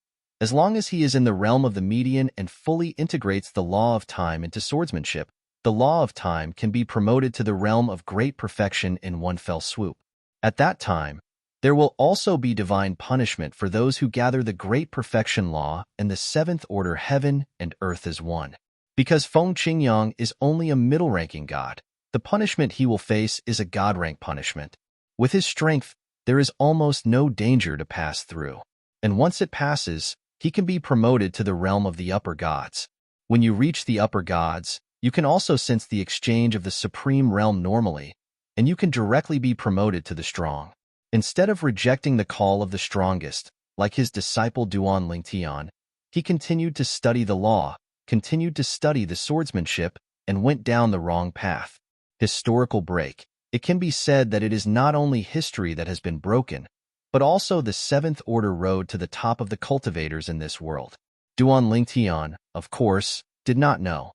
[SPEAKER 1] as long as he is in the realm of the median and fully integrates the law of time into swordsmanship, the law of time can be promoted to the realm of great perfection in one fell swoop. At that time, there will also be divine punishment for those who gather the great perfection law and the seventh order heaven and earth as one. Because Feng Qingyang is only a middle-ranking god, the punishment he will face is a god-rank punishment. With his strength, there is almost no danger to pass through. And once it passes, he can be promoted to the realm of the upper gods. When you reach the upper gods, you can also sense the exchange of the supreme realm normally, and you can directly be promoted to the strong. Instead of rejecting the call of the strongest, like his disciple Duan Lingtian, he continued to study the law, continued to study the swordsmanship, and went down the wrong path. Historical break. It can be said that it is not only history that has been broken, but also the seventh order road to the top of the cultivators in this world. Duan Lingtian, of course, did not know.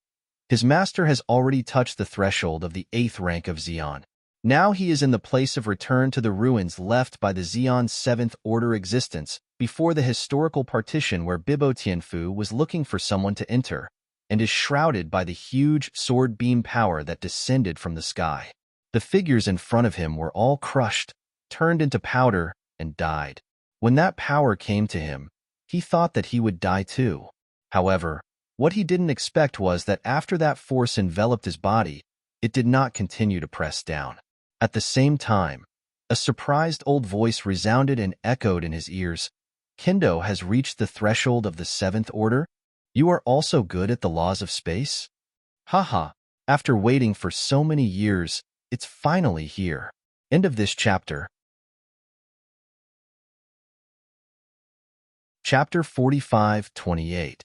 [SPEAKER 1] His master has already touched the threshold of the 8th rank of Xian. Now he is in the place of return to the ruins left by the Xian's 7th order existence before the historical partition where Bibo Tianfu was looking for someone to enter, and is shrouded by the huge sword beam power that descended from the sky. The figures in front of him were all crushed, turned into powder, and died. When that power came to him, he thought that he would die too. However, what he didn't expect was that after that force enveloped his body, it did not continue to press down. At the same time, a surprised old voice resounded and echoed in his ears. Kendo has reached the threshold of the 7th order? You are also good at the laws of space? Haha, after waiting for so many years, it's finally here. End of this chapter. Chapter 45-28.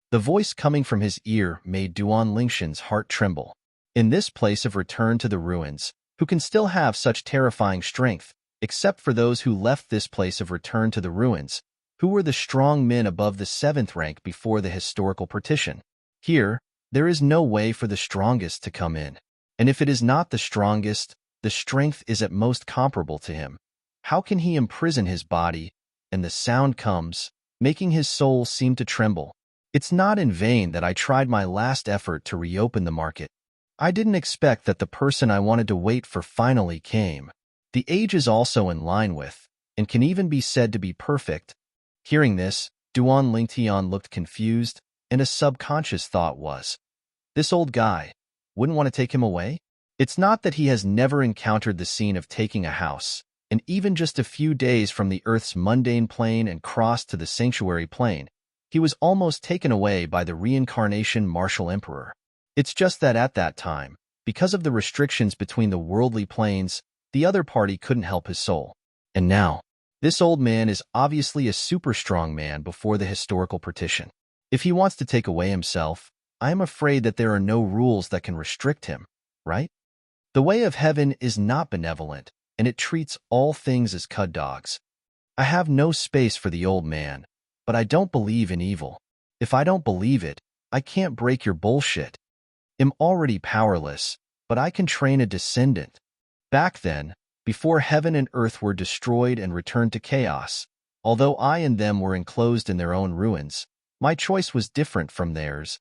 [SPEAKER 1] The voice coming from his ear made Duan Lingshan's heart tremble. In this place of return to the ruins, who can still have such terrifying strength, except for those who left this place of return to the ruins, who were the strong men above the 7th rank before the historical partition. Here, there is no way for the strongest to come in. And if it is not the strongest, the strength is at most comparable to him. How can he imprison his body? And the sound comes, making his soul seem to tremble. It's not in vain that I tried my last effort to reopen the market. I didn't expect that the person I wanted to wait for finally came. The age is also in line with, and can even be said to be perfect. Hearing this, Duan Lingtian looked confused, and a subconscious thought was, this old guy, wouldn't want to take him away? It's not that he has never encountered the scene of taking a house, and even just a few days from the Earth's mundane plane and crossed to the sanctuary plane, he was almost taken away by the reincarnation martial emperor. It's just that at that time, because of the restrictions between the worldly planes, the other party couldn't help his soul. And now, this old man is obviously a super strong man before the historical partition. If he wants to take away himself, I am afraid that there are no rules that can restrict him, right? The way of heaven is not benevolent, and it treats all things as cud dogs. I have no space for the old man, but I don't believe in evil. If I don't believe it, I can't break your bullshit. I'm already powerless, but I can train a descendant. Back then, before heaven and earth were destroyed and returned to chaos, although I and them were enclosed in their own ruins, my choice was different from theirs.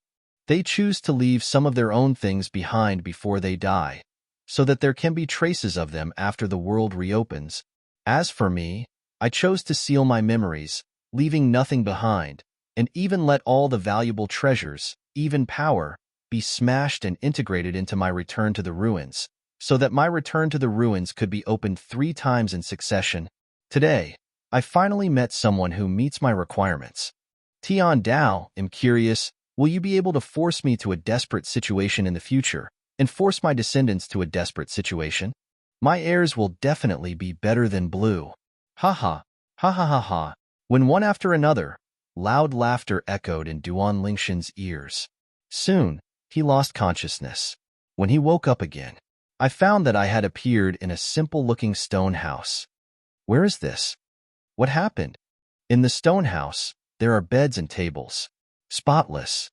[SPEAKER 1] They choose to leave some of their own things behind before they die, so that there can be traces of them after the world reopens. As for me, I chose to seal my memories, leaving nothing behind, and even let all the valuable treasures, even power, be smashed and integrated into my return to the ruins, so that my return to the ruins could be opened 3 times in succession. Today, I finally met someone who meets my requirements. Tian Dao, I'm curious, will you be able to force me to a desperate situation in the future, and force my descendants to a desperate situation? My heirs will definitely be better than blue. Ha ha, ha ha ha ha. When one after another, loud laughter echoed in Duan Lingshan's ears. Soon, he lost consciousness. When he woke up again, I found that I had appeared in a simple-looking stone house. Where is this? What happened? In the stone house, there are beds and tables. Spotless.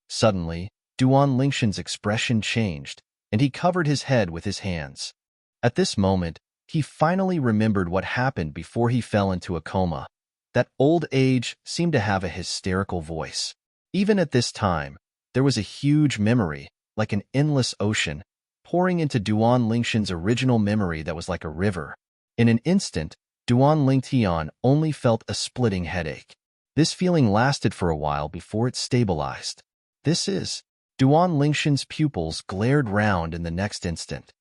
[SPEAKER 1] Suddenly, Duan Lingshan's expression changed, and he covered his head with his hands. At this moment, he finally remembered what happened before he fell into a coma. That old age seemed to have a hysterical voice. Even at this time, there was a huge memory, like an endless ocean, pouring into Duan Lingshan's original memory that was like a river. In an instant, Duan Lingtian only felt a splitting headache. This feeling lasted for a while before it stabilized. Duan Lingshan's pupils glared round in the next instant.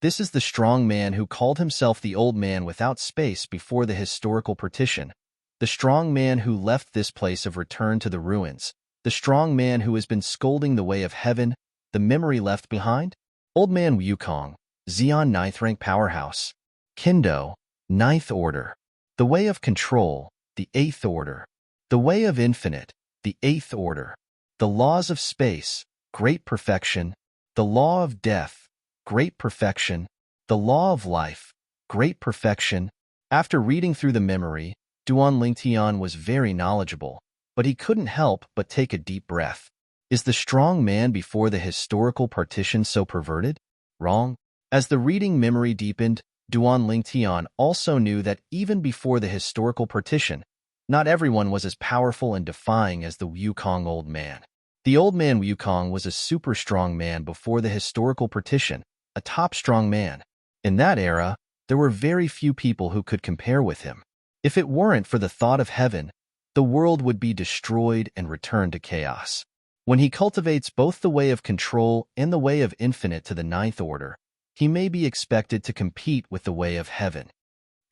[SPEAKER 1] This is the strong man who called himself the old man without space before the historical partition. The strong man who left this place of return to the ruins. The strong man who has been scolding the way of heaven, the memory left behind? Old Man Wukong, Xian 9th rank powerhouse. Kendo, 9th order. The way of control, the 8th order. The way of infinite, the 8th order. The laws of space, great perfection. The law of death, great perfection. The law of life, great perfection. After reading through the memory, Duan Lingtian was very knowledgeable, but he couldn't help but take a deep breath. Is the strong man before the historical partition so perverted? Wrong. As the reading memory deepened, Duan Lingtian also knew that even before the historical partition, not everyone was as powerful and defying as the Wukong old man. The old man Wukong was a super strong man before the historical partition, a top strong man. In that era, there were very few people who could compare with him. If it weren't for the thought of heaven, the world would be destroyed and return to chaos. When he cultivates both the way of control and the way of infinite to the 9th order, he may be expected to compete with the way of heaven.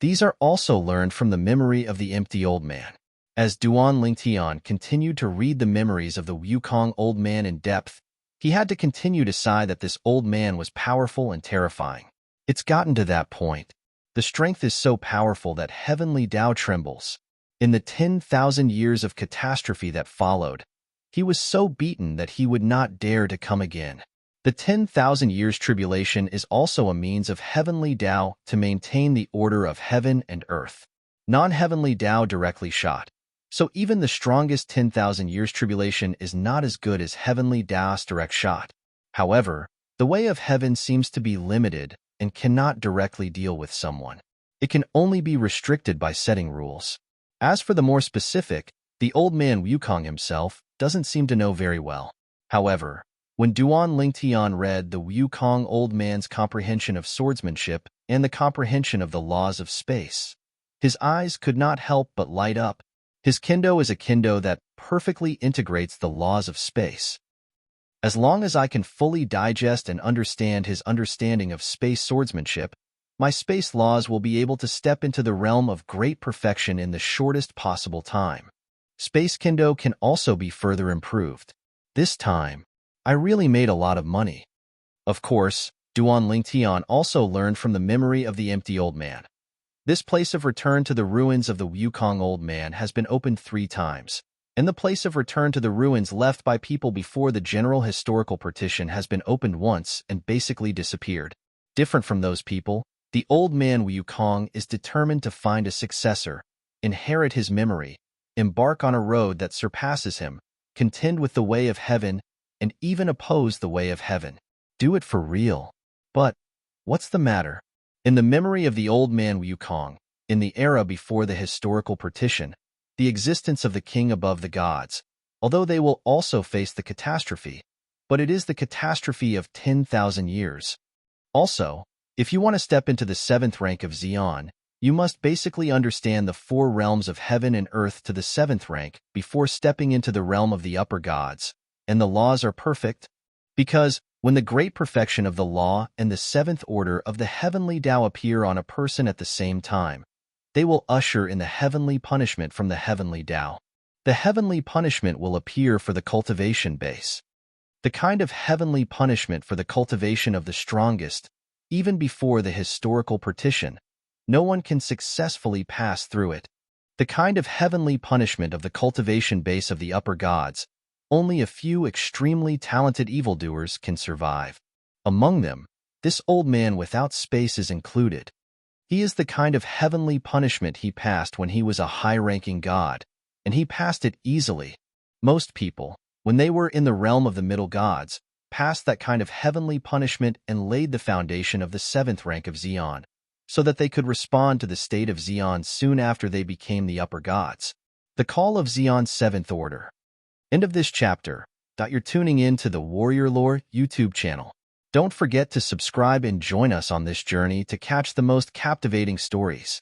[SPEAKER 1] These are also learned from the memory of the empty old man. As Duan Lingtian continued to read the memories of the Wukong old man in depth, he had to continue to sigh that this old man was powerful and terrifying. It's gotten to that point. The strength is so powerful that heavenly Tao trembles. In the 10,000 years of catastrophe that followed, he was so beaten that he would not dare to come again. The 10,000 years tribulation is also a means of heavenly Tao to maintain the order of heaven and earth. Non-heavenly Tao directly shot. So even the strongest 10,000 years tribulation is not as good as heavenly Tao's direct shot. However, the way of heaven seems to be limited and cannot directly deal with someone. It can only be restricted by setting rules. As for the more specific, the old man Wukong himself doesn't seem to know very well. However, when Duan Lingtian read the Wukong old man's comprehension of swordsmanship and the comprehension of the laws of space, his eyes could not help but light up. His kendo is a kendo that perfectly integrates the laws of space. As long as I can fully digest and understand his understanding of space swordsmanship, my space laws will be able to step into the realm of great perfection in the shortest possible time. Space kendo can also be further improved. This time, I really made a lot of money. Of course, Duan Lingtian also learned from the memory of the empty old man. This place of return to the ruins of the Wukong old man has been opened 3 times, and the place of return to the ruins left by people before the general historical partition has been opened once and basically disappeared. Different from those people, the old man Wukong is determined to find a successor, inherit his memory, embark on a road that surpasses him, contend with the way of heaven, and even oppose the way of heaven. Do it for real. But what's the matter? In the memory of the old man Wukong, in the era before the historical partition, the existence of the king above the gods, although they will also face the catastrophe, but it is the catastrophe of 10,000 years. Also, if you want to step into the 7th rank of Xian, you must basically understand the 4 realms of heaven and earth to the 7th rank before stepping into the realm of the upper gods, and the laws are perfect, because when the great perfection of the law and the 7th order of the heavenly Tao appear on a person at the same time, they will usher in the heavenly punishment from the heavenly Tao. The heavenly punishment will appear for the cultivation base. The kind of heavenly punishment for the cultivation of the strongest, even before the historical partition, no one can successfully pass through it. The kind of heavenly punishment of the cultivation base of the upper gods, only a few extremely talented evildoers can survive. Among them, this old man without space is included. He is the kind of heavenly punishment he passed when he was a high-ranking god, and he passed it easily. Most people, when they were in the realm of the middle gods, passed that kind of heavenly punishment and laid the foundation of the 7th rank of Zeon, so that they could respond to the state of Zeon soon after they became the upper gods. The call of Zeon's 7th order. End of this chapter. You're tuning in to the Warrior Lore YouTube channel. Don't forget to subscribe and join us on this journey to catch the most captivating stories.